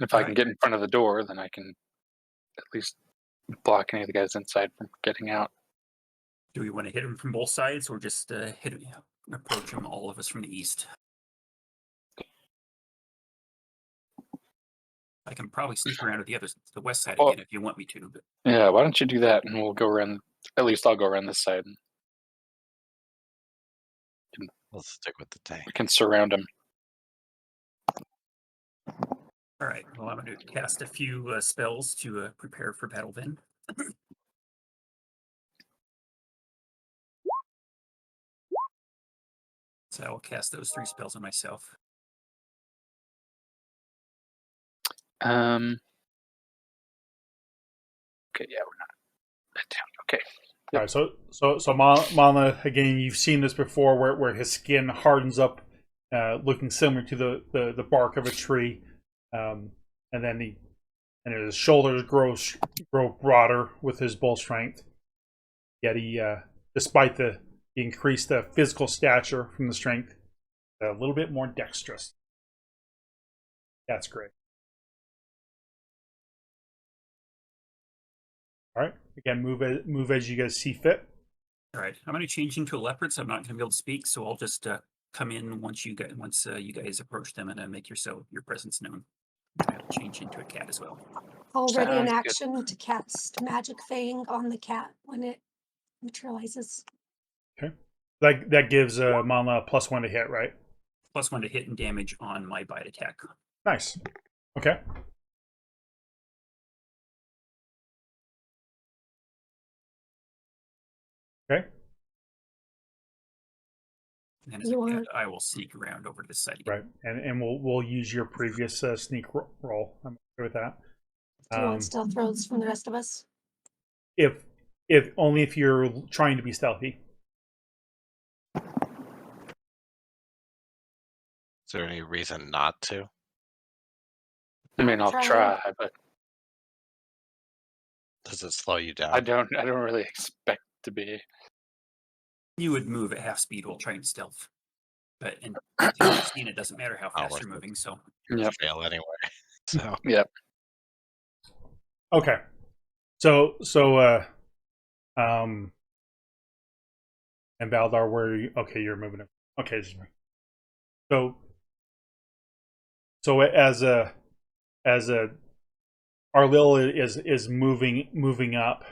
if I can Alright. get in front of the door, then I can at least block any of the guys inside from getting out. Do we want to hit them from both sides, or just approach them, all of us, from the east? I can probably sneak around to the west side again if you want me to. But Yeah, why don't you do that, and we'll go around. At least I'll go around this side, and Let's stick with the tank. we can surround them. all right, well, I'm going to cast a few spells to prepare for battle then. So I will cast those 3 spells on myself. Okay, yeah, we're not at town. Okay. All right, so Mana, again, you've seen this before, where his skin hardens up, looking similar to the bark of a tree, and then his shoulders grow broader with his bull strength. Yet he, despite the increased physical stature from the strength, a little bit more dexterous. That's great. All right, again, move as you guys see fit. All right, I'm going to change into a leopard, so I'm not going to be able to speak. So I'll just come in once you guys approach them and make your presence known. I'll change into a cat as well. Already in Sounds good. action to cast Magic Fang on the cat when it materializes. Okay, that gives Mana a +1 to hit, right? +1 to hit and damage on my bite attack. Nice. Okay. Okay. And then as a cat, I will sneak around over to the side again. Right, and we'll use your previous sneak roll. I'm okay with that. Do you want stealth rolls from the rest of us? If only if you're trying to be stealthy. Is there any reason not to? I mean, I'll try, but Does it slow you down? I don't really expect to be. You would move at half speed while trying stealth, but in 16, it doesn't matter how fast you're moving. So Yep. Fail anyway. So Yep. Okay. So and Baldar, where are you? Okay, you're moving. Okay. So as Arlil is moving up.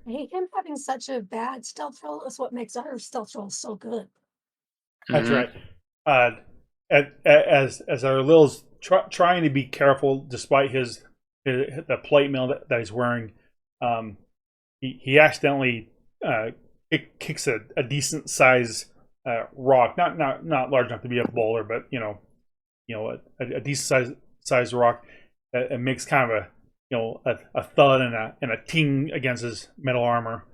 I hate him having such a bad stealth roll. Is what makes our stealth roll so good. That's right. As Arlil's trying to be careful, despite the plate mail that he's wearing, he accidentally kicks a decent size rock, not large enough to be a boulder, but a decent size rock that makes kind of a thud and a ting against his metal armor,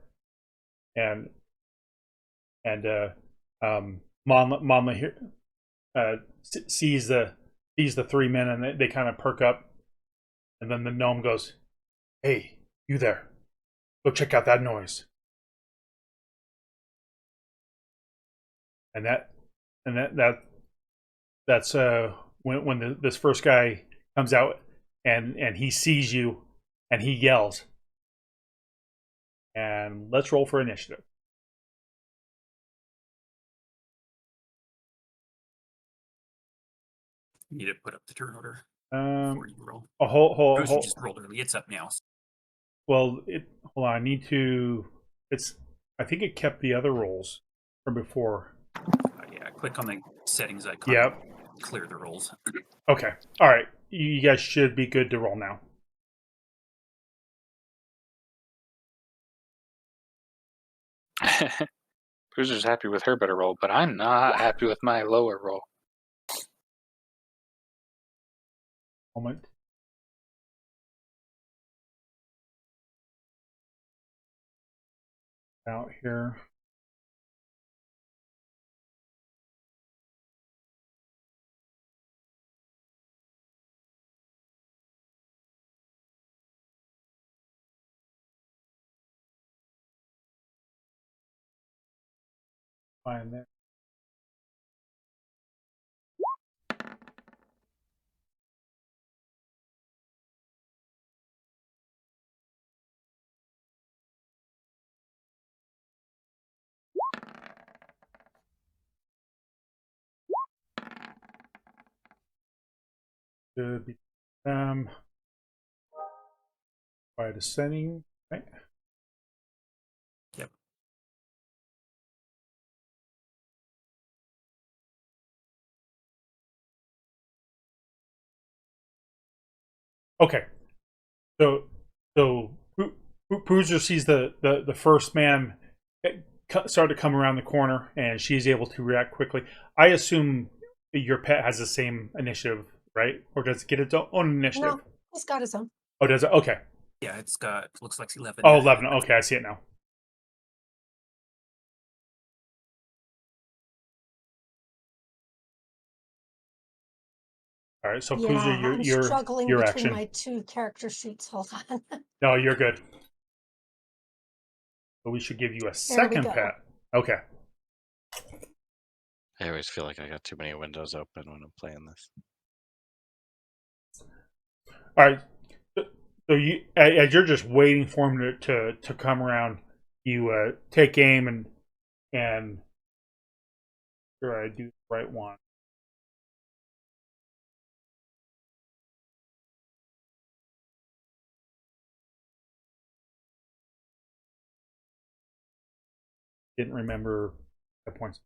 and Monla here sees the 3 men, and they kind of perk up, and then the gnome goes, "Hey, you there? Go check out that noise." And that's when this first guy comes out and he sees you and he yells. And let's roll for initiative. You need to put up the turn order Um, before you roll. oh, hold. You just rolled early. It's up now. Well, hold on. I need to. I think it kept the other rolls from before. Yeah, click on the settings icon. Yep. Clear the rolls. Okay. All right. You guys should be good to roll now. Boozer's happy with her better roll, but I'm not happy with my lower roll. Moment. Out here. Find that. Should be by descending. Right. Yep. Okay. So Bruiser sees the first man start to come around the corner, and she's able to react quickly. I assume your pet has the same initiative, right? Or does it get its own initiative? No, he's got his own. Oh, does it? Okay. Yeah, it's got, looks like 11. Oh, 11. Okay, I see it now. All right, so Yeah, Pooja, I'm your struggling your between action. my two character sheets. Hold on. No, you're good. But we should give you a There we second go. pet. Okay. I always feel like I got too many windows open when I'm playing this. All right. So you, as you're just waiting for him to come around, you take aim and sure I do the right one. Didn't remember the points.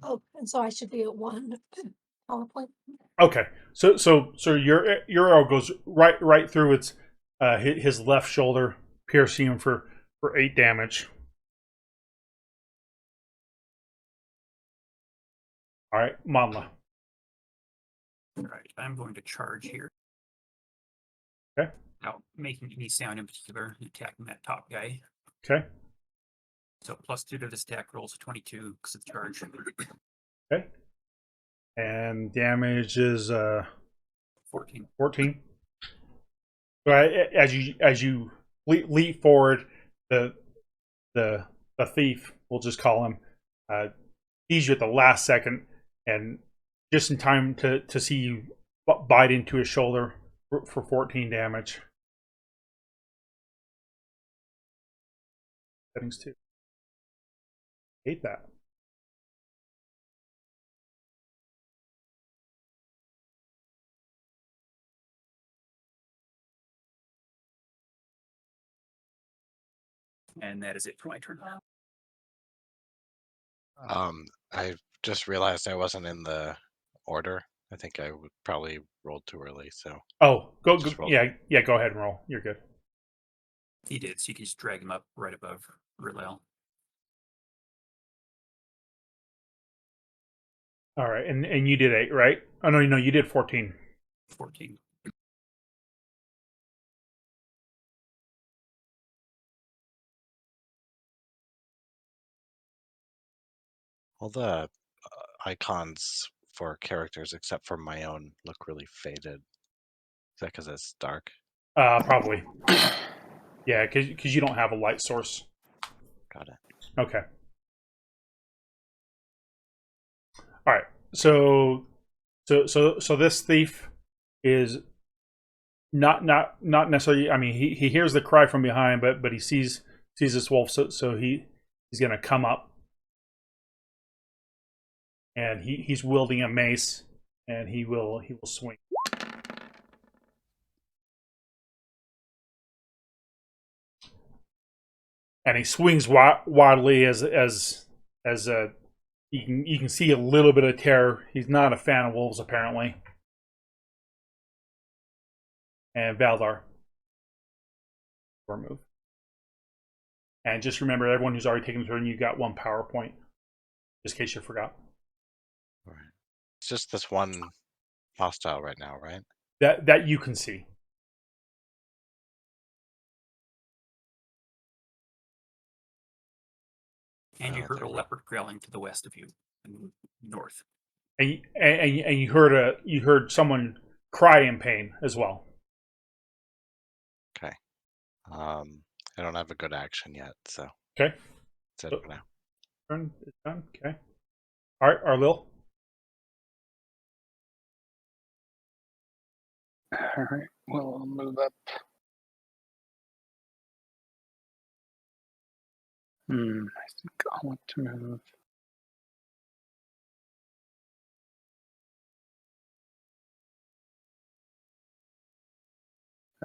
Oh, and so I should be at 1 PowerPoint. Okay. So your arrow goes right through his left shoulder, piercing him for 8 damage. All right, Manla. All right, I'm going to charge here. Okay. Without making any sound in particular, attacking that top guy. Okay. So +2 to the stack rolls a 22 because it's charge. Okay. And damage is 14. 14. So as you leap forward, the thief, we'll just call him, sees you at the last second, and just in time to see you bite into his shoulder for 14 damage. Settings 2. Hate that. And that is it for my turn. I just realized I wasn't in the order. I think I would probably rolled too early, so Oh, go Just roll. yeah. Go ahead and roll. You're good. He did, so you can just drag him up right above Rilel. All right, and you did 8, right? Oh no, you did 14. 14. all the icons for characters except for my own look really faded. Is that because it's dark? Probably. Yeah, because you don't have a light source. Got it. Okay. All right. So So this thief is not necessarily. I mean, he hears the cry from behind, but he sees this wolf. So he's gonna come up, and he's wielding a mace, and he will swing. And he swings wildly as you can see a little bit of terror. He's not a fan of wolves apparently. And Valdar, your move. And just remember, everyone who's already taken a turn, you got 1 power point, just in case you forgot. All right. It's just this one hostile right now, right? That you can see. And you heard a leopard growling to the west of you, and north. And you heard someone cry in pain as well. Okay. I don't have a good action yet, so Okay. that's it for now. Turn is done. Okay. All right, Arlil. All right. Well, I'll move up. I think I want to move.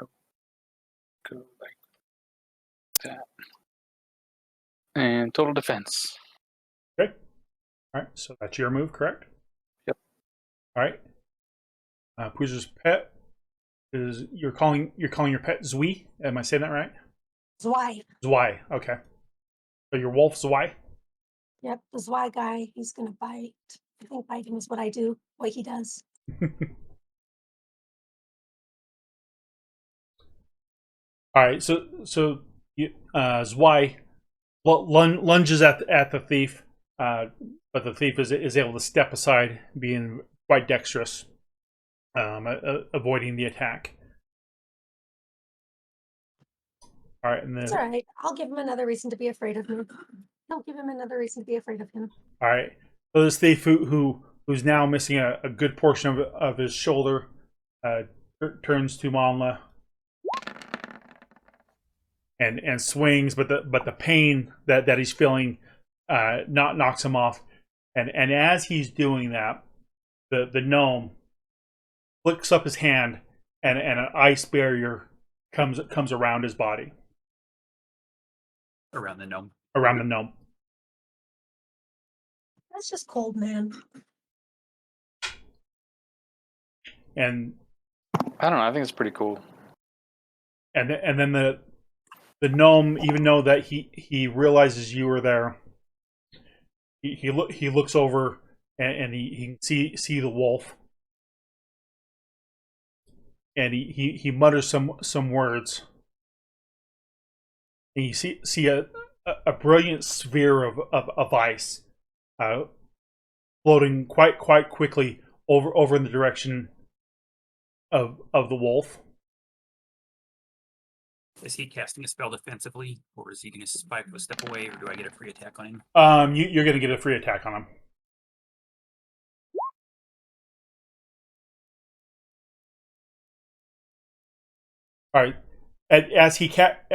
Oh, go like that. And total defense. Okay. All right. So that's your move, correct? Yep. All right. Poozer's pet is you're calling your pet Zui. Am I saying that right? Zwei. Zwei. Okay. So your wolf Zwei. Yep, the Zwei guy, he's gonna bite. I think biting is what I do, what he does. All right. So Zwei lunges at the thief, but the thief is able to step aside, being quite dexterous, avoiding the attack. All right, and then It's all right. I'll give him another reason to be afraid of me. Don't give him another reason to be afraid of him. all right. So this thief who's now missing a good portion of his shoulder turns to Monla and swings, but the pain that he's feeling knocks him off, and as he's doing that, the gnome flicks up his hand, and an ice barrier comes around his body, Around the gnome. around the gnome. That's just cold, man. And I don't know. I think it's pretty cool. and then the gnome, even though that he realizes you were there, he looks over, and he can see the wolf, and he mutters some words, and you see a brilliant sphere of ice floating quite quickly over in the direction of the wolf. Is he casting a spell defensively, or is he going to 5 foot step away, or do I get a free attack on him? You're going to get a free attack on him. All right. As he casts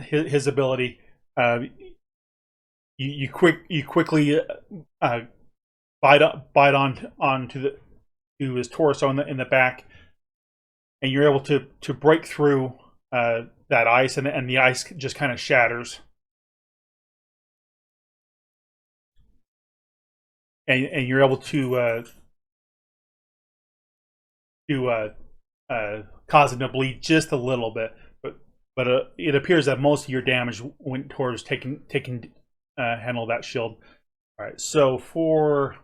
his ability, you quickly bite onto his torso in the back, and you're able to break through that ice, and the ice just kind of shatters, and you're able to cause him to bleed just a little bit, but it appears that most of your damage went towards taking handle that shield. All right, so for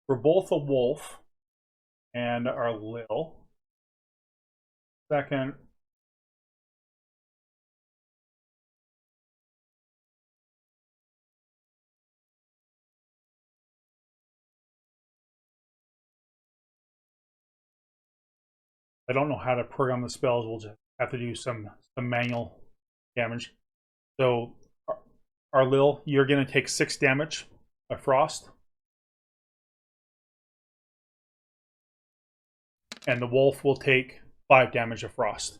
both a wolf and our Lil, second. I don't know how to program the spells. We'll just have to do some manual damage. So, Arlil, you're going to take 6 damage of frost. and the wolf will take 5 damage of frost.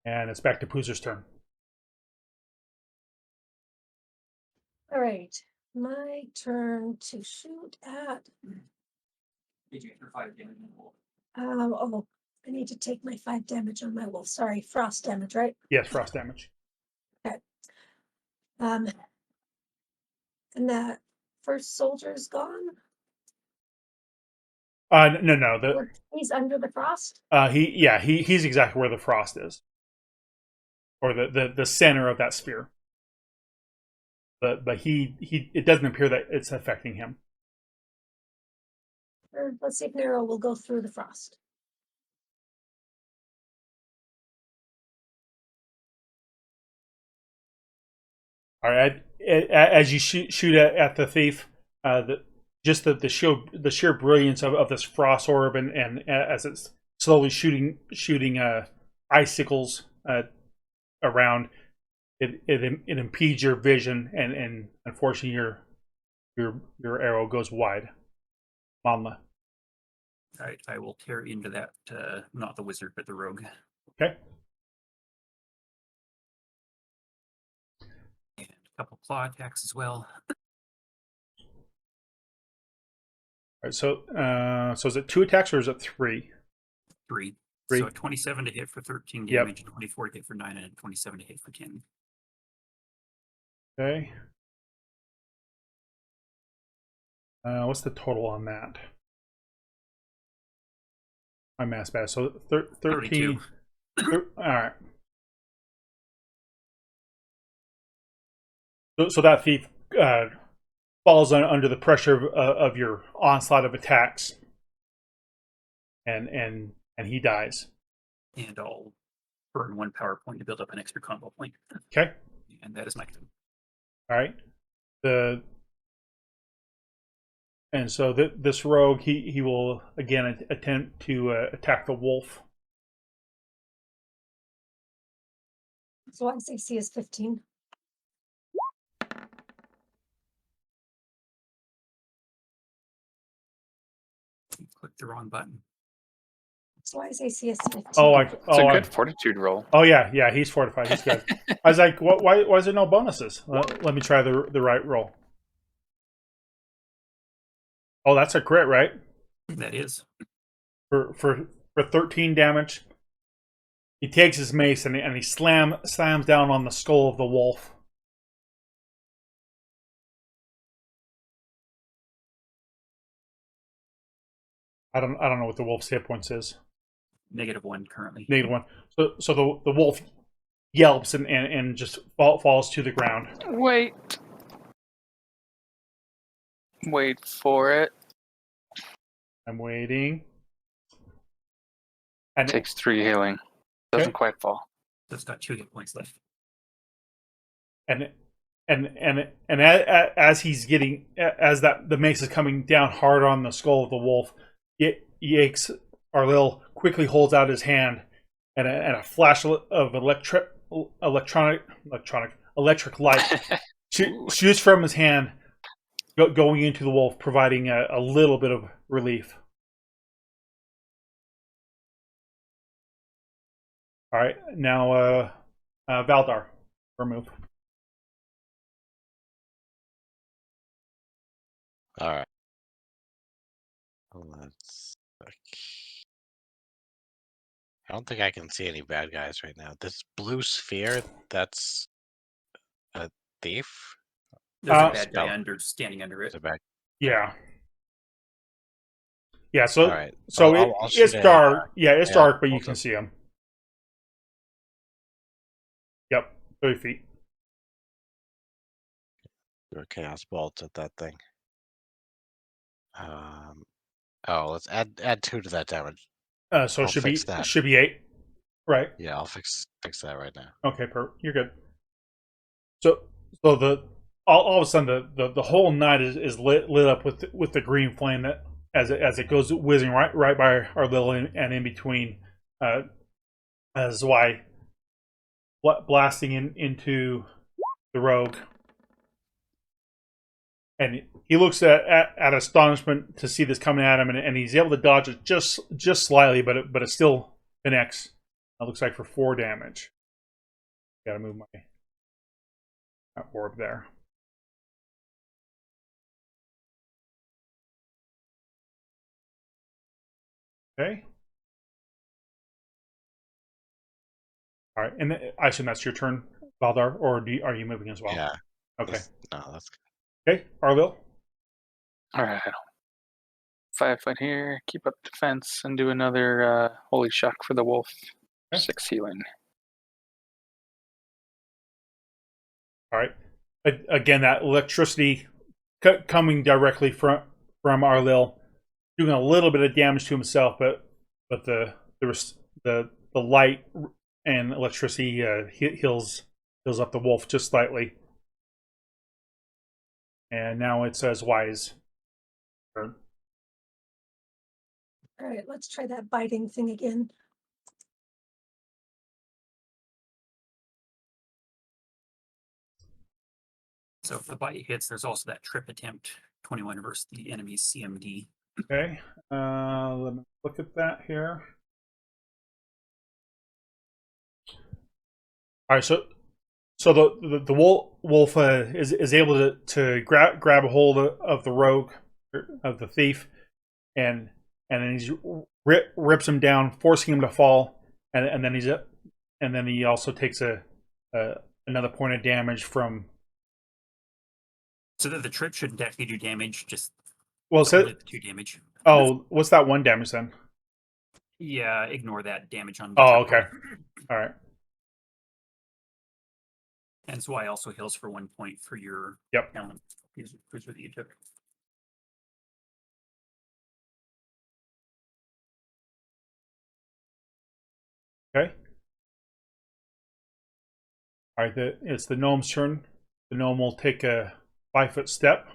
And it's back to Poozer's turn. All right, my turn to shoot at. Did you get your 5 damage on the wolf? Oh, I need to take my 5 damage on my wolf. Sorry, frost damage, right? Yes, frost damage. And that first soldier's gone. No. He's under the frost. He's exactly where the frost is, or the center of that sphere. But it doesn't appear that it's affecting him. Or let's see if Nero will go through the frost. All right, as you shoot at the thief, the sheer brilliance of this frost orb, and as it's slowly shooting icicles around, it impedes your vision, and unfortunately your arrow goes wide. Manla. All right, I will tear into that, not the wizard, but the rogue. Okay. And a couple claw attacks as well. All right, so is it 2 attacks or is it 3? 3. 3. So 27 to hit for 13 Yep. damage, 24 to hit for 9, and 27 to hit for 10. Okay. What's the total on that? My math's bad. So 13. All right. So that thief falls under the pressure of your onslaught of attacks, and he dies. And I'll burn 1 power point to build up an extra combo point. Okay. And that is my turn. All right. So this rogue, he will again attempt to attack the wolf. So his AC is 15. Click the wrong button. So his AC is 15. It's a good fortitude roll. Oh yeah, he's fortified. He's good. I was like, why is there no bonuses? Let me try the right roll. Oh, that's a crit, right? That is. For 13 damage. He takes his mace and he slams down on the skull of the wolf. I don't know what the wolf's hit points is. -1 currently. -1. So the wolf yelps and just falls to the ground. Wait for it. I'm waiting. And Takes 3 healing. Doesn't Okay. quite fall. So it's got 2 hit points left. and as he's getting the mace is coming down hard on the skull of the wolf, Yakes Arlil quickly holds out his hand, and a flash of electric light shoots from his hand, going into the wolf, providing a little bit of relief. All right, now Valdar, remove. All right. Let's look. I don't think I can see any bad guys right now. This blue sphere, that's a thief? There's a bad spell. guy standing under it. It's a bad. Yeah. Yeah, so All right. so I'll it's shoot a, dark. Yeah, it's yeah, dark, but you hold can up. see him. Yep, 30 feet. Throw chaos bolts at that thing. Oh, let's add 2 to that damage. So I'll it fix that. should be 8, right? Yeah, I'll fix that right now. Okay, you're good. So all of a sudden the whole night is lit up with the green flame that as it goes whizzing right by our little and in between, as why blasting into the rogue. and he looks at astonishment to see this coming at him, and he's able to dodge it just slightly, but it still connects. It looks like for 4 damage. Gotta move my orb there. Okay. All right, and I assume that's your turn, Valdar, or are you moving as well? Yeah. Okay. That's Okay, Arvil. All right. 5 foot here, keep up defense, and do another holy shock for the wolf. Okay. 6 healing. All right. Again, that electricity coming directly from Arlil, doing a little bit of damage to himself, but the light and electricity heals up the wolf just slightly. And now it says Wise. All right, let's try that biting thing again. So if the bite hits, there's also that trip attempt 21 versus the enemy's CMD. Okay. Let me look at that here. All right, so the wolf is able to grab a hold of the rogue, of the thief, and then he rips him down, forcing him to fall, and then he also takes another point of damage from. So that the trip shouldn't actually do damage, just Well, so, the 2 damage. oh, what's that 1 damage then? Yeah, ignore that damage on the Oh, trip okay. roll. All right. And so I also heals for 1 point for your Yep. talent cruiser that you took. Okay. All right. It's the gnome's turn. The gnome will take a 5-foot step,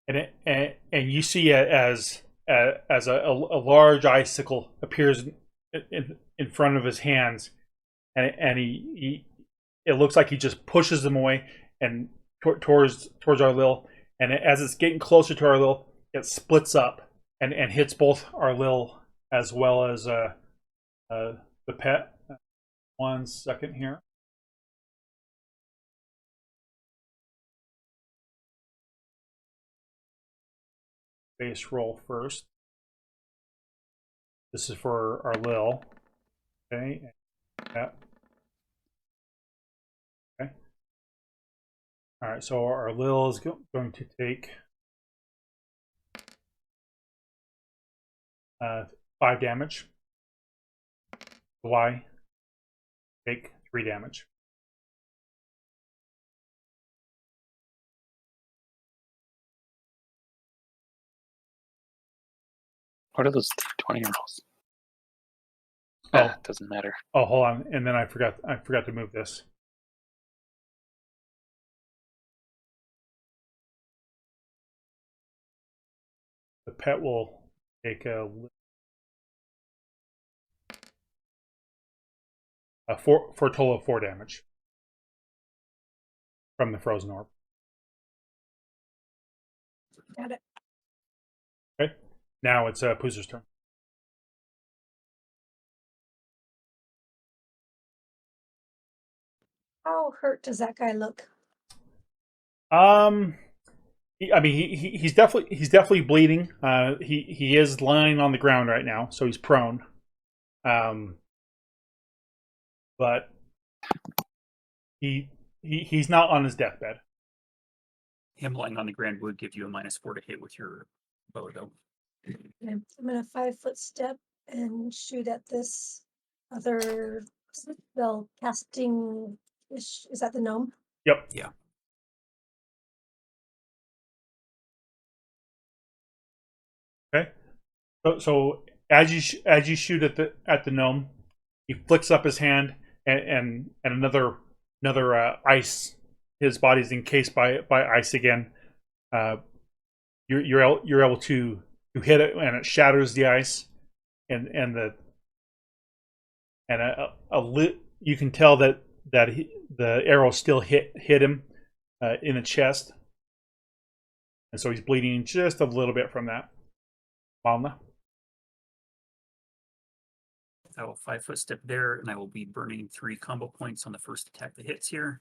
and you see it as a large icicle appears in front of his hands, and he it looks like he just pushes them away and towards Arlil, and as it's getting closer to Arlil, it splits up and hits both Arlil as well as the pet. 1 second here. Base roll first. This is for Arlil. Okay. Yeah. Okay. All right. So Arlil is going to take 5 damage. Y take 3 damage. What are those 20 rolls? Oh, Doesn't matter. oh, hold on, and then I forgot to move this. The pet will take for a total of 4 damage from the frozen orb. Got it. Okay. Now it's Poozer's turn. How hurt does that guy look? He's definitely bleeding. He is lying on the ground right now, so he's prone. But he's not on his deathbed. Him lying on the ground would give you a -4 to hit with your bow, though. Okay, I'm gonna 5-foot step and shoot at this other spell casting. Is that the gnome? Yep. Yeah. Okay. So as you shoot at the gnome, he flicks up his hand, and another ice. His body's encased by ice again. You're able to hit it, and it shatters the ice, and you can tell that the arrow still hit him, in the chest, and so he's bleeding just a little bit from that. Malna. I will 5-foot step there, and I will be burning 3 combo points on the first attack that hits here.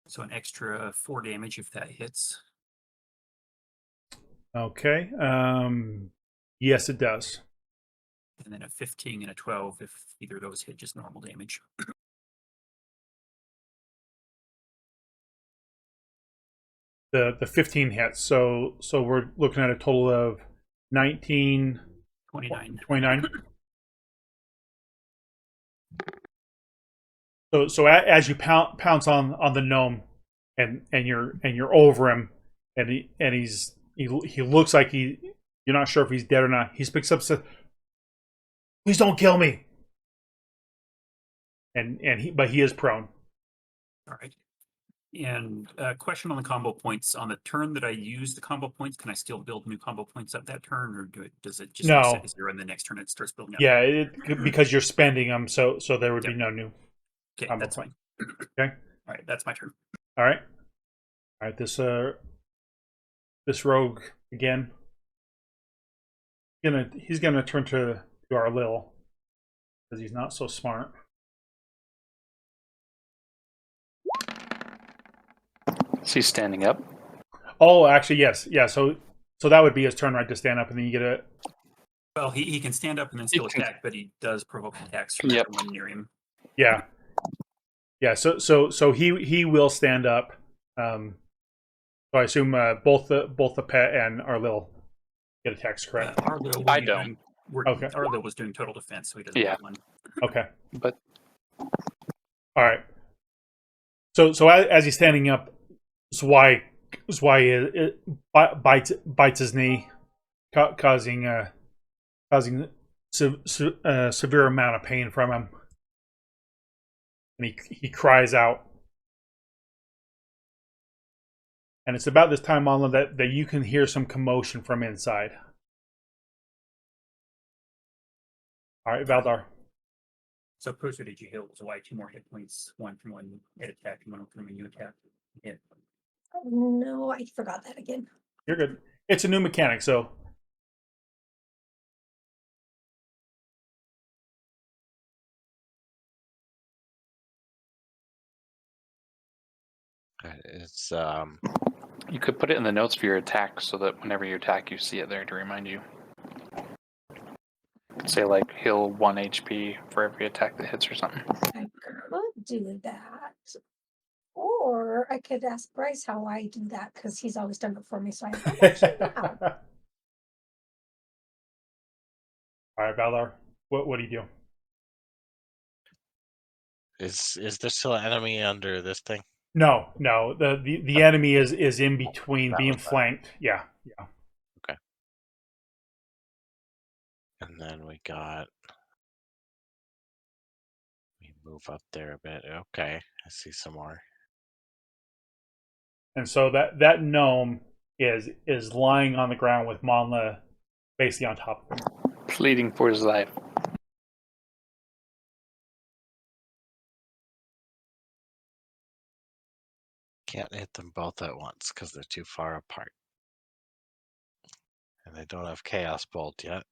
So an extra 4 damage if that hits. Okay. Yes, it does. And then a 15 and a 12 if either of those hit just normal damage. The 15 hits. So we're looking at a total of 19, 29. 29. So as you pounce on the gnome, and you're over him, and he looks like you're not sure if he's dead or not. He picks up, says, "Please don't kill me." But he is prone. All right. And question on the combo points. On the turn that I use the combo points, can I still build new combo points up that turn, or does it just No. reset to 0 and the next turn it starts building up? Yeah, because you're spending them, so there would be Yep. no new. Okay, combo that's point. fine. Okay. All right, that's my turn. All right. This rogue again. He's gonna turn to our Lil because he's not so smart. Is he standing up? Oh, actually, yes, yeah. So that would be his turn, right, to stand up, and then you get a. Well, he can stand up and then still attack, but he does provoke attacks from Yep. everyone near him. Yeah. So he will stand up. So I assume both the pet and our Lil get attacks, correct? Arlo I don't. Okay. Arlo was doing total defense, so he doesn't Yeah. have one. Okay. But All right. So as he's standing up, Zwei bites his knee, causing severe amount of pain from him, and he cries out. And it's about this time, Alma, that you can hear some commotion from inside. All right, Valdar. So Persia, did you heal Zwei 2 more hit points, 1 from when it attacked and 1 from when you attacked? Hit. No, I forgot that again. You're good. It's a new mechanic, so. It's you could put it in the notes for your attack so that whenever you attack, you see it there to remind you. Say like heal 1 HP for every attack that hits or something. I could do that. Or I could ask Bryce how I do that because he's always done it for me. So I don't actually know how. All right, Valdar. What do you do? is there still an enemy under this thing? No. The enemy is in between, That being was that. flanked. Yeah. And then we move up there a bit. Okay, I see some more. And so that gnome is lying on the ground with Monla basically on top of him. Pleading for his life. Can't hit them both at once because they're too far apart. And they don't have Chaos Bolt yet.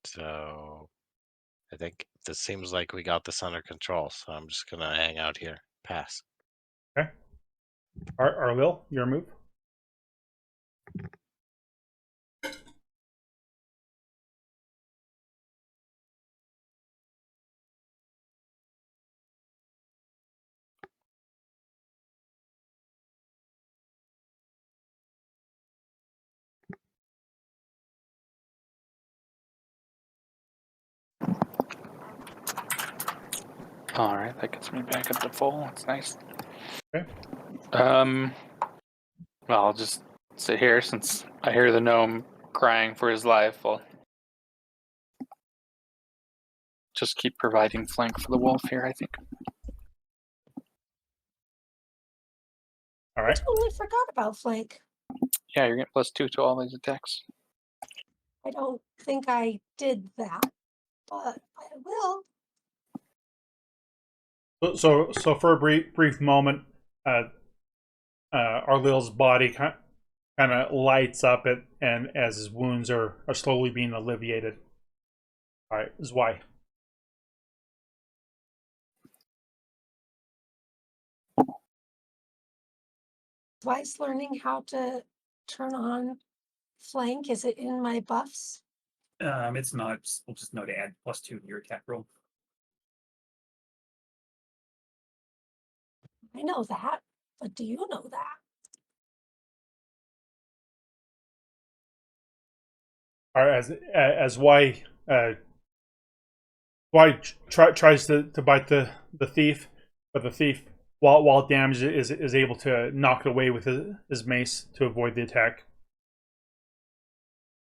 So I think this seems like we got this under control, so I'm just gonna hang out here. Pass. Okay. Arlil, your move. All right, that gets me back up to full. That's nice. Okay. Well, I'll just sit here since I hear the gnome crying for his life. I'll just keep providing flank for the wolf here, I think. All I right. totally forgot about flank. Yeah, you're getting +2 to all these attacks. I don't think I did that, but I will. So for a brief moment, Arlil's body kind of lights up, and as his wounds are slowly being alleviated. All right, this is why. Twice learning how to turn on flank. Is it in my buffs? It's not. We'll just know to add +2 to your attack roll. I know that, but do you know that? All right, as Y tries to bite the thief, but the thief, while damaged, is able to knock it away with his mace to avoid the attack.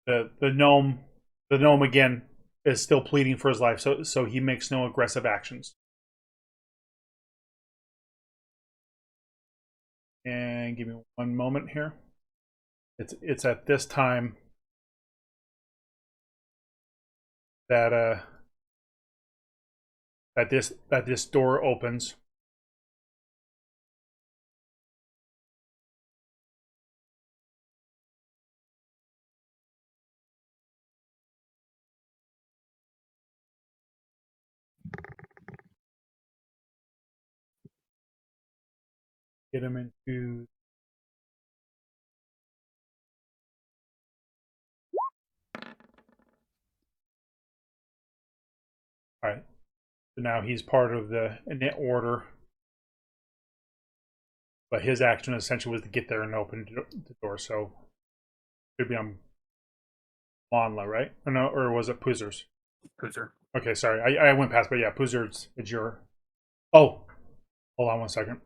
The gnome again is still pleading for his life, so he makes no aggressive actions. And give me one moment here. It's at this time that this door opens. Get him into. All right. So now he's part of the Init order, but his action essentially was to get there and open the door. So it should be on Monla, right? Or no, or was it Poozer's? Cruiser. Okay, sorry, I went past, but yeah, Poozer's. It's your. Oh, hold on one second.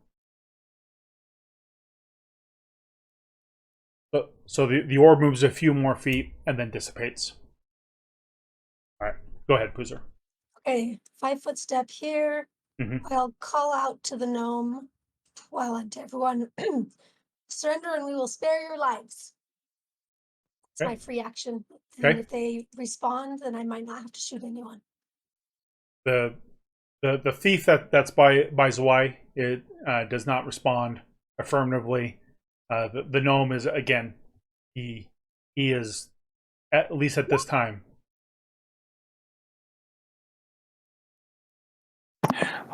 So the orb moves a few more feet and then dissipates. All right, go ahead, Poozer. Okay, 5-foot step here. Mhm. I'll call out to the gnome while to everyone, surrender and we will spare your lives. It's Okay. my free action. And Okay. if they respond, then I might not have to shoot anyone. The thief that's by Zwei, it does not respond affirmatively. The gnome is, again, he is, at least at this time.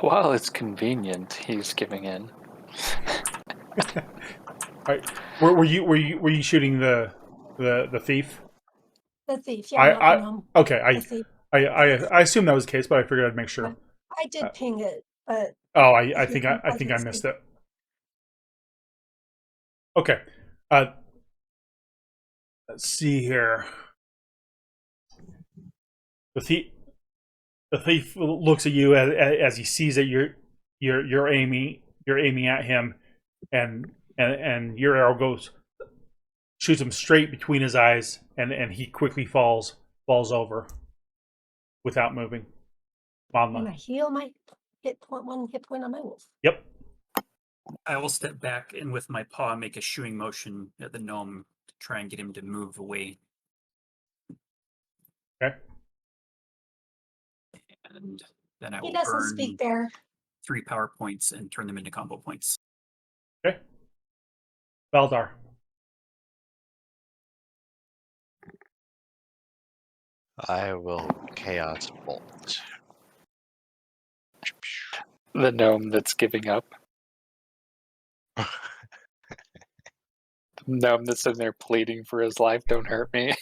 While it's convenient, he's giving in. All right. Were you shooting the thief? The thief, yeah, not the gnome. Okay. The thief. I assume that was the case, but I figured I'd make sure. I did ping it, but Oh, I think I missed it. Okay. Let's see here. The thief looks at you as he sees that you're aiming at him, and your arrow shoots him straight between his eyes, and he quickly falls over without moving. and I heal my one hit point on my wolf. Yep. I will step back and with my paw make a shooing motion at the gnome to try and get him to move away. Okay. And then I He will doesn't burn speak bear. 3 power points and turn them into combo points. Okay. Baldar. I will Chaos Bolt. The gnome that's giving up. The gnome that's sitting there pleading for his life. Don't hurt me.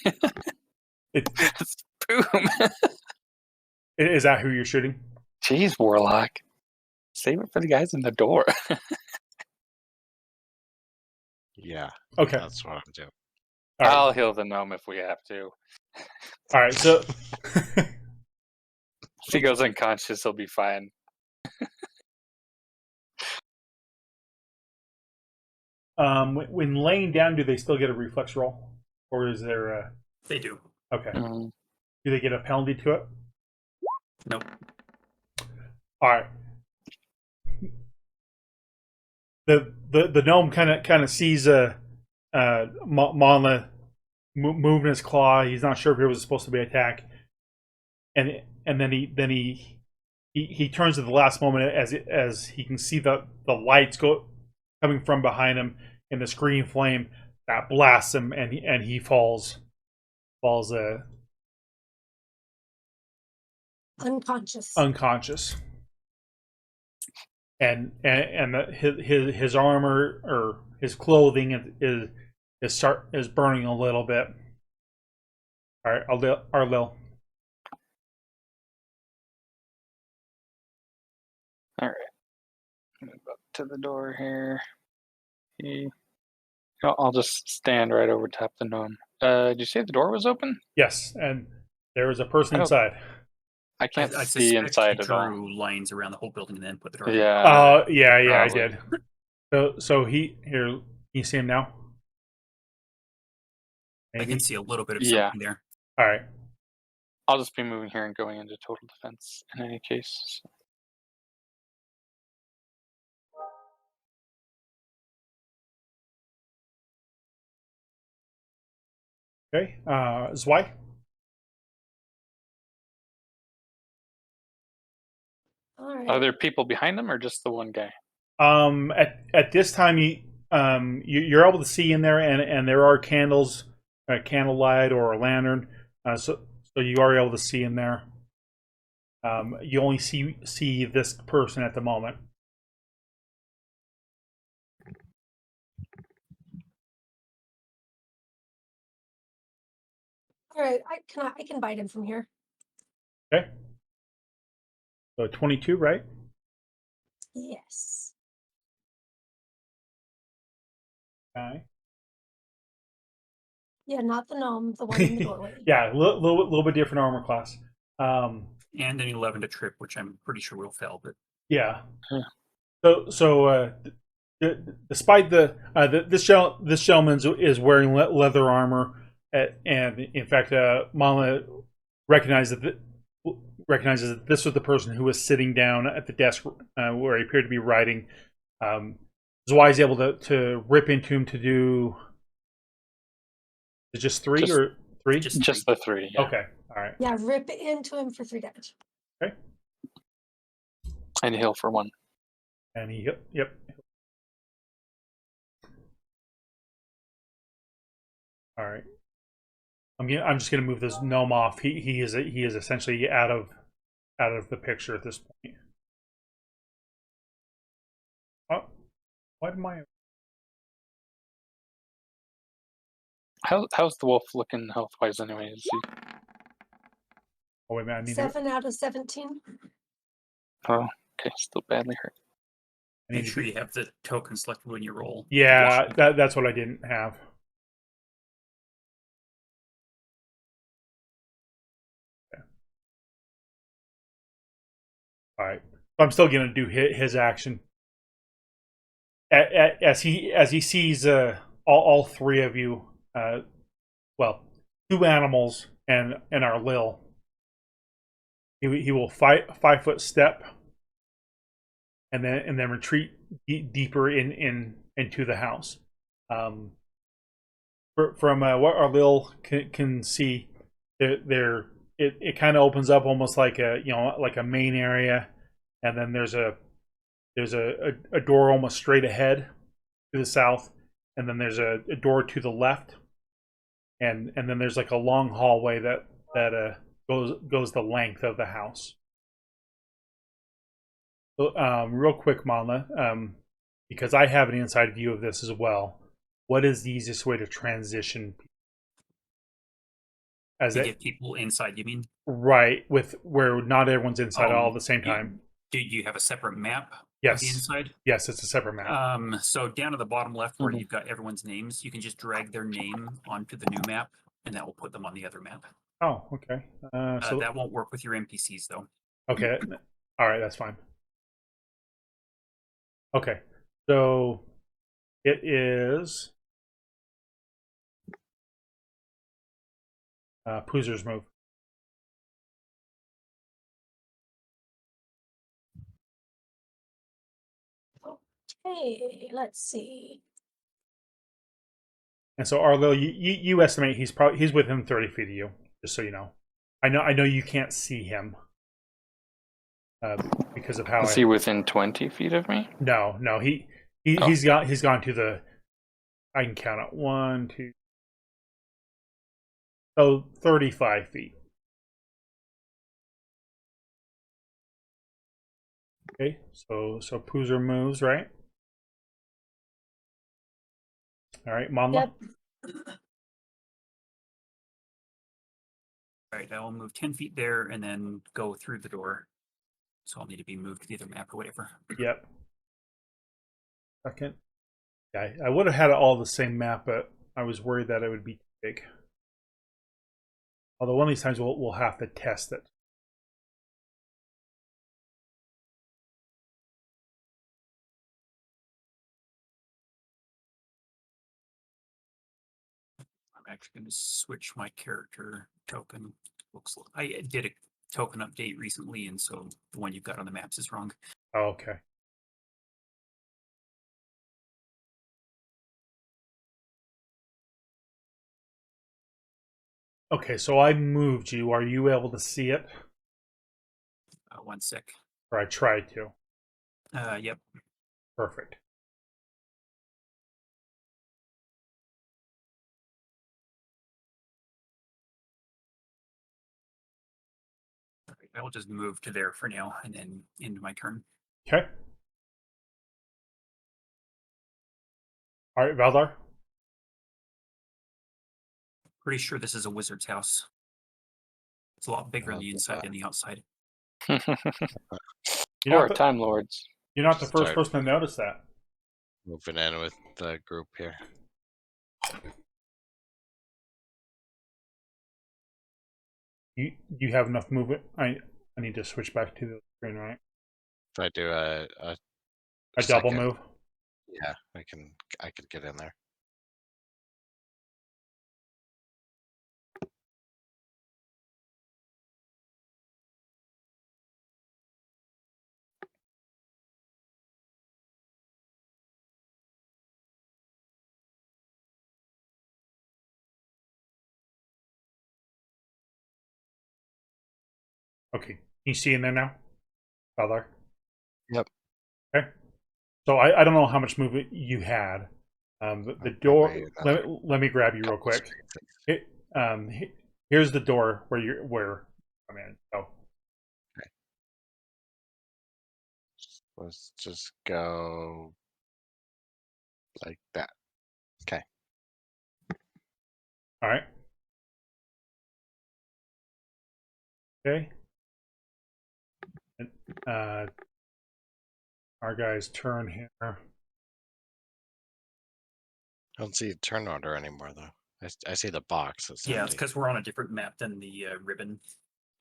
Boom. Is that who you're shooting? Jeez, Warlock. Save it for the guys in the door. Yeah. Okay. That's what I'm doing. All right. I'll heal the gnome if we have to. All right. So. If he goes unconscious, he'll be fine. When laying down, do they still get a reflex roll, or is there a? They do. Okay. Mm. Do they get a penalty to it? Nope. All right. The gnome kind of sees Monla moving his claw. He's not sure if it was supposed to be an attack, and then he he turns at the last moment as he can see the lights coming from behind him and this green flame that blasts him, and he falls Unconscious. unconscious. And his armor or his clothing is burning a little bit. All right, Arlil. All right. Move up to the door here. I'll just stand right over top the gnome. Did you say the door was open? Yes, and there is a person inside. I can't I see suspect inside he at all. drew lines around the whole building and then put the door. Yeah. Yeah, I probably. did. So here, you see him now? I Maybe? can see a little bit of Yeah. something there. All right. I'll just be moving here and going into total defense in any case. Okay. Zwei? All right. Are there people behind them or just the one guy? At this time, you're able to see in there, and there are candles, a candlelight or a lantern, so you are able to see in there. You only see this person at the moment. All right. I can bite him from here. Okay. So 22, right? Yes. Okay. Yeah, not the gnome, the one in the doorway. Yeah, a little bit different armor class. And an 11 to trip, which I'm pretty sure will fail. But Yeah. Huh. So despite this gentleman is wearing leather armor, and in fact, Mala recognizes that this was the person who was sitting down at the desk where he appeared to be writing. Zwei is able to rip into him to do. Is it just three or three? Just the three. Yeah. Okay. All right. Yeah, rip into him for 3 damage. Okay. And heal for 1. And he yep. All right. I'm just gonna move this gnome off. He is essentially out of the picture at this point. Oh, why am I? How's the wolf looking health wise anyway? Is he... Oh wait a minute. I need 7 out of 17. Oh, okay, still badly hurt. make sure you have the token selected when you roll. Yeah, that's what I didn't have. Okay. All right, I'm still gonna do his action as he sees all three of you. Well, 2 animals and our Lil. He will 5-foot step, and then retreat deeper into the house. From what our Lil can see, it kind of opens up almost like a main area, and then there's a door almost straight ahead to the south, and then there's a door to the left, and then there's like a long hallway that goes the length of the house. So, real quick, Manla, because I have an inside view of this as well. What is the easiest way to transition? To get people inside, you mean? Right, with where not everyone's inside all at the same time. Do you have a separate map? Yes. Of the inside? Yes, it's a separate map. So down at the bottom left where you've got everyone's names, you can just drag their name onto the new map, and that will put them on the other map. Oh, okay. So that won't work with your NPCs, though. Okay. All right, that's fine. Okay. So it is Poozer's move. Okay, let's see. And so Arlo, you estimate he's within 30 feet of you, just so you know. I know you can't see him. because of how Is he within 20 feet of me? No, Oh. he's gone to the. I can count it 1, 2. So 35 feet. Okay, so Poozer moves, right? All right, Monla. Yep. All right, I will move 10 feet there and then go through the door. So I'll need to be moved to the other map or whatever. Yep. Second. Yeah, I would have had it all the same map, but I was worried that it would be too big. Although one of these times we'll have to test it. I'm actually going to switch my character token. Looks like I did a token update recently, and so the one you've got on the maps is wrong. Oh, okay. Okay, so I moved you. Are you able to see it? 1 sec. Or I tried to. Yep. Perfect. I will just move to there for now and then end my turn. Okay. All right, Valdar. Pretty sure this is a wizard's house. It's a lot bigger on the inside than the outside. Or Time Lords. You're not the first Start. person to notice that. Moving in with the group here. You have enough movement. I need to switch back to the screen, right? If I do a A double second, move. yeah, I could get in there. Okay. Can you see in there now? Valdar? Yep. Okay. So I don't know how much movement you had. The door. Let me grab you real quick. Here's the door where I'm in. Oh. Okay. Let's just go like that. Okay. All right. Okay. And, our guy's turn here. I don't see a turn order anymore though. I see the box. It's Yeah, it's empty. because we're on a different map than the ribbon.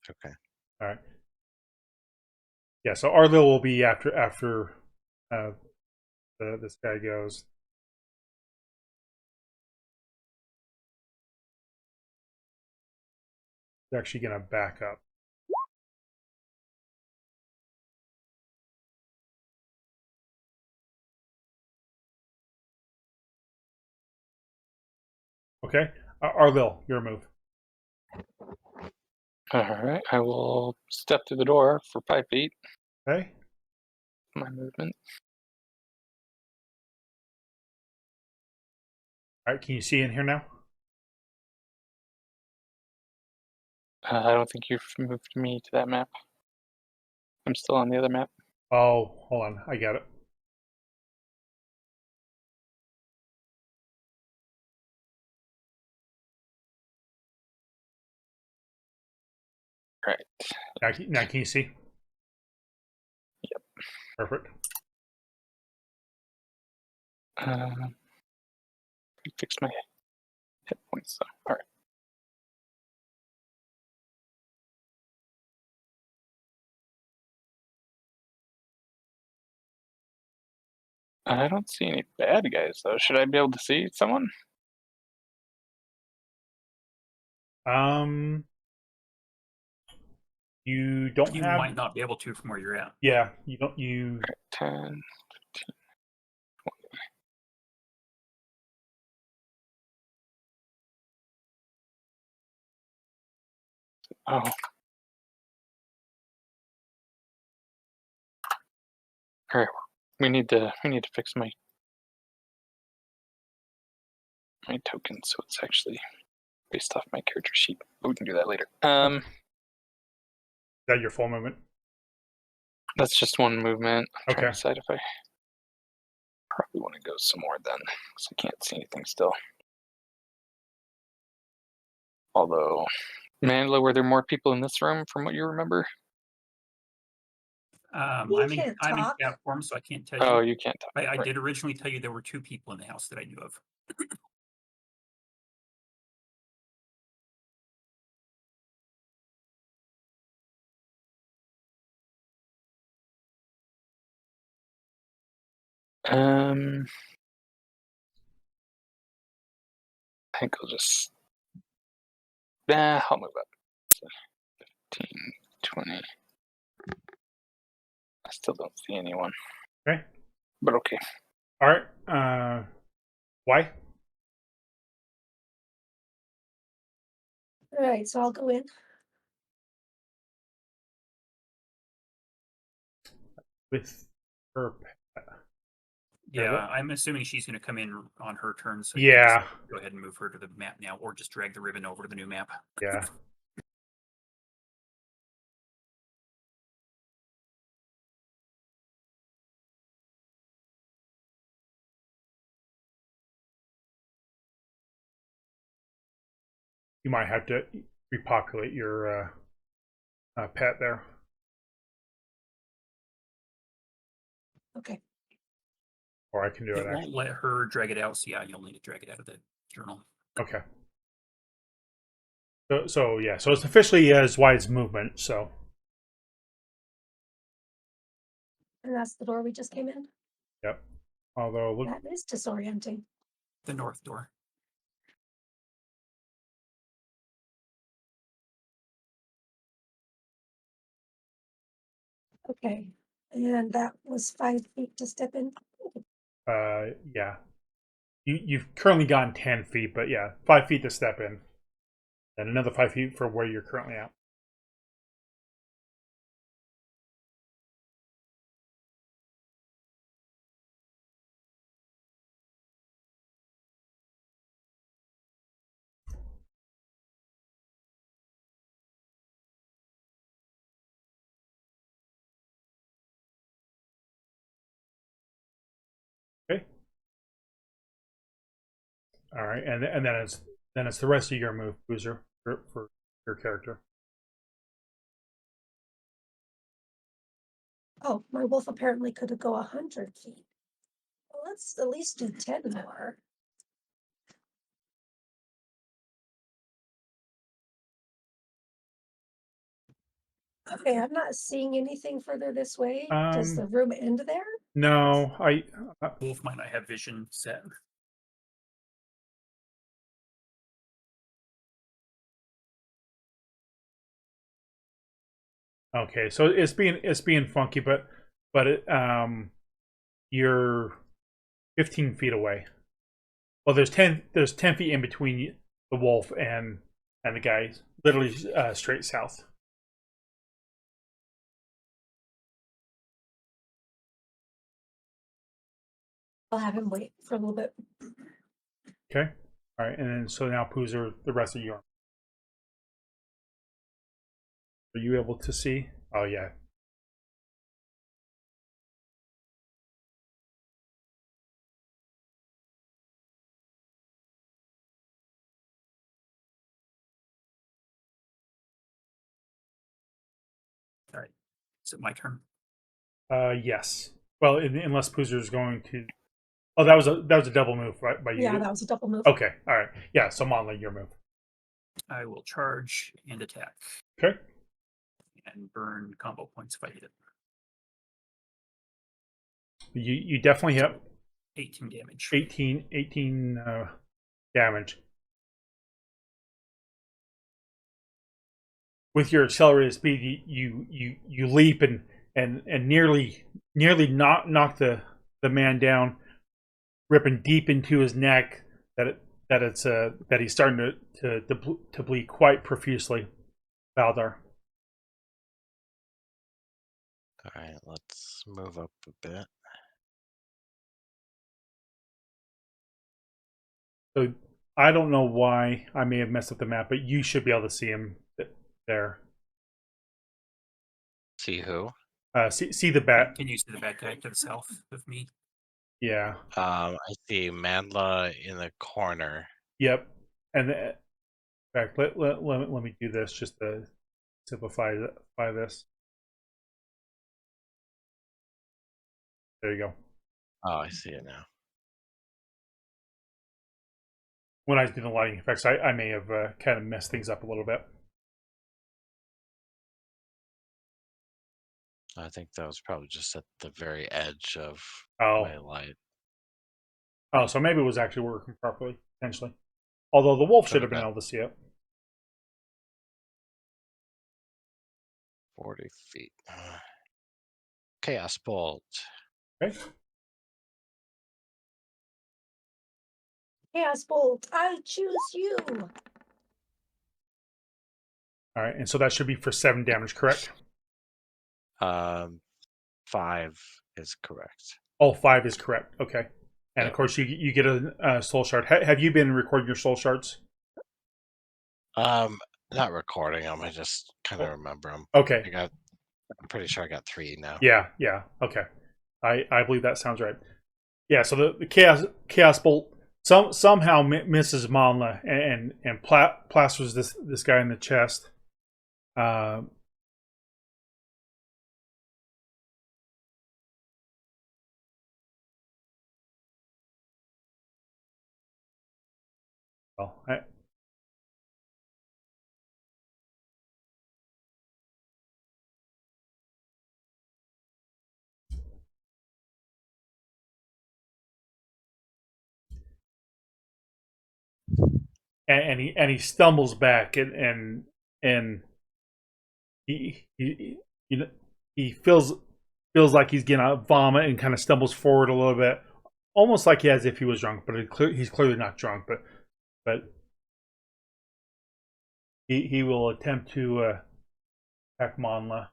Okay. All right. Yeah. So Arlo will be after this guy goes. He's actually gonna back up. Okay. Arlil, your move. Alright, I will step through the door for 5 feet. Okay. My movement. All right. Can you see in here now? I don't think you've moved me to that map. I'm still on the other map. Oh, hold on. I got it. Right. Now can you see? Yep. Perfect. Fix my hit points though. Alright. I don't see any bad guys though. Should I be able to see someone? You don't You have. might not be able to from where you're at. Yeah. You don't. You. 10, 15. Oh, All right, we need to fix my token so it's actually based off my character sheet. But we can do that later. Is that your full movement? That's just one movement. I'm trying Okay. to decide if I probably want to go some more then, because I can't see anything still. Although, Mandela, were there more people in this room from what you remember? You I'm in can't talk. chat form, so I can't tell you. Oh, you can't talk. I Right. did originally tell you there were 2 people in the house that I knew of. I think I'll just. I'll move up. So 15, 20. I still don't see anyone. Okay. But okay. All right. Why? All right, so I'll go in. With her. Yeah, what? I'm assuming she's going to come in on her turn, so you Yeah. can just go ahead and move her to the map now, or just drag the ribbon over to the new map. Yeah. You might have to repopulate your pet there. Okay. Or I can do it It won't actually. let her drag it out, so yeah, you'll need to drag it out of the journal. Okay. So yeah, so it's officially as wide as movement. So And that's the door we just came in. yep. Although look, That is disorienting. The north door. Okay. And that was 5 feet to step in. yeah, you've currently gone 10 feet, but yeah, 5 feet to step in, and another 5 feet for where you're currently at. Okay. All right, and then it's the rest of your move, Boozer, for your character. Oh, my wolf apparently could go 100 feet. Well, let's at least do 10 more. Okay, I'm not seeing anything further this way. Does the room end there? No, Wolf might not have vision set. okay, so it's being funky, but you're 15 feet away. Well, there's 10 feet in between the wolf and the guy, literally straight south. I'll have him wait for a little bit. Okay. All right, and then so now Poozer, the rest of you are you able to see? Oh yeah. All right. Is it my turn? Yes. Well, unless Poozer is going to. Oh, that was a double move by you. Yeah, that was a double move. Okay. All right. Yeah. So Monley, your move. I will charge and attack. Okay. And burn combo points if I hit it. You definitely have 18 damage. 18 damage. With your accelerated speed, you leap and nearly knock the man down, ripping deep into his neck that he's starting to bleed quite profusely. Valdar. All right, let's move up a bit. So I don't know why I may have messed up the map, but you should be able to see him there. See who? See the bat. Can you see the bad guy to the south of me? Yeah. I see Mandla in the corner. Yep. And in fact, let me do this just to simplify this. There you go. Oh, I see it now. When I do the lighting effects, I may have kind of messed things up a little bit. I think that was probably just at the very edge of Oh. my light. Oh, so maybe it was actually working properly, potentially. Although the wolf should have Could've been been. able to see it. 40 feet. Chaos Bolt. Okay. Chaos Bolt, I choose you. All right, and so that should be for 7 damage, correct? 5 is correct. Oh, 5 is correct. Okay. And Yep. of course, you get a soul shard. Have you been recording your soul shards? Not recording them. I just kind of remember them. Okay. I'm pretty sure I got 3 now. Yeah. Okay. I believe that sounds right. Yeah. So the chaos bolt somehow misses Manla and plasters this guy in the chest. Well, and he stumbles back and he you know he feels like he's gonna vomit and kind of stumbles forward a little bit, almost like as if he was drunk, but he's clearly not drunk. But he will attempt to attack Manla.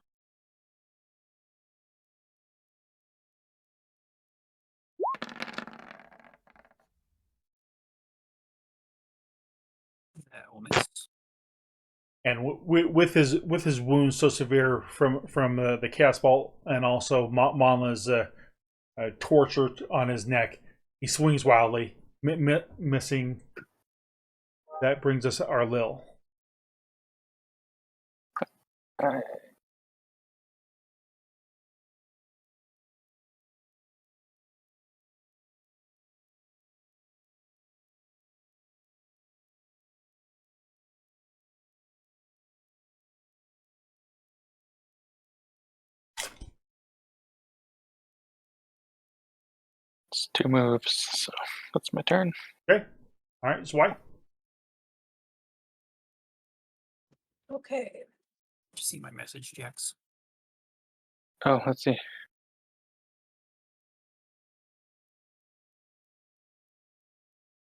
That will miss. And with his wounds so severe from the chaos bolt and also Manla's torture on his neck, he swings wildly, missing. That brings us our Lil. It's 2 moves, so that's my turn. Okay. All right. So why? Okay. Did you see my message, Jax? Oh, let's see.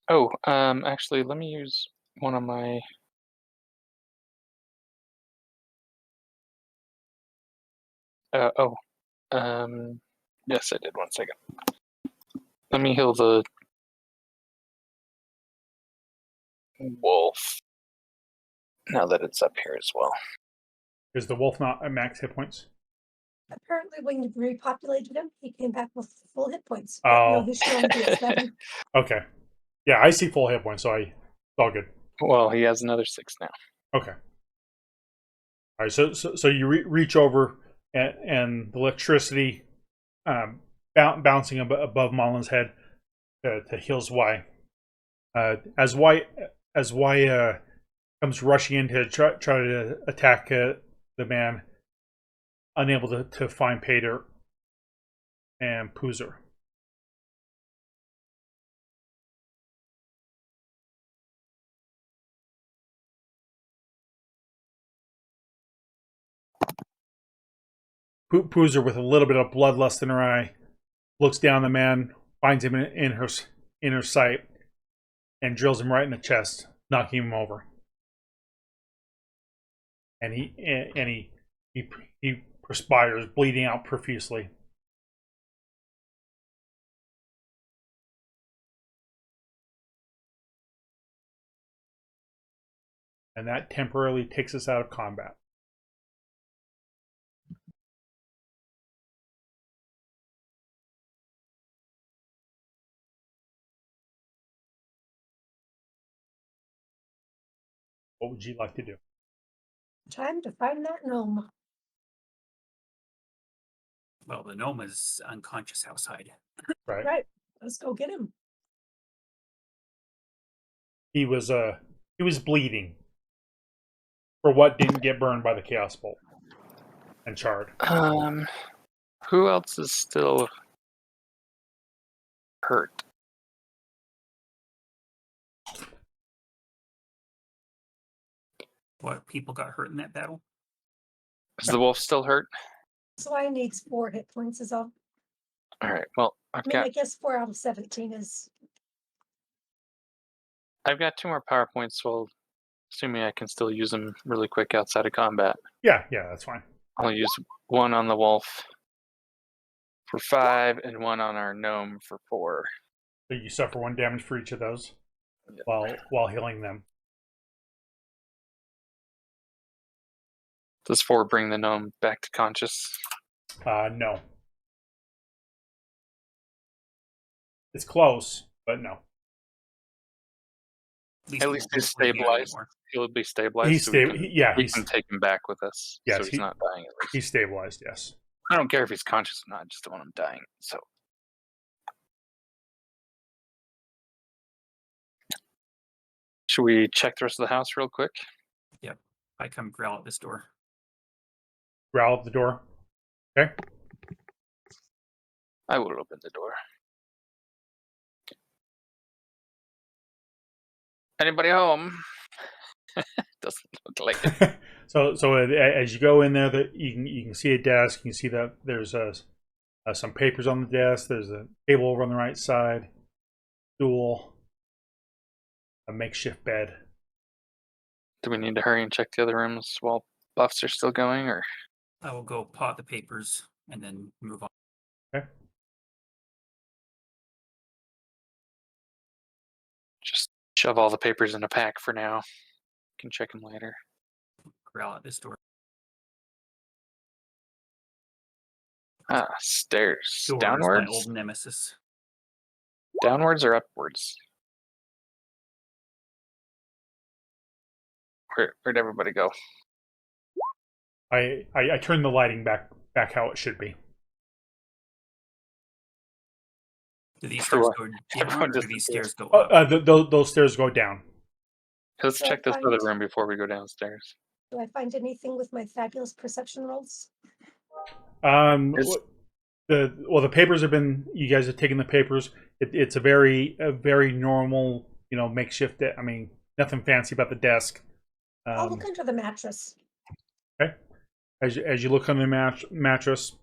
Oh, actually, let me use one of my. Yes, I did. 1 second. Let me heal the wolf. Now that it's up here as well. Is the wolf not at max hit points? Apparently, when you repopulated him, he came back with full hit points. But, Oh. he should only be at 7. Okay. Yeah, I see full hit points, so it's all good. Well, he has another 6 now. Okay. All right. So you reach over and the electricity bouncing above Malin's head to heal Y. As Y comes rushing in to try to attack the man, unable to find Pater and Poozer. Poozer, with a little bit of bloodlust in her eye, looks down the man, finds him in her sight, and drills him right in the chest, knocking him over. And he perspires, bleeding out profusely. And that temporarily takes us out of combat. What would you like to do? Time to find that gnome. Well, the gnome is unconscious outside. Right? Right. Let's go get him. He was bleeding for what didn't get burned by the chaos bolt and charred. Who else is still hurt? What people got hurt in that battle? Is the wolf still hurt? So I need 4 hit points is all. All right. Well, I mean, I guess 4 out of 17 is. I've got 2 more power points, so assuming I can still use them really quick outside of combat. Yeah, that's fine. I'll use 1 on the wolf for 5 and 1 on our gnome for 4. So you suffer 1 damage for each of those Yep. while healing them. Does 4 bring the gnome back to conscious? No. It's close, but no. At least he's stabilized. He'll be stabilized. He's so stable. we can take him back with us. Yes, so he's not dying. At least. He's stabilized. Yes. I don't care if he's conscious or not. I just don't want him dying. So. Should we check the rest of the house real quick? Yep. I come growl at this door. Growl at the door. Okay. I will open the door. Anybody home? Doesn't look like it. so as you go in there, that you can see a desk. You can see that there's some papers on the desk. There's a table over on the right side, stool, a makeshift bed. Do we need to hurry and check the other rooms while buffs are still going, or? I will go pot the papers and then move on. Okay. Just shove all the papers in a pack for now. Can check them later. Growl at this door. Stairs. Door Downwards? is my old nemesis. Downwards or upwards? Where'd everybody go? I turned the lighting back how it should be. Do these stairs go down or do these stairs go up? Those stairs go down. Let's So I check this find- other room before we go downstairs. Do I find anything with my fabulous perception rolls? The papers have been. You guys have taken the papers. It's a very normal, makeshift. I mean, nothing fancy about the desk. I'll look under the mattress. Okay. As you look under the mattress,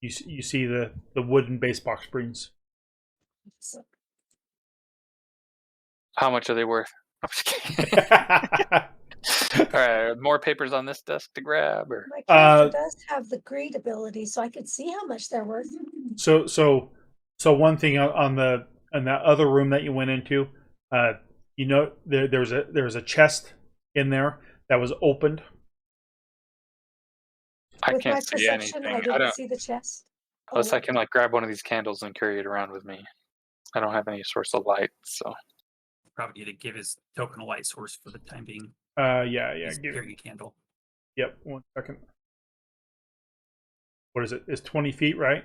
you see the wooden base box springs. So, How much are they worth? I'm just kidding. All right, more papers on this desk to grab, or my character does have the greed ability, so I could see how much they're worth. So one thing on that other room that you went into, there's a chest in there that was opened. I With my can't see perception, anything. I I didn't don't, see the chest. unless I can grab one of these candles and carry it around with me. I don't have any source of light, so. Probably need to give his token a light source for the time being. Yeah. He's carrying a candle. Yep. 1 second. What is it? It's 20 feet, right?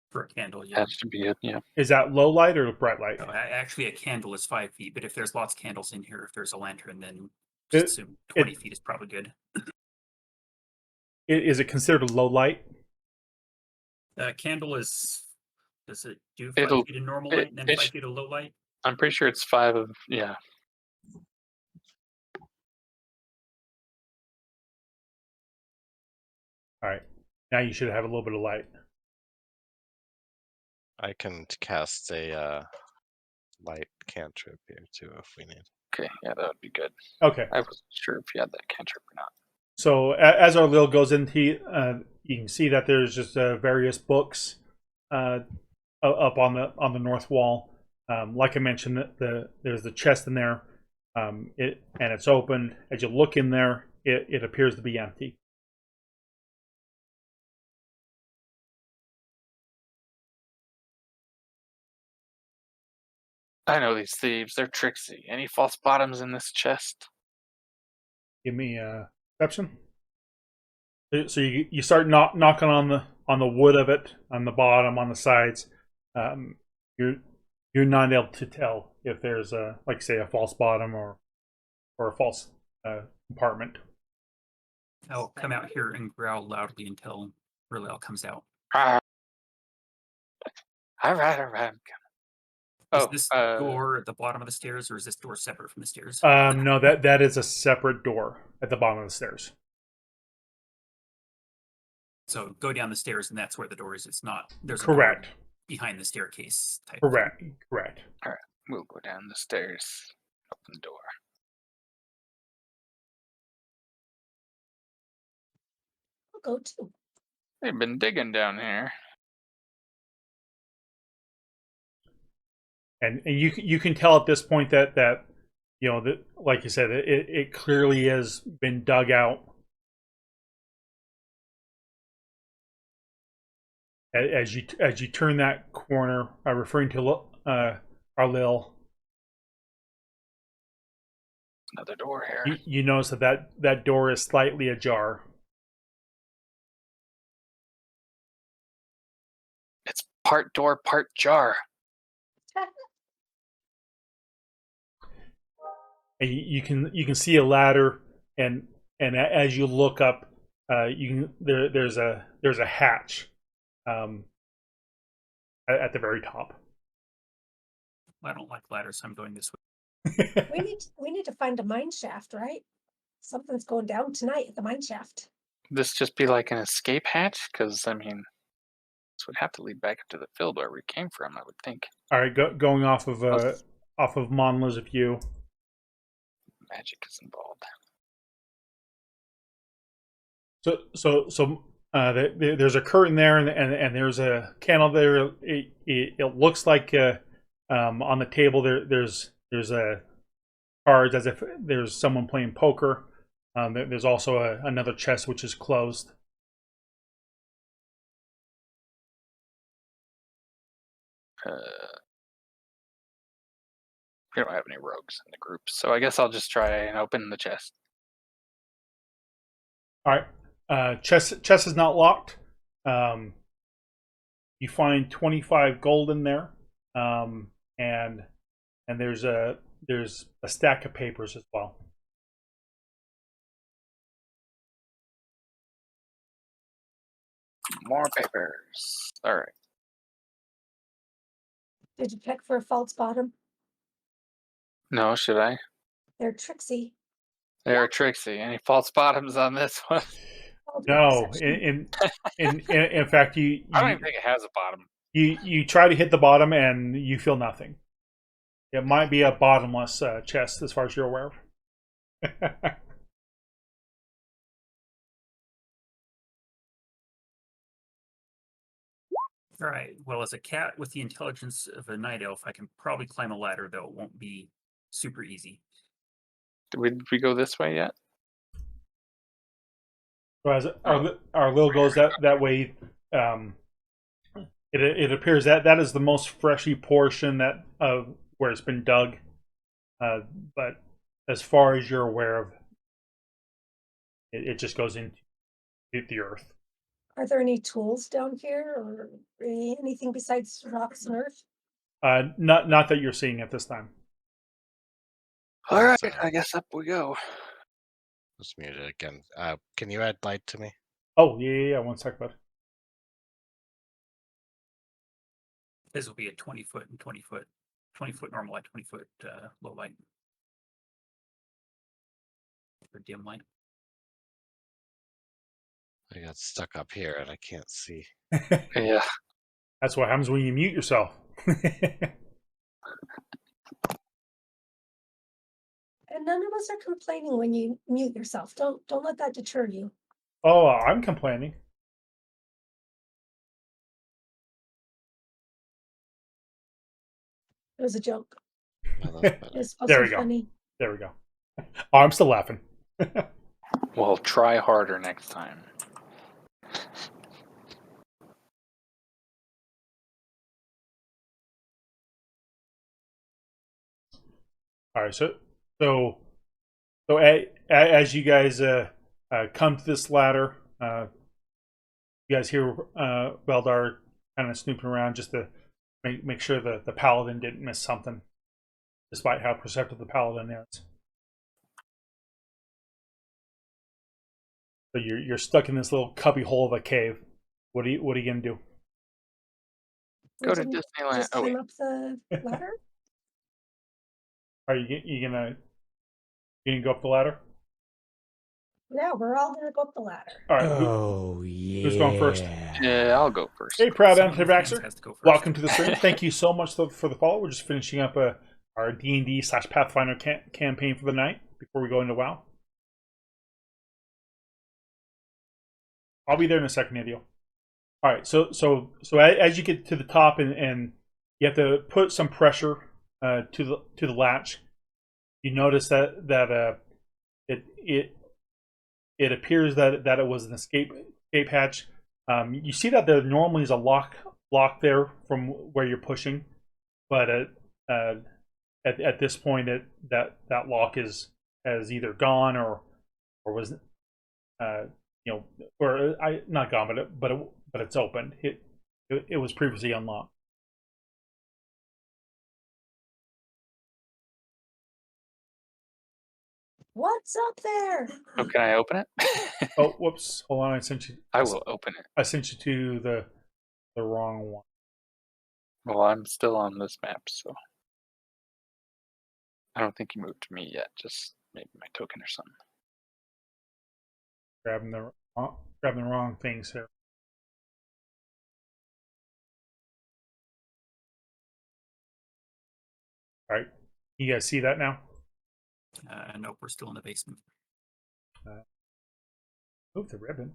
For a candle, yeah. That should be it, yeah. Is that low light or bright light? Actually, a candle is 5 feet, but if there's lots of candles in here, if there's a lantern, then just assume 20 feet is probably good. Is it considered a low light? Candle is. Does it do 5 feet of normal light and then 5 feet of low light? I'm pretty sure it's 5 of, yeah. All right. Now you should have a little bit of light. I can cast a light cantrip here too if we need. Okay, yeah, that would be good. Okay. I wasn't sure if you had that cantrip or not. as our Lil goes into, you can see that there's just various books up on the north wall. Like I mentioned, there's the chest in there. It's open. As you look in there, it appears to be empty. I know these thieves. They're tricksy. Any false bottoms in this chest? Give me a perception. So you start knocking on the wood of it, on the bottom, on the sides. You're not able to tell if there's like say a false bottom or a false compartment. I'll come out here and growl loudly until Rilel comes out. All right. Is this door at the bottom of the stairs, or is this door separate from the stairs? No, that is a separate door at the bottom of the stairs. So go down the stairs, and that's where the door is. It's not. There's a Correct. door behind the staircase type. Correct. Thing. Correct. All right, we'll go down the stairs. Open the door. I'll go too. They've been digging down here. And you can tell at this point that you know that, like you said, it clearly has been dug out. As you turn that corner, referring to Arlil, Another door here. you notice that door is slightly ajar. It's part door, part jar. And you can see a ladder, and as you look up, there's a hatch at the very top. I don't like ladders, so I'm going this way. We need to find a mine shaft, right? Something's going down tonight at the mine shaft. This just be like an escape hatch? Because, I mean, this would have to lead back up to the field where we came from, I would think. All right, going off of Monla's view. Magic is involved. So there's a curtain there, and there's a candle there. It looks like on the table there's a cards, as if there's someone playing poker. There's also another chest which is closed. We don't have any rogues in the group, so I guess I'll just try and open the chest. All right, chest is not locked. You find 25 gold in there, and there's a stack of papers as well. More papers. All right. Did you check for a false bottom? No, should I? They're tricksy. They're tricksy. Any false bottoms on this one? I'll do No, perception. in fact, I don't even think it has a bottom. you try to hit the bottom and you feel nothing. It might be a bottomless chest, as far as you're aware of. All right. Well, as a cat with the intelligence of a night elf, I can probably climb a ladder, though it won't be super easy. Did we go this way yet? So as our Lil goes that way, it appears that is the most freshy portion that of where it's been dug. But as far as you're aware of, it just goes into the earth. Are there any tools down here or anything besides rocks and earth? Not that you're seeing at this time. All right, I guess up we go. Just muted again. Can you add light to me? Oh, yeah. 1 sec, bud. This will be a 20-foot and 20-foot, 20-foot normal light, 20-foot low light. Or dim light. I got stuck up here and I can't see. Yeah. That's what happens when you mute yourself. And none of us are complaining when you mute yourself. Don't let that deter you. Oh, I'm complaining. It was a joke. Well, that's better. It's supposed There to we be go. funny. There we go. Oh, I'm still laughing. Well, try harder next time. All right, so as you guys come to this ladder, you guys hear Beldar kind of snooping around just to make sure the paladin didn't miss something, despite how perceptive the paladin is. So you're stuck in this little cubby hole of a cave. What are you gonna do? We Go to didn't Disneyland. just Oh, climb wait. up the ladder. Are you gonna go up the ladder? Yeah, we're all gonna go up the ladder. All right. Oh yeah. Who's going first? Yeah, I'll go first. Hey, proud Someone with hands anti-vaxxer. has to go first. Welcome to the stream. Thank you so much for the follow. We're just finishing up our D&D/Pathfinder campaign for the night before we go into WoW. I'll be there in a second, Nadio. All right. So as you get to the top and you have to put some pressure to the latch, you notice that it appears that it was an escape hatch. You see that there normally is a lock there from where you're pushing, but at this point that lock has either gone or was or not gone, but it's opened. It was previously unlocked. What's up there? Oh, can I open it? Oh, whoops! Hold on, I will open it. I sent you to the wrong one. Well, I'm still on this map, so I don't think you moved to me yet. Just maybe my token or something. Grabbing the wrong things here. All right, you guys see that now? Nope, we're still in the basement. Move the ribbon.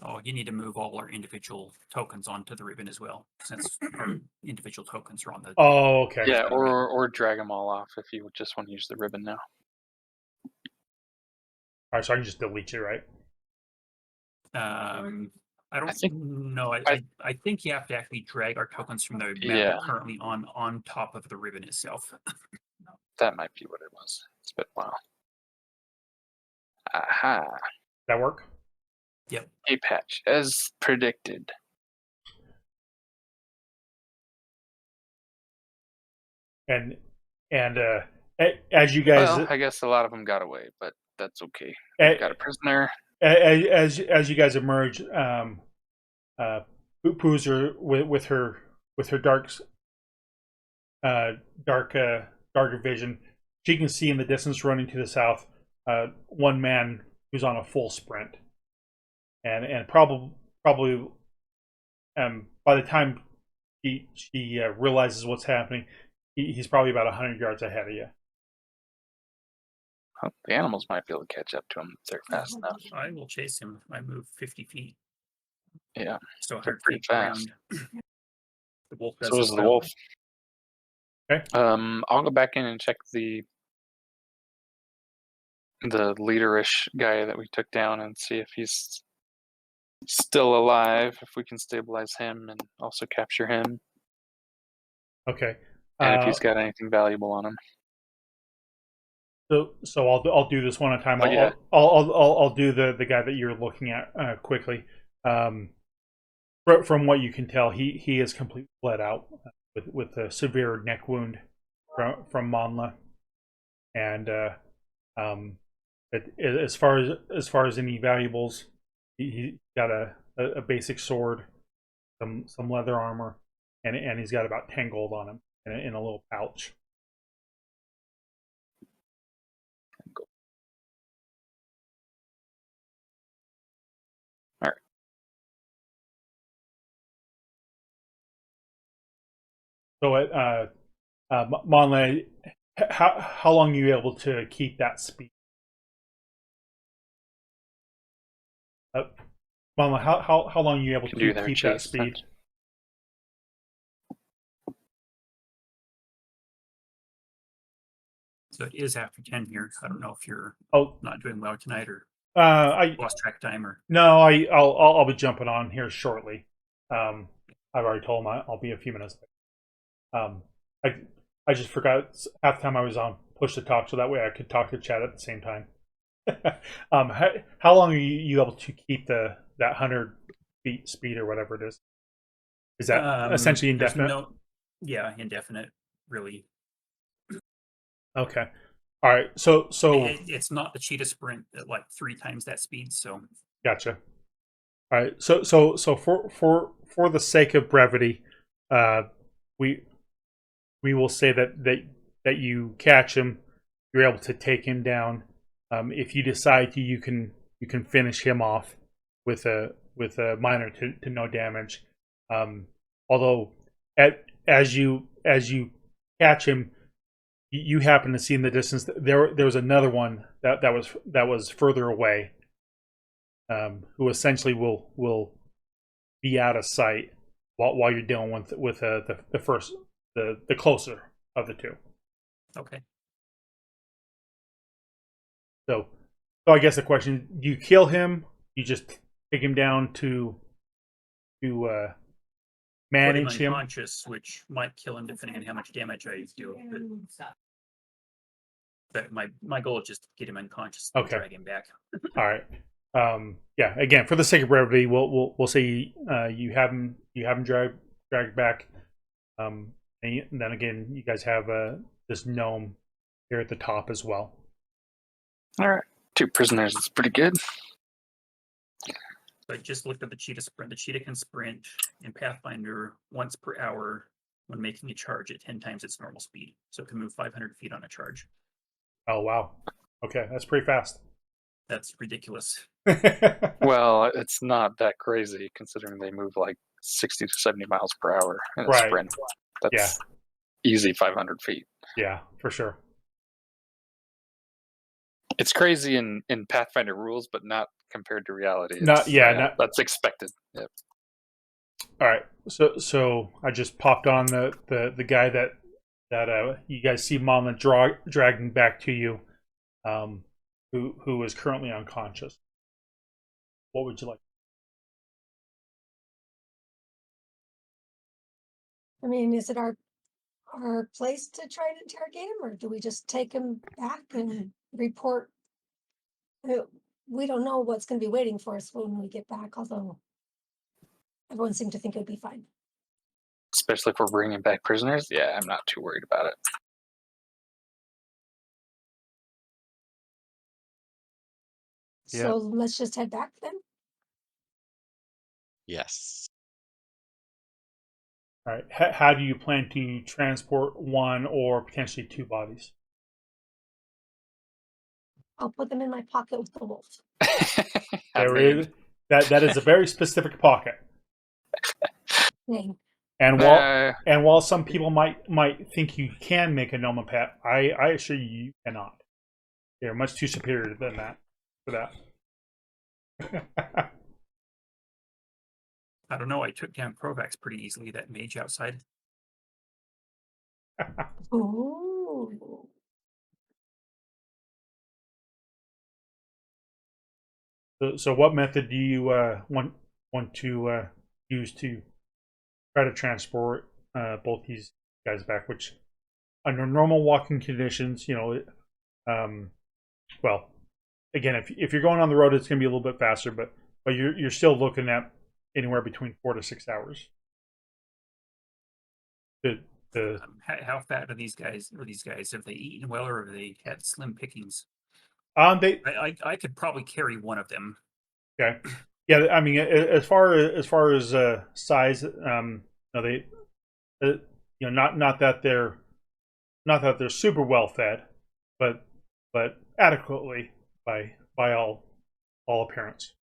Oh, you need to move all our individual tokens onto the ribbon as well, since our individual tokens are on the. Oh, okay. Yeah, or drag them all off if you just want to use the ribbon now. All right, so I can just delete you, right? I don't think- know. I think you have to actually drag our tokens from the map Yeah. currently on top of the ribbon itself. That might be what it was. It's been a while. Aha. That work? Yep. A patch, as predicted. And as you guys Well, I guess a lot of them got away, but that's okay. a- Got a prisoner. as you guys emerge, Poozer with her darker vision, she can see in the distance running to the south one man who's on a full sprint, and probably by the time she realizes what's happening, he's probably about 100 yards ahead of you. Oh, the animals might be able to catch up to him if they're fast enough. I will chase him. I move 50 feet. Yeah. So They're 100 pretty feet fast. around. The wolf does So is as the well. wolf. Okay. I'll go back in and check the leaderish guy that we took down and see if he's still alive, if we can stabilize him and also capture him, Okay. and if he's got anything valuable on him. So I'll do this one at a time. Oh, yeah. I'll do the guy that you're looking at quickly. From what you can tell, he is completely bled out with a severe neck wound from Monla, and as far as any valuables, he got a basic sword, some leather armor, and he's got about 10 gold on him in a little pouch. So Monla, How long are you able to keep that speed? Mama, how long are you able Can do to their keep that chase. speed? So it is after 10 here. I don't know if you're Oh, not doing well tonight or I lost track time or. no, I'll be jumping on here shortly. I've already told him I'll be a few minutes late. I I just forgot half the time I was on push to talk, so that way I could talk to chat at the same time. How long are you able to keep that 100 feet speed or whatever it is? Is that essentially There's indefinite? yeah, indefinite, really. Okay. All right. So It's not the cheetah sprint at like 3 times that speed. So gotcha. All right. So for the sake of brevity, uh, we we will say that you catch him, you're able to take him down. If you decide to, you can finish him off with a minor to no damage. Although, as you catch him, you happen to see in the distance there was another one that was further away, who essentially will be out of sight while you're dealing with the first the closer of the two. okay. So I guess the question: do you kill him? You just take him down to Put him manage him. unconscious, which might kill him depending on how much damage I do. But my goal is just to get him unconscious and Okay. drag him back. All right. Yeah. Again, for the sake of brevity, we'll say you have him dragged back. And then again, you guys have this gnome here at the top as well. All right, 2 prisoners is pretty good. So I just looked at the cheetah sprint. The cheetah can sprint in Pathfinder once per hour when making a charge at 10 times its normal speed. So it can move 500 feet on a charge. Oh wow. Okay, that's pretty fast. That's ridiculous. Well, it's not that crazy considering they move like 60 to 70 miles per hour in a Right. sprint. That's Yeah. easy 500 feet. Yeah, for sure. It's crazy in Pathfinder rules, but not compared to reality. That's expected. Yep. All right. So I just popped on the guy that you guys see Mama dragging back to you, who is currently unconscious. What would you like? I mean, is it our place to try and interrogate him, or do we just take him back and report? We don't know what's going to be waiting for us when we get back, although everyone seemed to think it would be fine. Especially if we're bringing back prisoners. Yeah, I'm not too worried about it. Yeah. So let's just head back then. Yes. All right. How do you plan to transport one or potentially 2 bodies? I'll put them in my pocket with the wolf. That is a very specific pocket. Dang. And while some people might think you can make a nomopat, I assure you cannot. They're much too superior than that for that. I don't know. I took down Provax pretty easily, that mage outside. Ooh. So what method do you want to use to try to transport both these guys back? Which under normal walking conditions, well, again, if you're going on the road, it's going to be a little bit faster, but you're still looking at anywhere between 4 to 6 hours. How fat are these guys? Have they eaten well, or have they had slim pickings? I could probably carry one of them. Okay. Yeah, I mean, as far as size, they, not that they're super well fed, but adequately by all appearance.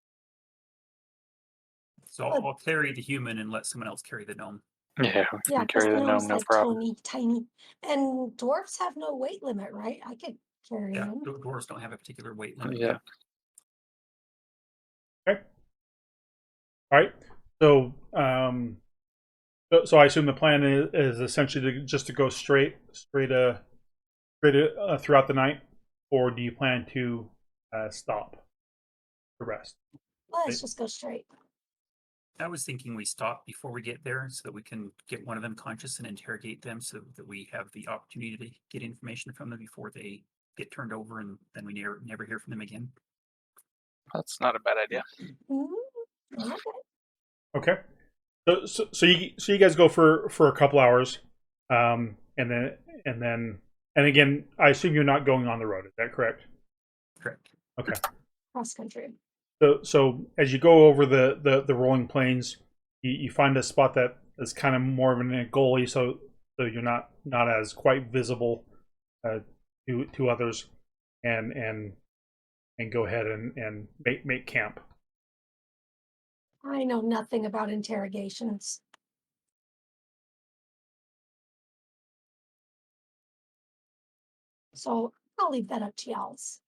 So I'll carry the human and let someone else carry the gnome. Yeah, we Yeah, can because carry the gnomes gnome, no like problem. tiny, and dwarfs have no weight limit, right? I could carry Yeah, him. dwarves don't have a particular weight limit. Yeah. Okay. All right. So, so I assume the plan is essentially just to go straight throughout the night, or do you plan to stop to rest? Let's just go straight. I was thinking we stop before we get there so that we can get one of them conscious and interrogate them so that we have the opportunity to get information from them before they get turned over and then we never hear from them again. That's not a bad idea. Okay. Okay. So you guys go for a couple hours, and then again, I assume you're not going on the road. Is that correct? Correct. Okay. Cross country. So as you go over the rolling plains, you find a spot that is kind of more of a gully, so you're not as quite visible uh, to others, and go ahead and make camp. I know nothing about interrogations. So I'll leave that up to y'all's.